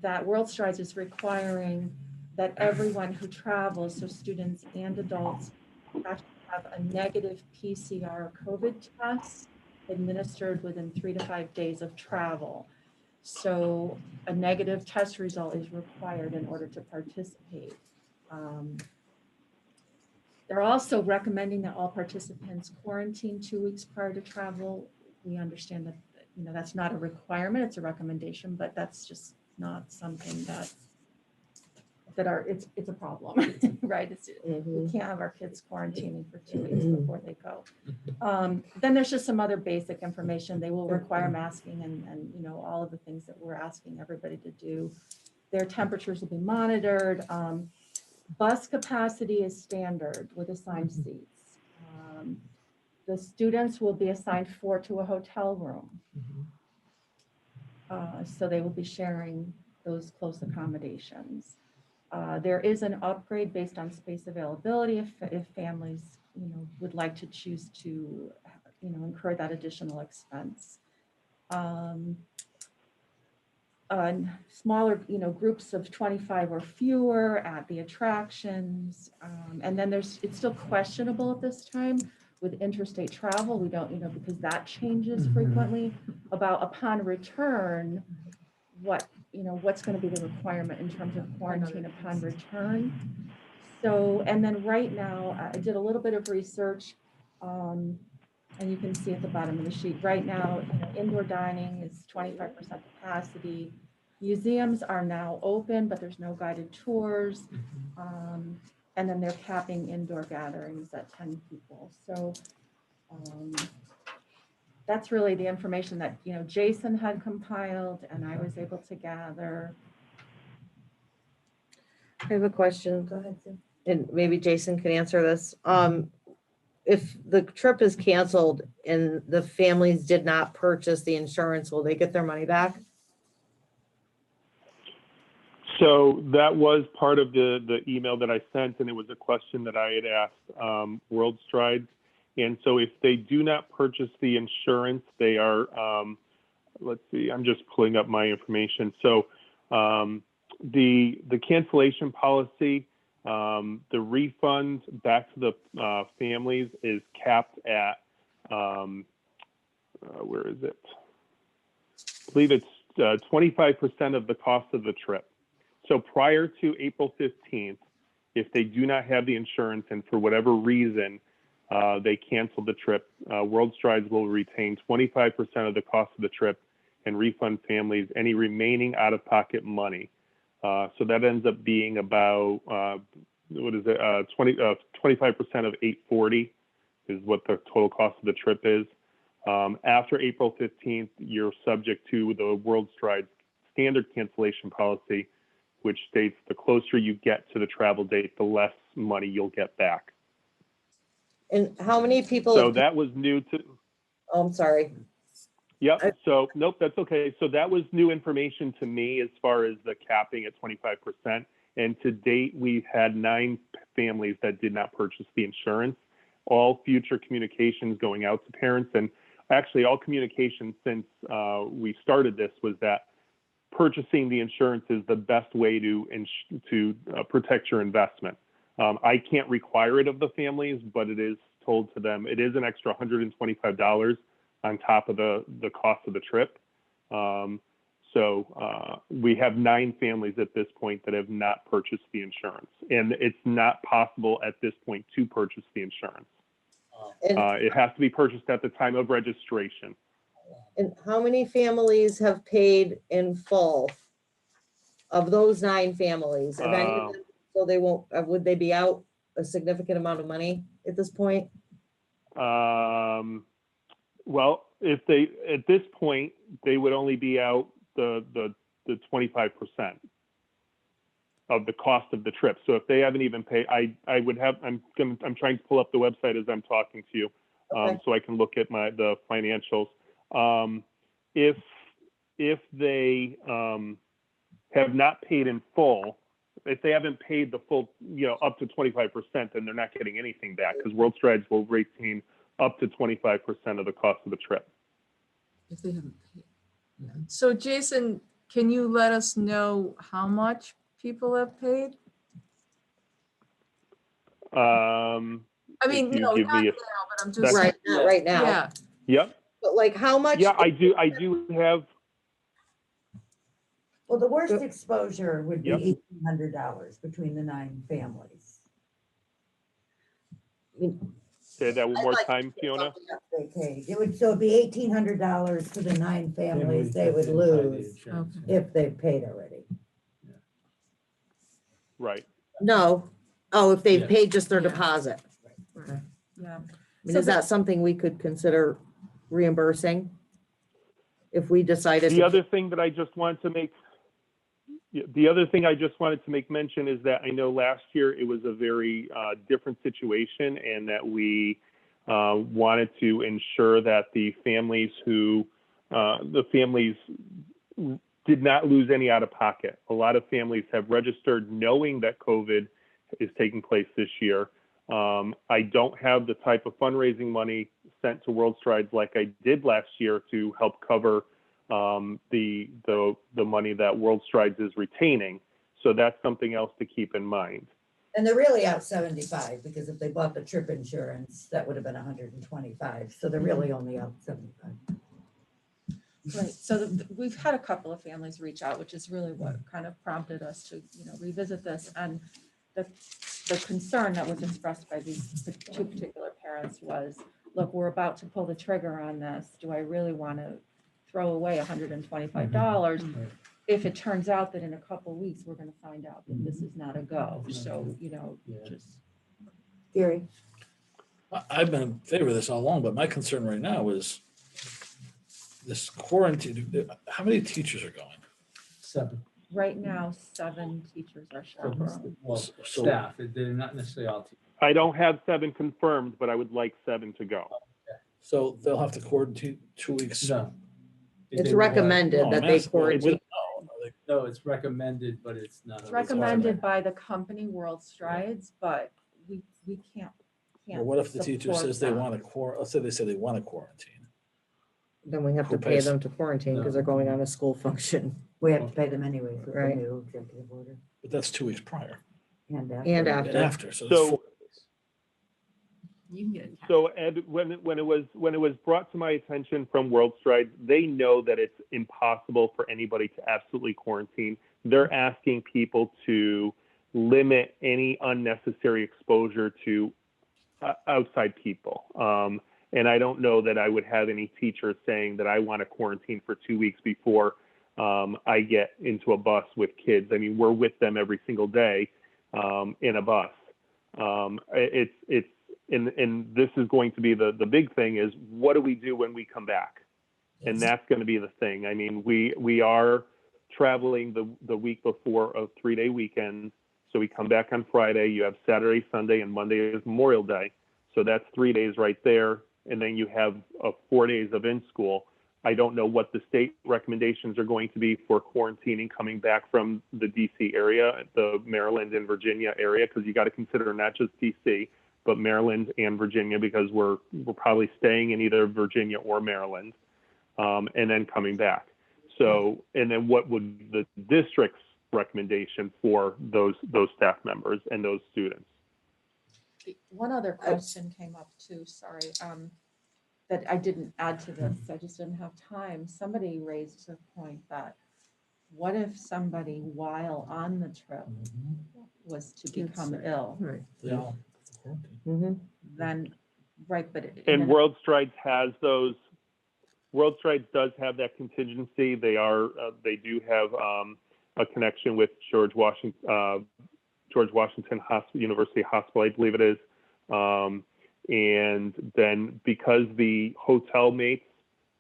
that World Strides is requiring that everyone who travels, so students and adults, have to have a negative PCR COVID test administered within 3 to 5 days of travel. So a negative test result is required in order to participate. They're also recommending that all participants quarantine 2 weeks prior to travel. We understand that, that's not a requirement, it's a recommendation, but that's just not something it's a problem, right? We can't have our kids quarantining for 2 weeks before they go. Then there's just some other basic information. They will require masking and all of the things that we're asking everybody to do. Their temperatures will be monitored. Bus capacity is standard with assigned seats. The students will be assigned 4 to a hotel room. So they will be sharing those close accommodations. There is an upgrade based on space availability if families, would like to choose to, incur that additional expense. Smaller, groups of 25 or fewer at the attractions. And then it's still questionable at this time with interstate travel. We don't, because that changes frequently about upon return, what's going to be the requirement in terms of quarantine upon return. So, and then right now, I did a little bit of research. And you can see at the bottom of the sheet, right now, indoor dining is 25% capacity. Museums are now open, but there's no guided tours. And then they're capping indoor gatherings at 10 people. So that's really the information that, Jason had compiled and I was able to gather. I have a question. Go ahead, Sue. And maybe Jason can answer this. If the trip is canceled and the families did not purchase the insurance, will they get their money back? So that was part of the email that I sent, and it was a question that I had asked World Strides. And so if they do not purchase the insurance, they are, let's see, I'm just pulling up my information. So the cancellation policy, the refund back to the families is capped at, where is it? I believe it's 25% of the cost of the trip. So prior to April 15th, if they do not have the insurance and for whatever reason they cancel the trip, World Strides will retain 25% of the cost of the trip and refund families any remaining out-of-pocket money. So that ends up being about, 25% of 840 is what the total cost of the trip is. After April 15th, you're subject to the World Strides standard cancellation policy, which states the closer you get to the travel date, the less money you'll get back. And how many people? So that was new to. Oh, I'm sorry. Yep. So nope, that's okay. So that was new information to me as far as the capping at 25%. And to date, we've had 9 families that did not purchase the insurance. All future communications going out to parents, and actually all communication since we started this was that purchasing the insurance is the best way to protect your investment. I can't require it of the families, but it is told to them. It is an extra $125 on top of the cost of the trip. So we have 9 families at this point that have not purchased the insurance, and it's not possible at this point to purchase the insurance. It has to be purchased at the time of registration. And how many families have paid in full of those 9 families? Have any of them, so they won't, would they be out a significant amount of money at this point? Well, if they, at this point, they would only be out the 25% of the cost of the trip. So if they haven't even paid, I would have, I'm trying to pull up the website as I'm talking to you, so I can look at the financials. If they have not paid in full, if they haven't paid the full, up to 25%, then they're not getting anything back because World Strides will retain up to 25% of the cost of the trip. If they haven't paid. So Jason, can you let us know how much people have paid? I mean, no, not now, but I'm just right now. Yeah. Yep. But like how much? Yeah, I do have. Well, the worst exposure would be Yep. $1,800 between the 9 families. Say that one more time, Fiona. Okay, it'd be $1,800 for the 9 families they would lose if they paid already. Right. No. Oh, if they've paid just their deposit. Right. Yeah. I mean, is that something we could consider reimbursing if we decided? The other thing that I just wanted to make, mention is that I know last year it was a very different situation, and that we wanted to ensure that the families did not lose any out of pocket. A lot of families have registered knowing that COVID is taking place this year. I don't have the type of fundraising money sent to World Strides like I did last year to help cover the money that World Strides is retaining. So that's something else to keep in mind. And they're really out 75 because if they bought the trip insurance, that would have been 125. So they're really only out 75. Right. So we've had a couple of families reach out, which is really what kind of prompted us to, revisit this. And the concern that was expressed by these 2 particular parents was, look, we're about to pull the trigger on this. Do I really want to throw away $125? If it turns out that in a couple of weeks, we're going to find out that this is not a go. So, you know, just. Gary, I've been in favor of this all along, but my concern right now is this quarantine. How many teachers are going? 7. Right now, 7 teachers are chaperoned. Well, So- staff, they're not necessarily all teachers. I don't have 7 confirmed, but I would like 7 to go. So they'll have to quarantine 2 weeks. No. It's They- recommended No, that I'm they asking, with- quarantine. No, it's recommended, but it's not. It's a recommended by the company World Strides, but we can't. Well, what if the teacher support says they them. want to let's say they say they want to quarantine. Then we have Who to pay pays? them to quarantine because they're going on a school function we have to pay them anyway for the Right. new executive order But that's 2 weeks prior and after. and and after. after. So, So- it's 4 days. You can get a tax. So Ed, when it was brought to my attention from World Strides, they know that it's impossible for anybody to absolutely quarantine. They're asking people to limit any unnecessary exposure to outside people. And I don't know that I would have any teachers saying that I want to quarantine for 2 weeks before I get into a bus with kids. I mean, we're with them every single day in a bus. And this is going to be the big thing is what do we do when we come back? And that's going to be the thing. I mean, we are traveling the week before a 3-day weekend. So we come back on Friday, you have Saturday, Sunday, and Monday is Memorial Day. So that's 3 days right there. And then you have 4 days of in school. I don't know what the state recommendations are going to be for quarantining coming back from the DC area, the Maryland and Virginia area, because you got to consider not just DC, but Maryland and Virginia, because we're probably staying in either Virginia or Maryland, and then coming back. So, and then what would the district's recommendation for those staff members and those students? One other question came up too, sorry, that I didn't add to this, I just didn't have time. Somebody raised the point that what if somebody while on the trip was to become ill? Right. They all quarantine. Mm-hmm. Then, right, but. And World Strides has those. World Strides does have that contingency. They do have a connection with George Washington University Hospital, I believe it is. And then because the hotel mates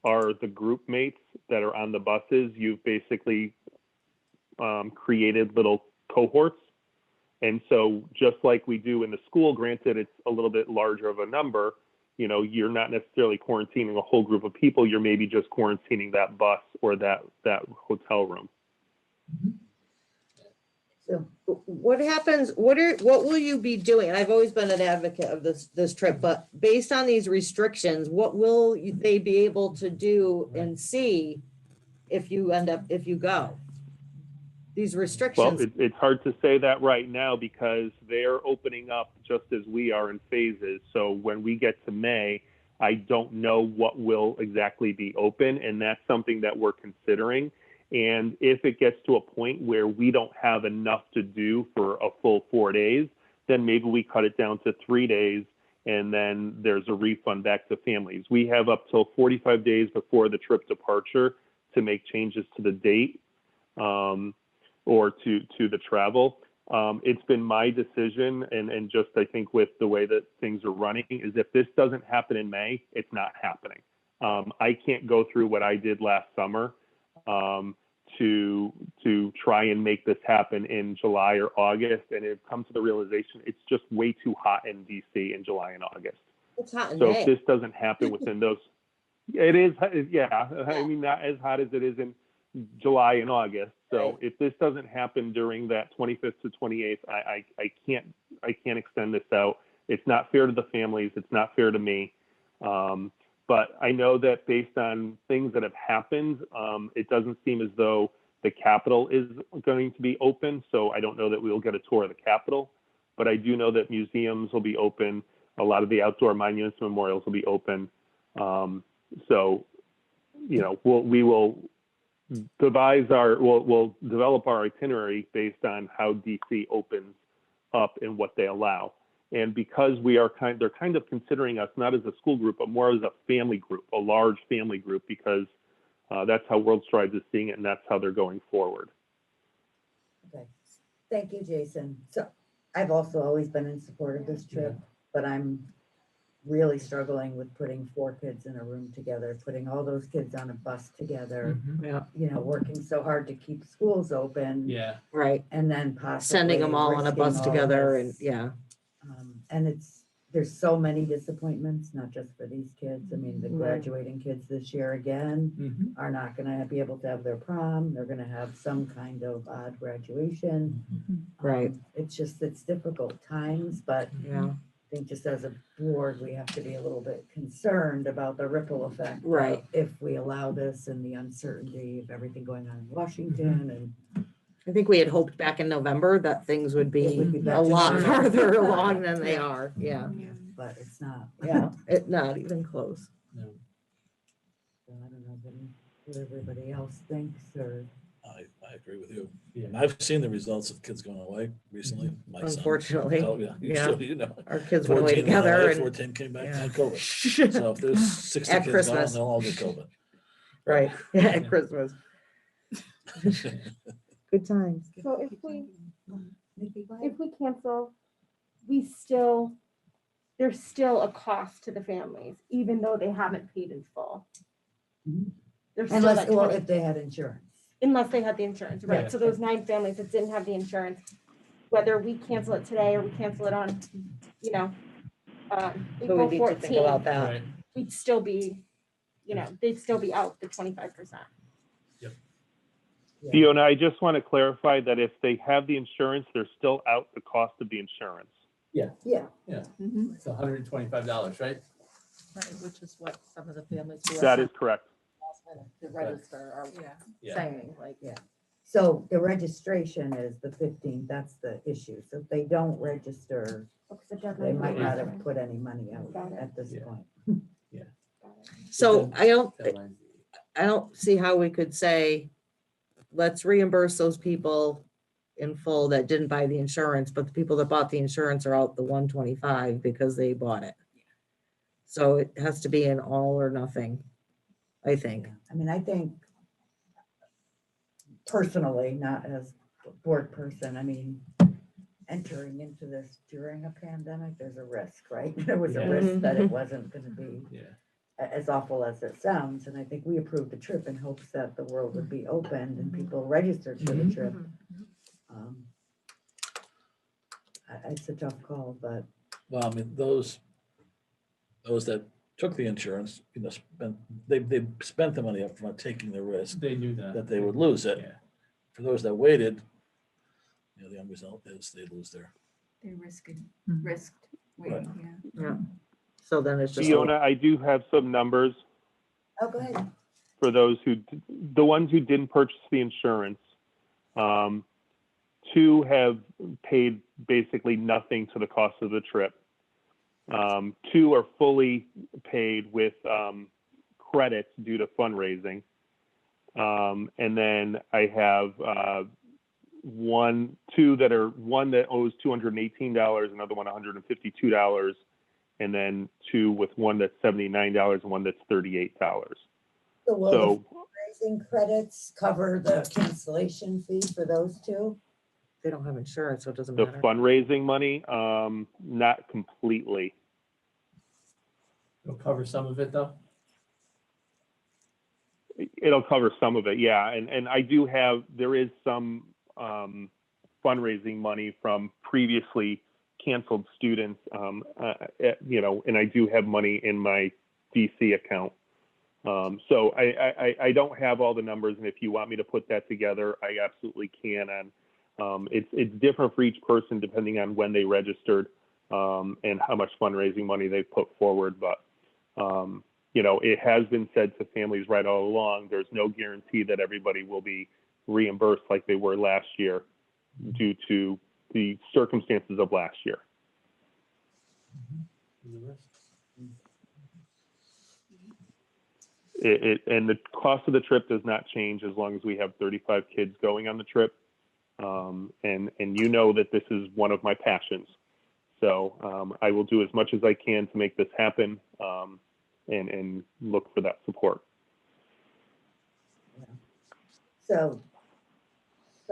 are the group mates that are on the buses, you've basically created little cohorts. And so just like we do in the school, granted it's a little bit larger of a number, you know, you're not necessarily quarantining a whole group of people, you're maybe just quarantining that bus or that hotel room. So what happens, what will you be doing? And I've always been an advocate of this trip, but based on these restrictions, what will they be able to do and see if you go? These Well, restrictions. it's hard to say that right now because they're opening up just as we are in phases. So when we get to May, I don't know what will exactly be open, and that's something that we're considering. And if it gets to a point where we don't have enough to do for a full 4 days, then maybe we cut it down to 3 days, and then there's a refund back to families. We have up till 45 days before the trip departure to make changes to the date or to the travel. It's been my decision, and just I think with the way that things are running, is if this doesn't happen in May, it's not happening. I can't go through what I did last summer to try and make this happen in July or August, and it comes to the realization it's just way too hot in DC in July and August. It's hot in So May. if this doesn't happen within those, it is, yeah. I mean, not as hot as it is in July and August. So if this doesn't happen during that 25th to 28th, I can't extend this out. It's not fair to the families. It's not fair to me. But I know that based on things that have happened, it doesn't seem as though the Capitol is going to be open. So I don't know that we'll get a tour of the Capitol. But I do know that museums will be open. A lot of the outdoor monuments and memorials will be open. So, you know, we'll develop our itinerary based on how DC opens up and what they allow. And because they're kind of considering us not as a school group, but more as a family group, a large family group, because that's how World Strides is seeing it, and that's how they're going forward. Okay, thank you, Jason. So I've also always been in support of this trip, but I'm really struggling with putting 4 kids in a room together, putting all those kids on a bus together, Yeah, you know, working so hard to keep schools open. Yeah. right. And then possibly Sending them all on a risking bus all together and, this. yeah. And there's so many disappointments, not just for these kids. I mean, the Mhm. graduating kids this year again Mhm. are not gonna be able to have their prom. They're gonna have some kind of odd graduation. Right. It's difficult times, but Yeah. I think just as a board, we have to be a little bit concerned about the ripple effect. of Right. If we allow this and the uncertainty of everything going on in Washington and. I think we had hoped back in November that things would It be would be a much lot better. farther along than they are. Yeah. But it's not. Yeah. It, not even close. So I don't know what everybody else thinks or. I agree with you. Yeah. And I've seen the results of kids going away recently. My son. Unfortunately. Oh, yeah. Yeah. You know. Our kids went away 14 went together away, and. 14 came back Yeah. and had COVID. So if there's 60 At kids Christmas. gone, they'll all get COVID. Right. Yeah, at Christmas. Good times. So if we cancel, there's still a cost to the families, even though they haven't paid in full. There's still Unless, that well, 20 if they had insurance. unless they had the insurance, right? Yeah. So those 9 families that didn't have the insurance, whether we cancel it today or we cancel it on, you know, So April we need to think about 14th, that. Right. we'd still be, they'd still be out the 25%. Fiona, I just want to clarify that if they have the insurance, they're still out the cost of the insurance. Yeah. It's $125, right? Right, which is what some of the families who That is correct. to register are Yeah. saying, like. Yeah. So the registration is the 15th, that's the issue. So if they don't register, they might not have put any money out at this Yeah. point. So I don't see how we could say, let's reimburse those people in full that didn't buy the insurance, but the people that bought the insurance are out the 125 because they bought it. So it has to be an all or nothing, I think. I mean, I think personally, not as a board person, I mean, entering into this during a pandemic, there's a risk, right? There was a Yeah. risk that it wasn't gonna be Yeah. as awful as it sounds. And I think we approved the trip in hopes that the world would be opened and people registered for the trip. It's a tough call, but. Well, I mean, those that took the insurance, they spent the money up front, taking the risk They knew that. that they would lose it. Yeah. For those that waited, the end result is they lose their. They risked Right. waiting, yeah. Yeah. So then it's just. Fiona, I do have some numbers Oh, go ahead. for those the ones who didn't purchase the insurance. 2 have paid basically nothing to the cost of the trip. 2 are fully paid with credits due to fundraising. And then I have one that owes $218, another one $152, and then 2 with one that's $79 and one that's $38. So will So the fundraising credits cover the cancellation fee for those 2? They don't have insurance, so it doesn't the matter. fundraising money, not completely. It'll cover some of it though. It'll cover some of it, yeah. And I do have, there is some fundraising money from previously canceled students, and I do have money in my DC account. So I don't have all the numbers, and if you want me to put that together, I absolutely can. And it's different for each person depending on when they registered and how much fundraising money they put forward. But it has been said to families right all along, there's no guarantee that everybody will be reimbursed like they were last year due to the circumstances of last year. And the cost of the trip does not change as long as we have 35 kids going on the trip. And you know that this is one of my passions. So I will do as much as I can to make this happen and look for that support. So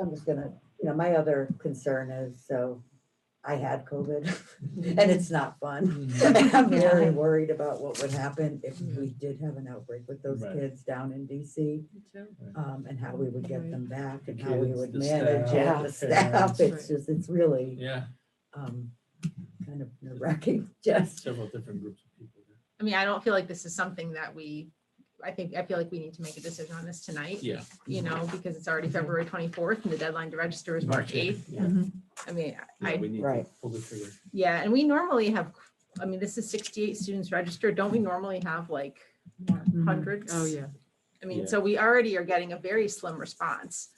I'm just gonna, my other concern is, so I had COVID and it's not fun. I'm very worried about what would happen if we did have an outbreak with those Right. kids down in DC. And how we would get them back and how we kids, would the manage staff, it, the the staff. parents. It's really Yeah, kind of nerve-wracking, just. several different groups of people. I mean, I don't feel like this is something that I feel like we need to make a decision on this tonight. Yeah. Because it's already February 24th and the deadline to register is March 8th. Yeah. I mean, Yeah, we need to Right. pull the trigger. yeah, and we normally have, this is 68 students registered. Don't we normally have like hundreds? Oh, yeah. I mean, Yeah. so we already are getting a very slim response.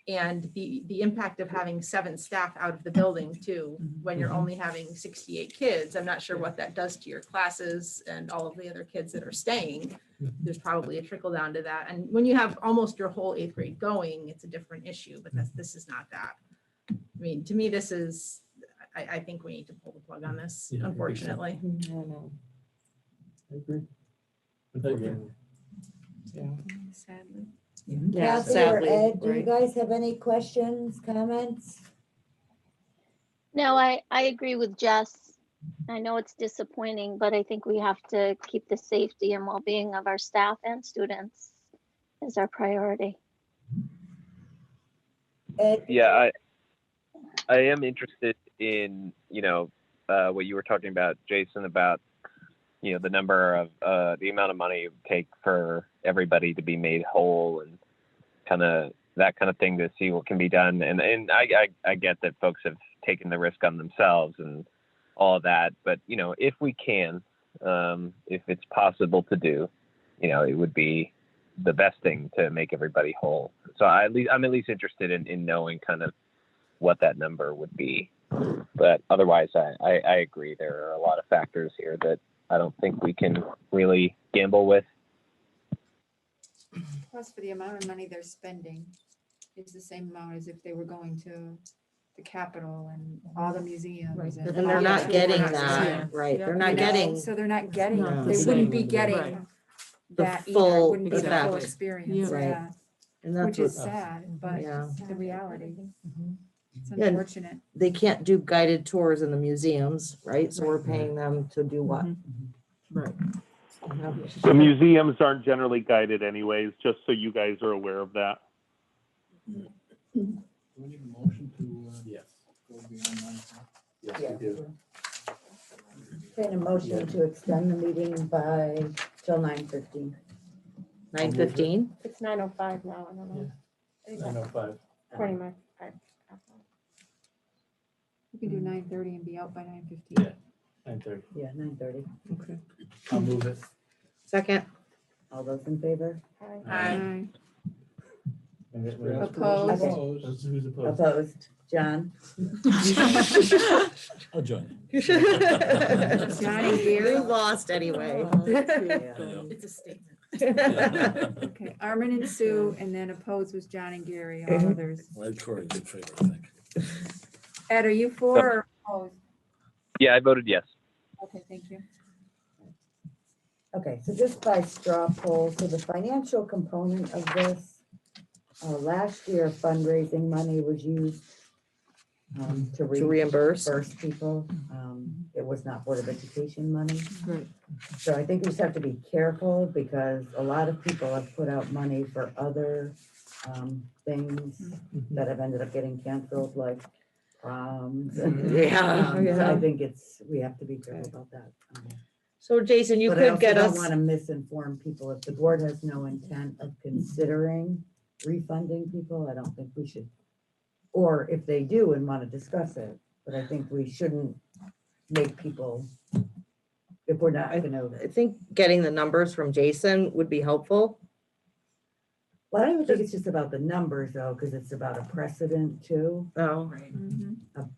And the impact of having 7 staff out of the building too, when you're only having 68 kids, I'm not sure what that does to your classes and all of the other kids that are staying. There's probably a trickle down to that. And when you have almost your whole 8th grade going, it's a different issue, but this is not that. I mean, to me, this is, I think we need to pull the plug on this, Yeah, I think so. unfortunately. I agree. Unfortunately. Sadly. Yeah, Kathy or sadly, Ed, do you right. guys have any questions, comments? No, I agree with Jess. I know it's disappointing, but I think we have to keep the safety and well-being of our staff and students as our priority. Ed? Yeah, I am interested in, what you were talking about, Jason, about, the number of, the amount of money it would take for everybody to be made whole and that kind of thing to see what can be done. And I get that folks have taken the risk on themselves and all of that, but, if we can, if it's possible to do, it would be the best thing to make everybody whole. So I'm at least interested in knowing kind of what that number would be. But otherwise, I agree. There are a lot of factors here that I don't think we can really gamble with. Plus, for the amount of money they're spending, is the same amount as if they were going to the Capitol and all the museums. And they're not getting that, right? They're not getting So they're not getting, No. they wouldn't be getting Right. the that either, full, It wouldn't be the full exactly. experience, Right. yeah, And that's which is what, sad, but Yeah. the reality. It's Yeah. unfortunate. they can't do guided tours in the museums, right? So we're paying them to do what? Right. Yeah. The museums aren't generally guided anyways, just so you guys are aware of that. Do we need a motion to Yes. go beyond 9 o'clock? Yes, we do. Entertain a motion to extend the meeting till 9:15. 9:15? It's 9:05 now, I don't know. 9:05. 20 minutes. You can do 9:30 and be out by 9:15. Yeah. 9:30. Yeah, 9:30. Okay. I'll move it. Second? All those in favor? Aye. Opposed? Those who's opposed. Opposed? John? I'll join John and Gary? You lost anyway. It's a statement. Okay, Armin and Sue, and then opposed was John and Gary, all others. you. Well, Corey did favor, I think. Ed, are you for or opposed? Yeah, I voted yes. Okay, thank you. Okay, so just by straw poll, so the financial component of this, last year fundraising money was used to To reimburse? reimburse people. It was not Board of Education money. Right. So I think we just have to be careful because a lot of people have put out money for other things that have ended up getting canceled, like proms. Yeah, So yeah. I think we have to be careful about that. So Jason, you But I could also get don't us, want to misinform people. If the board has no intent of considering refunding people, I don't think we should. Or if they do and want to discuss it, but I think we shouldn't make people, if we're not going to. I think getting the numbers from Jason would be helpful. Well, I don't even think it's just about the numbers though, because it's about a precedent too. Oh,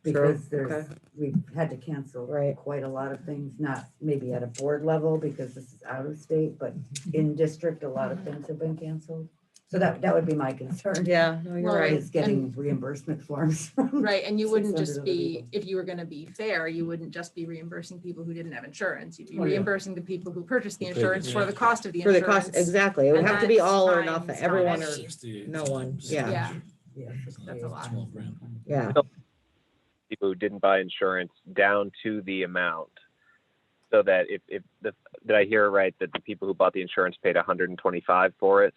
Because okay. we've had to cancel Right. quite a lot of things, not maybe at a board level because this is out of state, but in district, a lot of things have been canceled. So that would be my concern. Yeah, no, you're Well, right. Is getting reimbursement forms. Right, and you wouldn't 600 just other be, people. if you were gonna be fair, you wouldn't just be reimbursing people who didn't have insurance. You'd be Oh, yeah. reimbursing the people who purchased the Who paid insurance it, for yeah. the cost of the For the insurance. cost, exactly. It would And have to be that's all or times nothing, how everyone or many. 68, no one. Yeah, Yeah, Yeah, that's a lot. 12 grand. yeah. People who didn't buy insurance down to the amount, so that if the, did I hear it right that the people who bought the insurance paid 125 for it?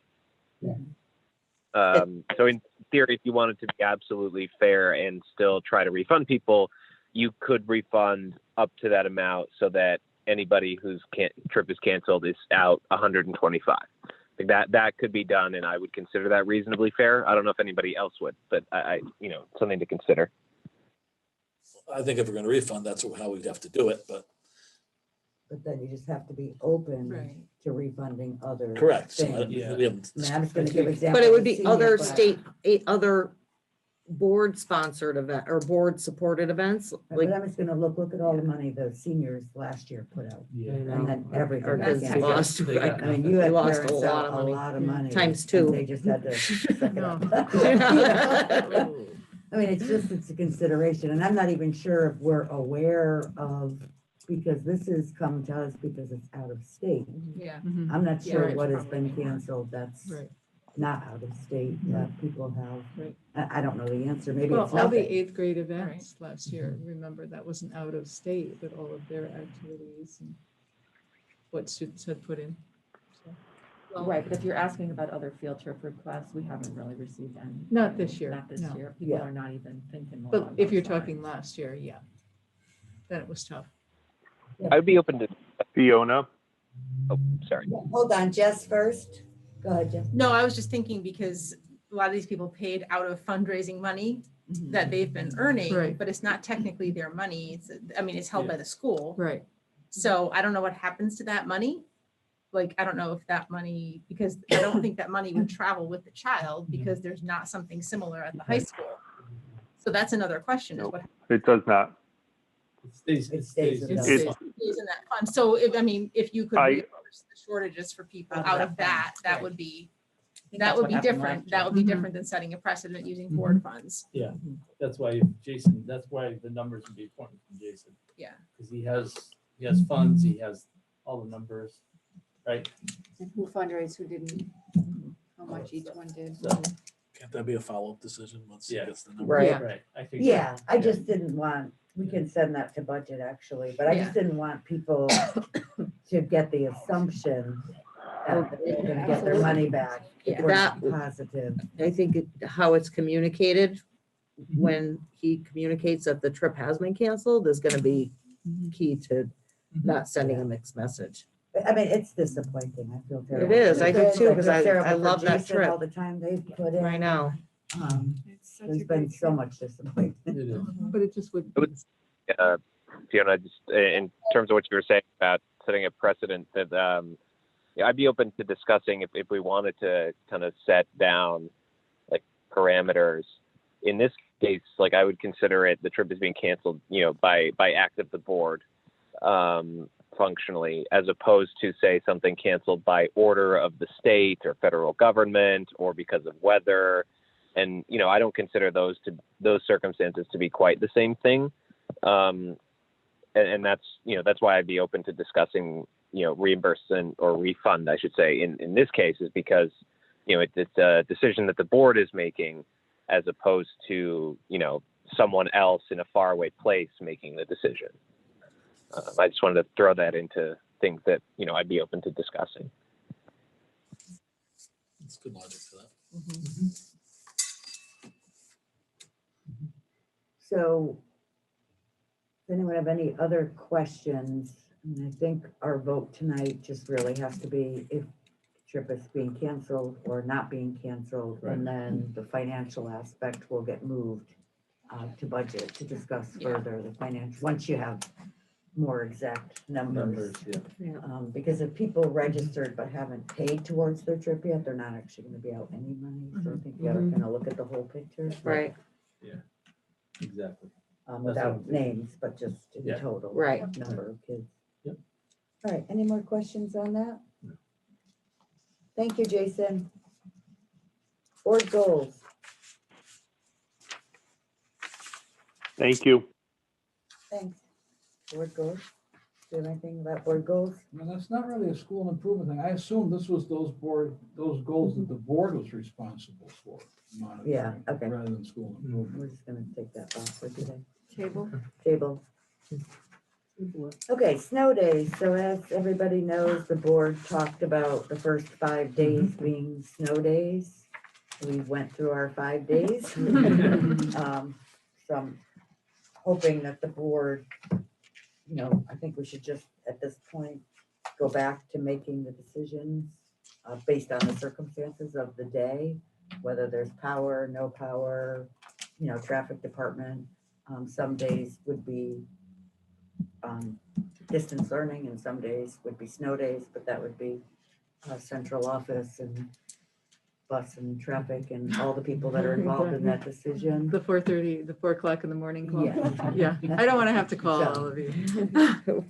So in theory, if you wanted to be absolutely fair and still try to refund people, you could refund up to that amount so that anybody whose trip is canceled is out 125. I think that could be done, and I would consider that reasonably fair. I don't know if anybody else would, but I something to consider. I think if we're gonna refund, that's how we'd have to do it, but but then you just have to be open Right. to refunding other. correct. So things. Yeah. we haven't. I mean, I'm just gonna give examples. But it would of be senior, other but- state, other board sponsored event or board supported events, But like. I'm just gonna look at all the money the seniors last year put out. Yeah. And then everything. Our kids again. lost, They got- right? I mean, They you had lost parents a lot out of a money. lot of money. Times and two. They just had to suck it No. up. I mean, it's a consideration, and I'm not even sure if we're aware of, because this has come to us because it's out of state. Yeah. Mhm. I'm not Yeah, sure it's what has probably been more. canceled that's Right. not out of state that people have. Right. I don't know the answer, maybe Well, it's all the nothing. eighth grade events last year, remember, that wasn't out of state, but all of their activities and what students had put in. So, Right, but if you're asking about other field trip requests, we haven't really received any. Not this year, Not this no. year. People Yeah. are not even thinking. But along if you're those lines. talking last year, yeah, then it was tough. I would be open to. Fiona, Oh, sorry. Hold on, Jess first. Go ahead, Jess. No, I was just thinking because a lot of these people paid out of fundraising money that they've been earning, Right. but it's not technically their money. It's held by the school. Right. So I don't know what happens to that money. Like, I don't know if that money, because I don't think that money would travel with the child because there's not something similar at the high school. So that's another question is what it does not. It stays. It stays in in that the It- fund. is in that fund. So if you could I- reimburse the shortages for people Out of out that of that, fund, that right. would be, think that that's would what be happened different. last That year. would be Mhm. different than setting a precedent using board funds. Yeah, that's why Jason, that's why the numbers would be important from Jason, Yeah. because he has funds, he has all the numbers, right? And who fundraised, who didn't, how much each one did. So, Can't that be a follow-up decision once it Yeah. gets the number? Right. Yeah. right, I think. Yeah, I just didn't want, we can send that to budget actually, but I Yeah. just didn't want people to get the assumption that they're gonna get their money back. If Yeah. we're not That- positive. I think how it's communicated, when he communicates that the trip has been canceled, is gonna be key to not sending a mixed message. I mean, it's disappointing. I feel terrible. is. I do It's too, 'cause terrible I for love that Jason, trip. All the time they've put in. I know. It's such There's a been great so trip. much disappointment. It is. But it just would. Fiona, just in terms of what you were saying about setting a precedent, that yeah, I'd be open to discussing if we wanted to kind of set down like parameters. In this case, like I would consider it the trip is being canceled, by act of the board, functionally, as opposed to say something canceled by order of the state or federal government or because of weather. And I don't consider those circumstances to be quite the same thing. And that's why I'd be open to discussing, reimbursement or refund, I should say, in this case, is because, it's a decision that the board is making as opposed to, someone else in a faraway place making the decision. I just wanted to throw that into things that, I'd be open to discussing. It's good logic to that. So, does anyone have any other questions? And I think our vote tonight just really has to be if trip is being canceled or not being canceled. And then the financial aspect will get moved to budget to discuss Yeah. further the financial, once you have more exact numbers. Yeah. Because if people registered but haven't paid towards their trip yet, they're not actually gonna be out any money. So I think you gotta kind of look at the whole picture. Right, Exactly. Without names, but just in Yeah. total. Right. Number of kids. Yep. All right, any more questions on that? Thank you, Jason. Board goals. Thank you. Thanks. Board goals. Do you have anything about board goals? No, that's not really a school improvement thing. I assume this was those goals that the board was responsible for monitoring. Yeah, okay. Rather than school improvement. We're just gonna take that off for today. Table. Table. Okay, snow days. So as everybody knows, the board talked about the first 5 days being snow days. We went through our 5 days. So I'm hoping that the board, I think we should just, at this point, go back to making the decisions based on the circumstances of the day, whether there's power, no power, traffic department. Some days would be distance learning and some days would be snow days, but that would be central office and bus and traffic and all the people that are involved in that decision. The 4:30, the 4 o'clock in the morning call. Yeah. Yeah, I don't want to have to call all of you. So,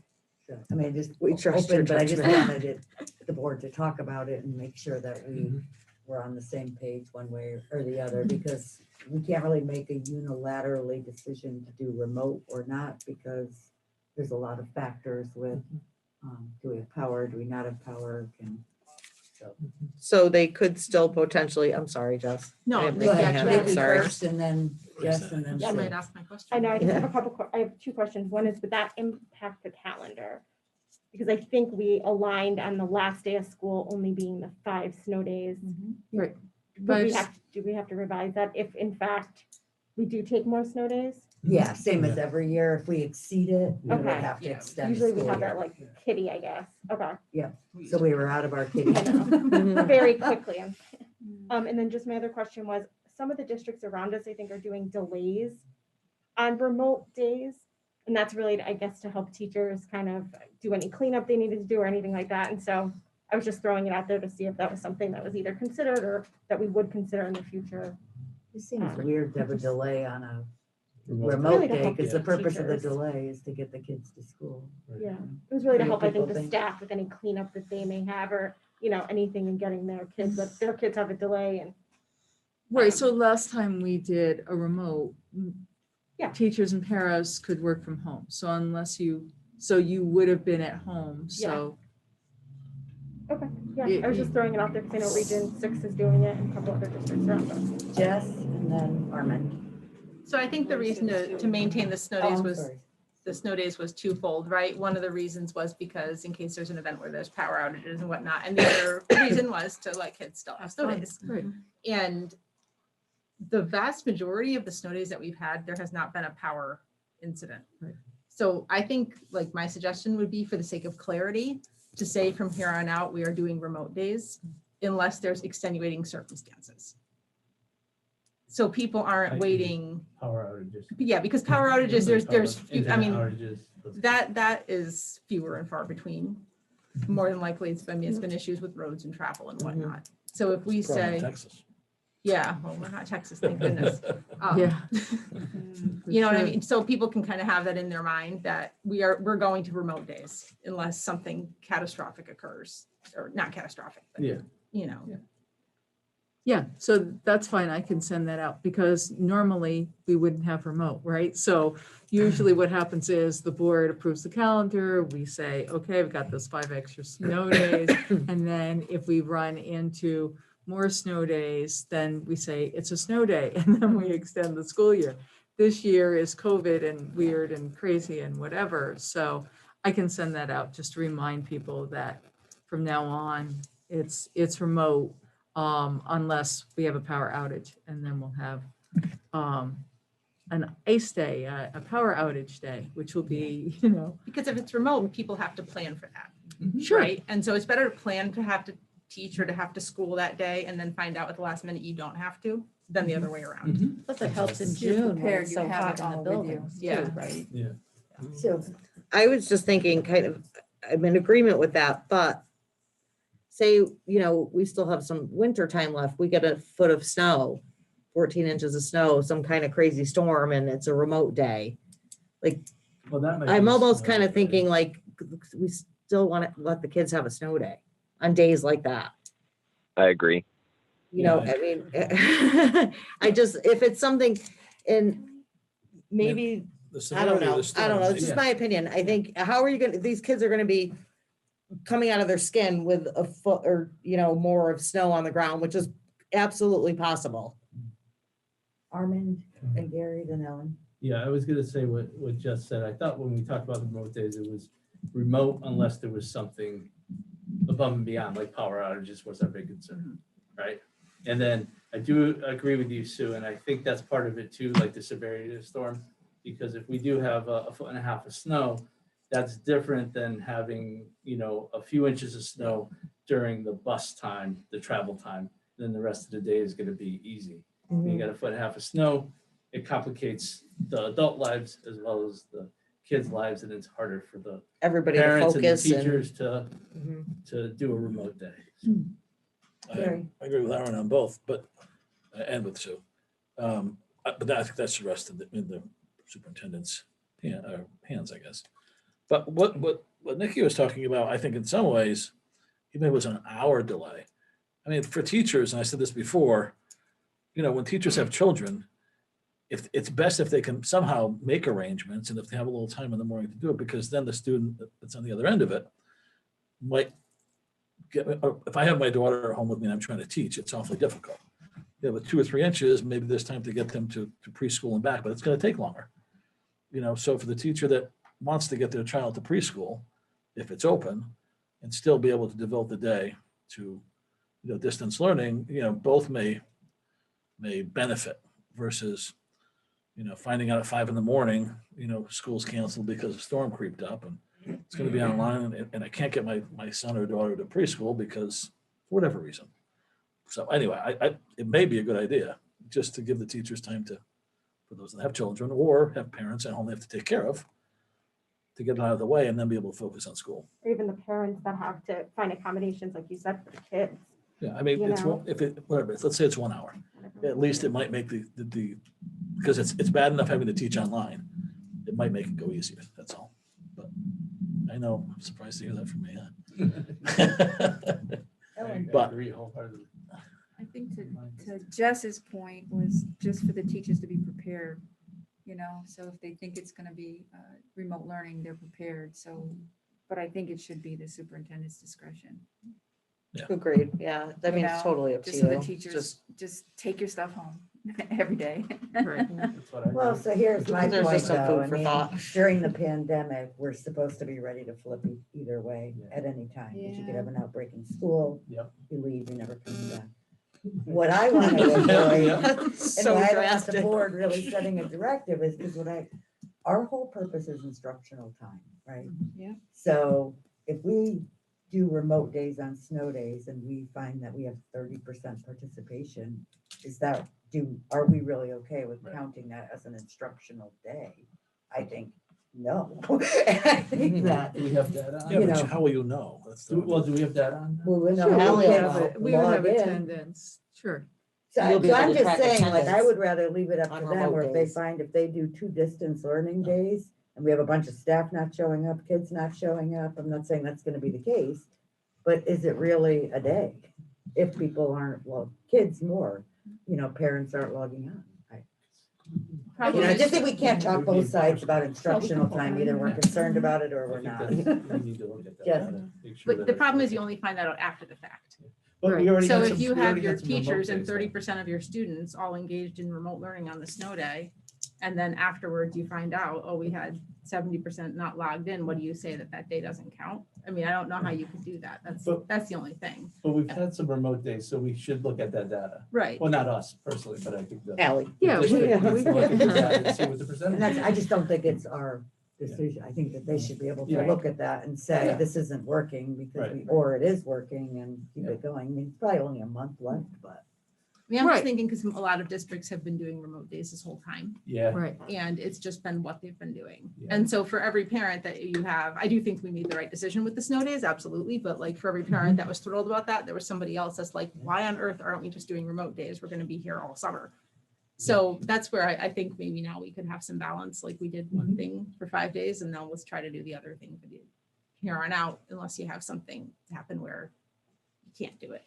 I mean, just We trust your open, but I just judgment. wanted the board to talk about it and make sure that we were on the same page one way or the other, because we can't really make a unilaterally decision to do remote or not, because there's a lot of factors with, do we have power, do we not have power, So they could still potentially, I'm sorry, Jess. No, I didn't they think you actually- had Nikki that, sorry. first and then Jess and then I might Sue. ask my question. I know, I just have Yeah. a couple, I have 2 questions. One is, would that impact the calendar? Because I think we aligned on the last day of school only being the 5 snow days. Right. Do we have to revise that if in fact we do take more snow days? Yeah, same as every year. If we exceed it, we would Okay. have to Yeah. extend. Usually we school have year. that like kitty, I guess. Okay. So we were out of our kitty. Very quickly. And then just my other question was, some of the districts around us, I think, are doing delays on remote days. And that's really, I guess, to help teachers kind of do any cleanup they needed to do or anything like that. And so I was just throwing it out there to see if that was something that was either considered or that we would consider in the future. It seems weird to have a delay on a Remote. remote Really to day, help because the purpose of the teachers. delay is to get the kids to school. Yeah, it was really to What help, do I think, people the think? staff with any cleanup that they may have or, anything in getting their kids, but their kids have a delay and. Right, so last time we did a remote, Yeah. teachers and paras could work from home. So unless you would have been at home, so. Okay, yeah, I was just throwing it out there because I know Region 6 is doing it and a couple other districts around us. Jess and then Armand. So I think the reason to maintain the snow Oh, days I'm was, sorry. the snow days was twofold, right? One of the reasons was because in case there's an event where there's power outages and whatnot. And the other reason was to let kids still have snow days. Right. And the vast majority of the snow days that we've had, there has not been a power incident. Right. So I think like my suggestion would be, for the sake of clarity, to say from here on out, we are doing remote days unless there's extenuating circumstances. So people aren't Like waiting. Power outages. Yeah, because power outages, there's, I Internet mean, outages, those- that is fewer and far between. More than likely, it's been issues with roads and travel and whatnot. So if we Probably say, Texas. yeah, well, we're not Texas, thank goodness. Yeah. You know what I Sure. mean? So people can kind of have that in their mind that we're going to remote days unless something catastrophic occurs, or not catastrophic, but Yeah. you know. Yeah, so that's fine. I can send that out because normally we wouldn't have remote, right? So usually what happens is the board approves the calendar. We say, okay, we've got those 5 extra snow days. And then if we run into more snow days, then we say it's a snow day and then we extend the school year. This year is COVID and weird and crazy and whatever. So I can send that out just to remind people that from now on, it's remote. Unless we have a power outage, and then we'll have an ICE day, a power outage day, which will be, Because if it's remote, people have to plan for that. Sure. Right? And so it's better to plan to have to teach or to have to school that day and then find out at the last minute you don't have to, than the other way around. Plus it helps in You're June when prepared, it's you so have hot it in the all with you. buildings too, Yeah. right? Yeah. So I was just thinking kind of, I'm in agreement with that, but say, we still have some winter time left. We get a foot of snow, 14 inches of snow, some kind of crazy storm, and it's a remote day. Like, Well, that might I'm be almost snow kind of day. thinking like, we still want to let the kids have a snow day on days like that. I agree. You know, I mean, I just, if it's something and maybe, The I don't severity of know, the I don't know, storm, it's just yeah. my opinion. I think, how are you gonna, these kids are gonna be coming out of their skin with a foot or, you know, more of snow on the ground, which is absolutely possible. Armand and Gary, then Ellen. Yeah, I was gonna say what Jess said. I thought when we talked about the remote days, it was remote unless there was something above and beyond, like power outages was our big concern, right? And then I do agree with you, Sue, and I think that's part of it too, like the severity of the storm. Because if we do have a 1.5 feet of snow, that's different than having, you know, a few inches of snow during the bus time, the travel time. Then the rest of the day is gonna be easy. When you got 1.5 feet of snow, it complicates the adult lives as well as the kids' lives, and it's harder for the Everybody to parents and the focus and. teachers to Mhm. do a remote day. I agree with Aaron on both, but, and with Sue. But I think that's the rest of in the superintendent's hands, I guess. But what Nikki was talking about, I think in some ways, even if it was an hour delay. I mean, for teachers, and I said this before, you know, when teachers have children, if it's best if they can somehow make arrangements and if they have a little time in the morning to do it, because then the student that's on the other end of it might get, if I have my daughter at home with me and I'm trying to teach, it's awfully difficult. Yeah, with 2 or 3 inches, maybe there's time to get them to preschool and back, but it's going to take longer. You know, so for the teacher that wants to get their child to preschool, if it's open, and still be able to devote the day to, you know, distance learning, you know, both may benefit versus, you know, finding out at 5 a.m, you know, school's canceled because a storm creeped up and it's going to be online and I can't get my son or daughter to preschool because for whatever reason. So anyway, it may be a good idea just to give the teachers time to, for those that have children or have parents at home they have to take care of, to get it out of the way and then be able to focus on school. Or even the parents that have to find accommodations, like you said, for the kids. Yeah, I mean, You it's know? if it whatever, let's say it's 1 hour. At least it might make the because it's bad enough having to teach online. It might make it go easier. That's all. But I know I'm surprised to hear that from me. But agree wholeheartedly. I think to Jess's point was just for the teachers to be prepared, you know, so if they think it's going to be remote learning, they're prepared. So, but I think it should be the superintendent's discretion. Yeah. Agreed, yeah, I mean, it's totally up to Just so the you. teachers, just take your stuff home every day. That's what I Well, do. so here's my There's point just some though. food I for mean, thought. during the pandemic, we're supposed to be ready to flip either way Yeah. at any time. Because you could Yeah. have an outbreak in school. Yep. You leave, you never come back. What I want to avoid, and So why I don't want the drastic. board really setting a directive is because our whole purpose is instructional time, right? Yeah. So if we do remote days on snow days and we find that we have 30% participation, are we really okay with counting that as an instructional day? I think no. And I think that, Do we have data on yeah, you but know. how will you know? That's the, Well, do we have data on that? well, we Sure, know we we have can We would have log in. attendance, sure. So You'll be able I'm to just track saying, like, I attendance would rather leave it up on to them, remote or if they days. find, if they do 2 distance learning days, and we have a bunch of staff not showing up, kids not showing up, I'm not saying that's gonna be the case, but is it really a day? If people aren't, well, kids more, you know, parents aren't logging on. You know, I just think we can't talk both sides about instructional time, either we're concerned about it or I we're think not. that's- we need to look at that Yes. data, make sure But that the it's problem is working. you only find that out after the fact. But we already So had if some- you we have already your had some remote teachers and days, though. 30% of your students all engaged in remote learning on the snow day, and then afterwards you find out, oh, we had 70% not logged in, what do you say that day doesn't count? I mean, I don't know how you could do that. But- That's the only thing. But we've had some remote days, so we should look at that data. Right. Well, not us personally, but I think the. Ally. the Yeah, district we- needs to look at the data and see what the And percentage that's, I is. just don't think it's our decision. I think that they should be able to Yeah. look at that and say, Yeah. this isn't working because Right. or it is working and keep Yeah. it going. I mean, it's probably only a month left, but. I mean, I'm Right. just thinking because a lot of districts have been doing remote days this whole time. Yeah. Right. And it's just been what they've been doing. Yeah. And so for every parent that you have, I do think we made the right decision with the snow days, absolutely. But like for every parent that was thrilled about that, there was somebody else that's like, why on earth aren't we just doing remote days? We're going to be here all summer. So that's where I think maybe now we could have some balance, like we did one thing for 5 days and now let's try to do the other thing for the here on out, unless you have something happen where you can't do it.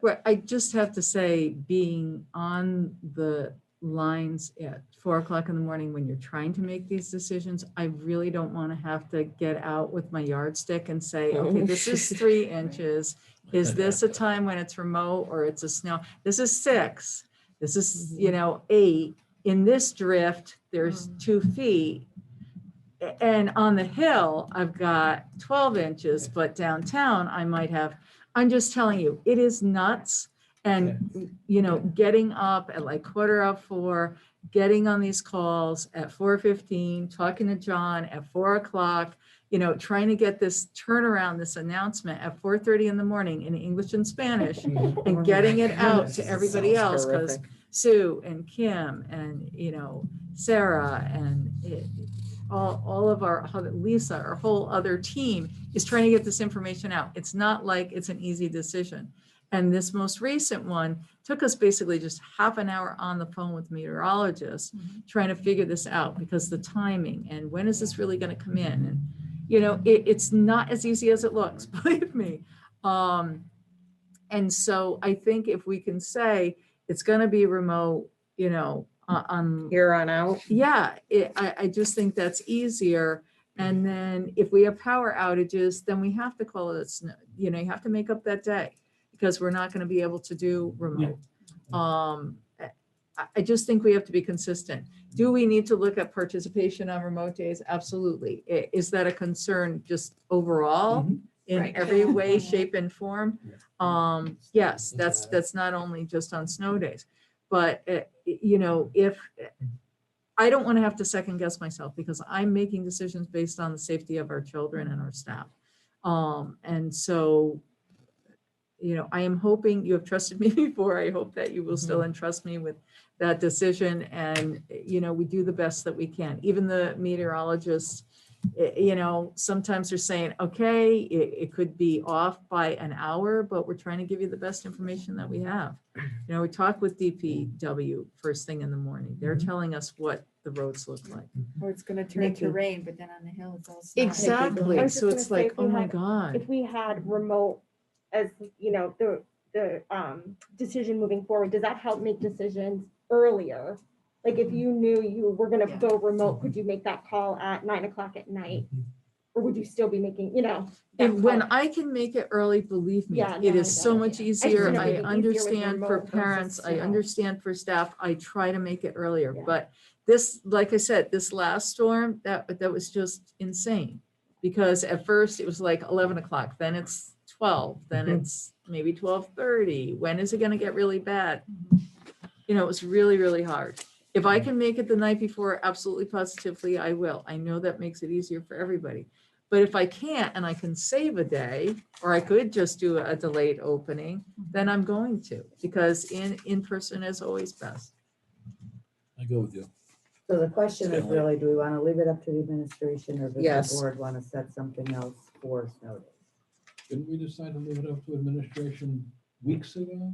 Right, I just have to say, being on the lines at 4 o'clock in the morning when you're trying to make these decisions, I really don't want to have to get out with my yardstick and say, okay, this is 3 inches. Is this a time when it's remote or it's a snow? This is 6. This is, 8. In this drift, there's 2 feet. And on the hill, I've got 12 inches, but downtown I might have, I'm just telling you, it is nuts. And, getting up at like 4:15, getting on these calls at 4:15, talking to John at 4 o'clock, trying to get this turnaround, this announcement at 4:30 in the morning in English and Spanish and getting it out to everybody else, because Sue and Kim and, Sarah and all of our, Lisa, our whole other team is trying to get this information out. It's not like it's an easy decision. And this most recent one took us basically just half an hour on the phone with meteorologists trying to figure this out, because the timing and when is this really going to come in? And, it's not as easy as it looks, believe me. And so I think if we can say it's going to be remote, on Here on out. yeah, I just think that's easier. And then if we have power outages, then we have to call it, you have to make up that day, because we're not going to be able to do remote. I just think we have to be consistent. Do we need to look at participation on remote days? Absolutely. Is that a concern just overall in Right. every way, shape, and form? Yes, that's not only just on snow days, but if I don't want to have to second guess myself, because I'm making decisions based on the safety of our children and our staff. And so, I am hoping, you have trusted me before. I hope that you will still entrust me with that decision. And, we do the best that we can. Even the meteorologists, sometimes they're saying, okay, it could be off by an hour, but we're trying to give you the best information that we have. We talk with DPW first thing in the morning. They're telling us what the roads look like. Or it's gonna turn Thank into you. rain, but then on the hill, it's all snow. I Exactly. was So just it's gonna say, like, if we oh my had- God. If we had remote as, the decision moving forward, does that help make decisions earlier? Like if you knew you were gonna Yeah. go remote, could you make that call at 9 o'clock at night? Or would you still be making, that When call? I can make it early, believe me, Yeah, it no, is I so get it, much yeah. I just easier. didn't know if I it'd be easier with understand for remote versus, parents, I understand for staff. I try to make it earlier, Yeah. but this, like I said, this last storm, that was just insane. Because at first it was like 11 o'clock, then it's 12, then it's maybe 12:30. When is it gonna get really bad? It was really, really hard. If I can make it the night before, absolutely positively, I will. I know that makes it easier for everybody. But if I can't and I can save a day, or I could just do a delayed opening, then I'm going to, because in person is always best. I go with you. So the question is Stanley. really, do we want to leave it up to the administration, or does Yes. the board want to set something else for snow days? Didn't we decide to leave it up to administration weeks ago?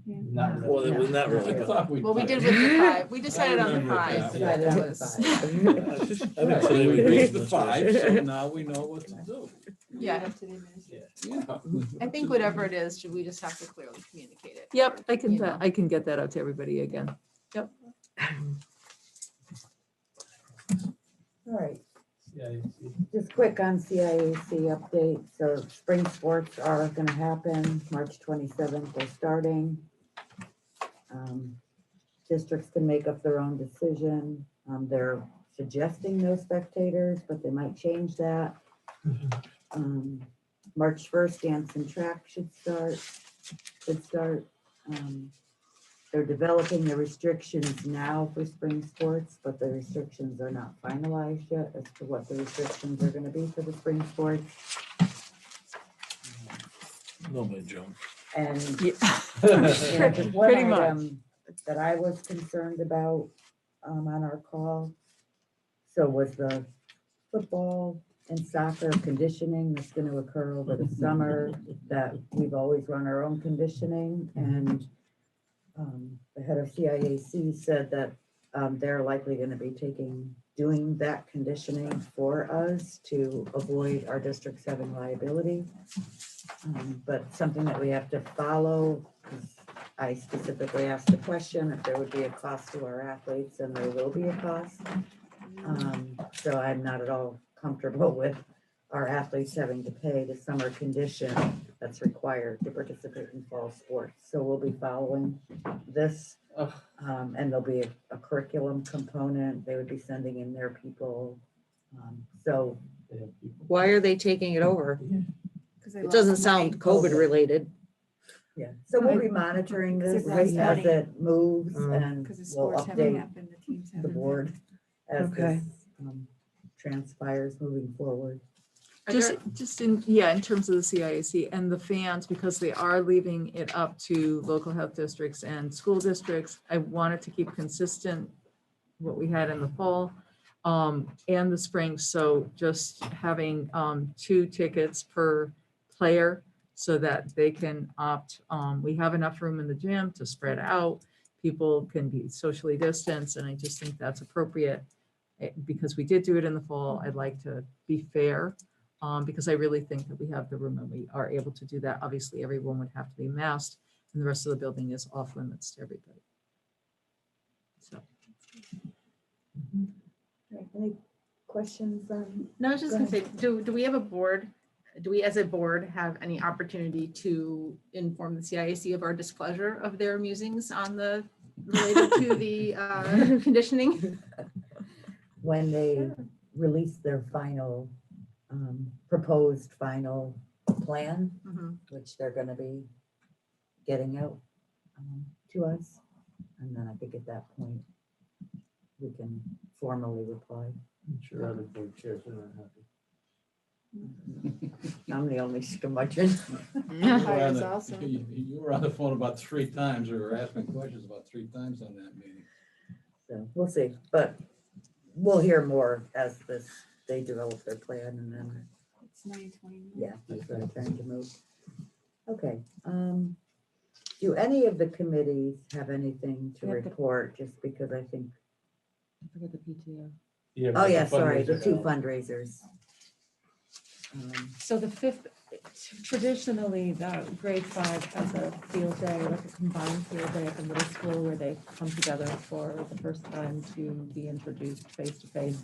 Not really. Well, it was not really. I thought Well, we did with the 5. We I decided on the remember 5. that. Decided on the Uh, five. I think So today we we raised raised the 5, so now we know what to do. Yeah. Up to the administration. Yeah. I think whatever it is, should we just have to clearly communicate it? Yep, I can, You know. I can get that out to everybody again. All right, Yeah, just quick on CIAC update. So spring sports are going to happen, March 27th, they're starting. Districts can make up their own decision. They're suggesting no spectators, but they might change that. March 1st, dance and track should start. They're developing the restrictions now for spring sports, but the restrictions are not finalized yet as to what the restrictions are gonna be for the spring sports. Nobody jump. And Yeah. just one Pretty much. item that I was concerned about on our call. So was the football and soccer conditioning that's gonna occur over the summer, that we've always run our own conditioning, and the head of CIAC said that they're likely gonna be taking doing that conditioning for us to avoid our districts having liability. But something that we have to follow, 'cause I specifically asked the question if there would be a cost to our athletes, and there will be a cost. So I'm not at all comfortable with our athletes having to pay the summer condition that's required to participate in fall sports. So we'll be following this. And there'll be a curriculum component. They would be sending in their people. So Why are they taking it over? Because they It doesn't lost money. sound COVID related. yeah, so we'll be monitoring this Because it as lost money. it moves, and Because the we'll sports haven't update happened, the teams the haven't. board as Okay. this transpires moving forward. Just in terms of the CIAC and the fans, because they are leaving it up to local health districts and school districts, I wanted to keep consistent what we had in the fall and the spring. So just having 2 tickets per player so that they can opt. We have enough room in the gym to spread out. People can be socially distanced, and I just think that's appropriate. Because we did do it in the fall, I'd like to be fair. Because I really think that we have the room and we are able to do that. Obviously, everyone would have to be masked and the rest of the building is off limits to everybody. So. Any questions on? No, I was just Go gonna say, do we have a board? Do we as a board have any opportunity to inform the CIAC of our displeasure of their musings on the related to the conditioning? When they release their final, proposed final plan, Mhm. which they're gonna be getting out to us. And then I think at that point, we can formally reply. I'm sure other board chairs are not happy. I'm the only curmudgeon. Ours also. You were on the phone about 3 times, or were asking questions about 3 times on that meeting. So we'll see, but we'll hear more as they develop their plan, and then, It's 9:20. yeah, that's what I'm trying to move. Okay, do any of the committees have anything to We have the- report, just because I think, I forget the PTO. oh yeah, sorry, the 2 fundraisers. So the 5th, traditionally, the grade 5 has a field day, like a combined field day at the middle school where they come together for the first time to be introduced face to face.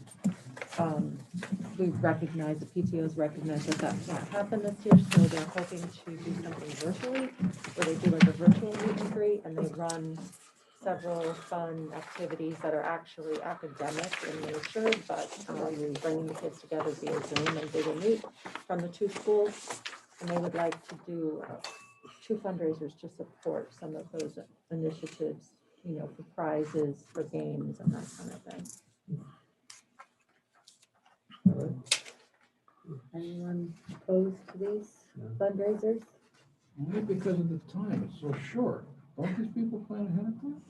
We recognize, the PTOs recognize that that can't happen this year, so they're hoping to do something virtually, where they do like a virtual meet and greet, and they run several fun activities that are actually academic in nature, but bringing the kids together via Zoom, and they will meet from the 2 schools. And they would like to do 2 fundraisers to support some of those initiatives, for prizes, for games and that kind of thing. Anyone opposed to these fundraisers? Only because of the time, it's so short. Don't these people plan ahead of time?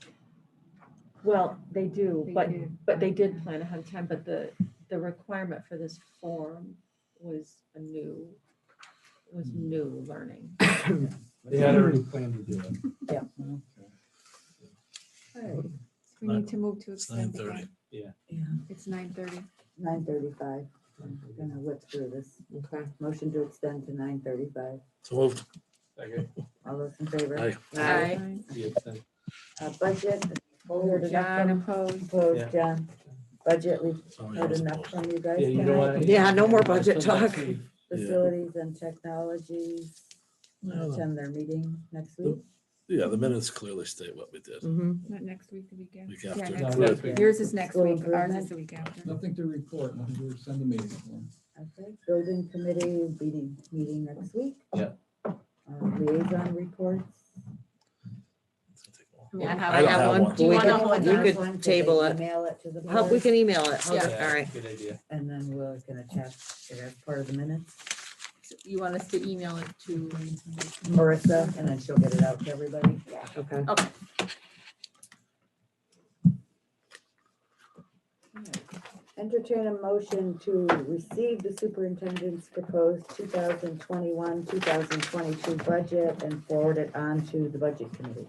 Well, they do, They but do. they did plan ahead of time, but the requirement for this form was new learning. They had already planned to do it. Yeah. Okay. All right, We need to move to It's extend 9:30. again. Yeah. yeah, It's 9:30. 9:35. I'm gonna whip through this. Okay. Motion to extend to 9:35. So moved. Second. All those in favor? Aye. Aye. The extent. Budget. we heard enough John from- opposed. Opposed, Yeah. John. Budget, we've Sorry, I heard was enough opposed. from you guys Yeah, you know tonight. what? Yeah, no more budget Until next talk. week. Facilities and technologies, Yeah, attend their meeting next week. Yeah, the minutes clearly state what we did. Mm-hmm. Not next week, the week after. Week Yeah, after. next No, week. next week. Yours is next School week, ours improvement. is the week after. Nothing to report, nothing to send the meeting for. Okay, building committee will be meeting next week. Yeah. Liaison reports. Yeah, I don't have one. Do you We want to could- hold we on? could One, so table they it. Email it to the How, we board, can email it. How's Yeah. it? All right. Good idea. and then we're gonna attach it as part of the minutes. You want us to email it to? Marissa, and then she'll get it out to everybody. Okay. Okay. Entertain a motion to receive the superintendent's proposed 2021, 2022 budget and forward it on to the budget committee.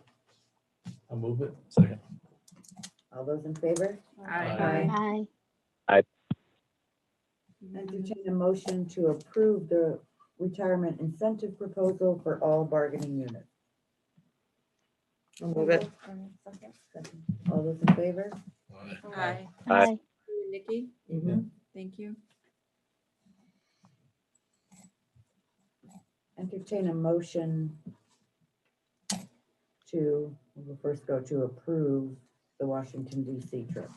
I'll move it. Second. All those in favor? Aye. Aye. Aye. Entertain a motion to approve the retirement incentive proposal for all bargaining units. I'll move it. Second. Second. All those in favor? Aye. Aye. Nikki, Mhm. thank you. Entertain a motion to, we'll first go to approve the Washington DC trip.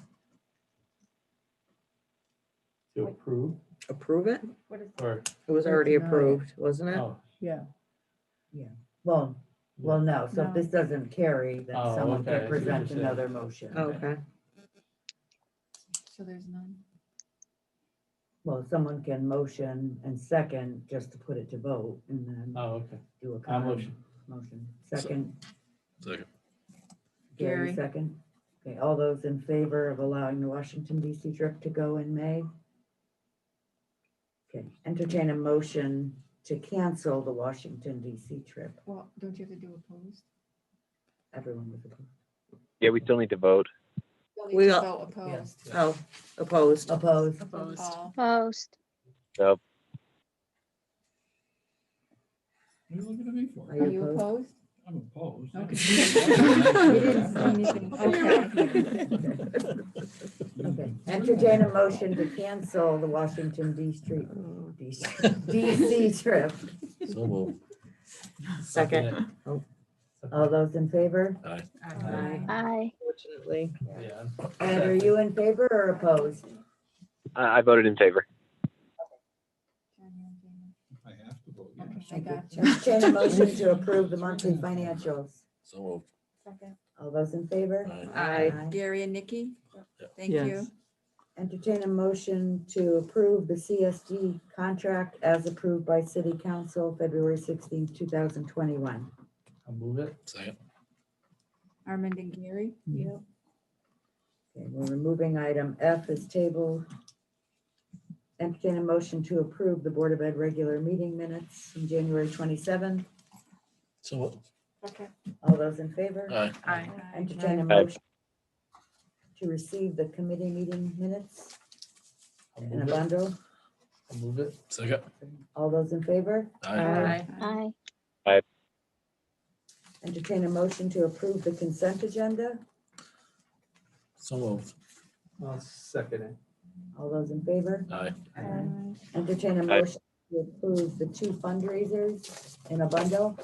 To approve Approve it? What is? or, It was Or already deny it. approved, wasn't it? oh, Yeah. Well, no, so No. if this doesn't carry, then Oh, someone okay, I can see what you're present saying. another motion. Okay. So there's none. Well, someone can motion and second just to put it to vote and then oh, okay. do a I'll counter motion. motion. Second, Second. Gary, Gary. second. Okay, all those in favor of allowing the Washington DC trip to go in May? Okay, entertain a motion to cancel the Washington DC trip. Well, don't you have to do opposed? Everyone was opposed. Yeah, we still need to vote. You'll need We to all- vote opposed. Oh, opposed. Opposed? Opposed. All. Post. So What are you looking at me for? Are Are you you opposed? opposed? I'm opposed. Okay. You You didn't say anything. Okay. Okay, entertain a motion to cancel the Washington DC trip. So moved. Second. All those in favor? Aye. Aye. Fortunately. Yeah. Ed, are you in favor or opposed? I voted in favor. I have to vote, yeah. Okay, I got you. Entertain a motion to approve the monthly financials. So moved. Second. All those in favor? Aye. Aye. Gary and Nikki? Yep. Thank Yes. you. Entertain a motion to approve the CSD contract as approved by City Council, February 16th, 2021. I'll move it. Second. Armand and Gary? Yep. Okay, we're removing item F as tabled. Entertain a motion to approve the Board of Ed regular meeting minutes from January 27th. So moved. Okay. All those in favor? Aye. Aye. Entertain a Aye. motion to receive the committee meeting minutes I'll in a move it. bundle. I'll move it. Second. All those in favor? Aye. Aye. Entertain a motion to approve the consent agenda. So moved. I'll second it. All those in favor? Aye. Entertain a Aye. motion to approve the two fundraisers in a bundle.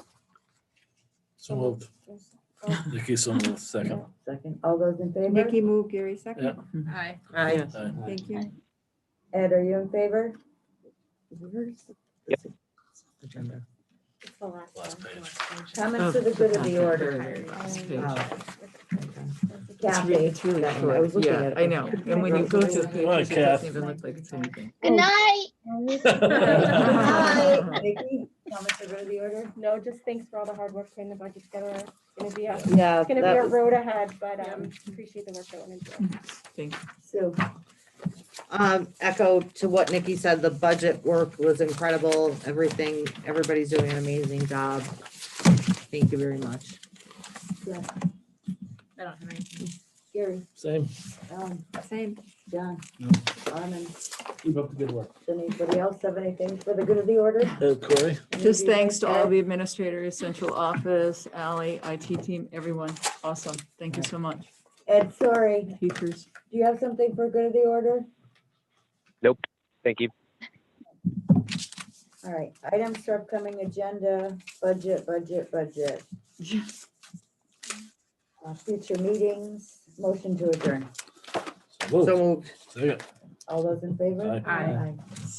So moved. Nikki, so moved. Second. Second, all those in favor? Nikki moved, Gary second. Yeah. Aye. Aye. Yes. Aye. Thank you. Ed, are you in favor? Yep. Agenda. It's the last Last one. page. Comments to the good of the order. Last page. Kathy. It's really I short. was looking Yeah, at it. I know. And when you go to the Come on, pages, it Kath. doesn't even look like it's anything. Good night. Hi, Nikki, comments to the good of the order? No, just thanks for all the hard work putting the budget together. It's gonna be a, Yeah. it's gonna be that a was- road ahead, but appreciate the work that went into it. Thank you. Sue, Echo to what Nikki said, the budget work was incredible. Everything, everybody's doing an amazing job. Thank you very much. I don't have anything. Gary, Same. Ellen, Same. John, No. Armin, Keep up the good work. does anybody else have anything for the good of the order? Corey. Just Anybody thanks to all else? the administrators, central office, Ally, IT team, everyone. Awesome. Thank you so much. Ed, sorry, Teachers. do you have something for good of the order? Thank you. All right, items for upcoming agenda, budget. Future meetings, motion to adjourn. So moved. So moved. Second. All those in favor? Aye. Aye.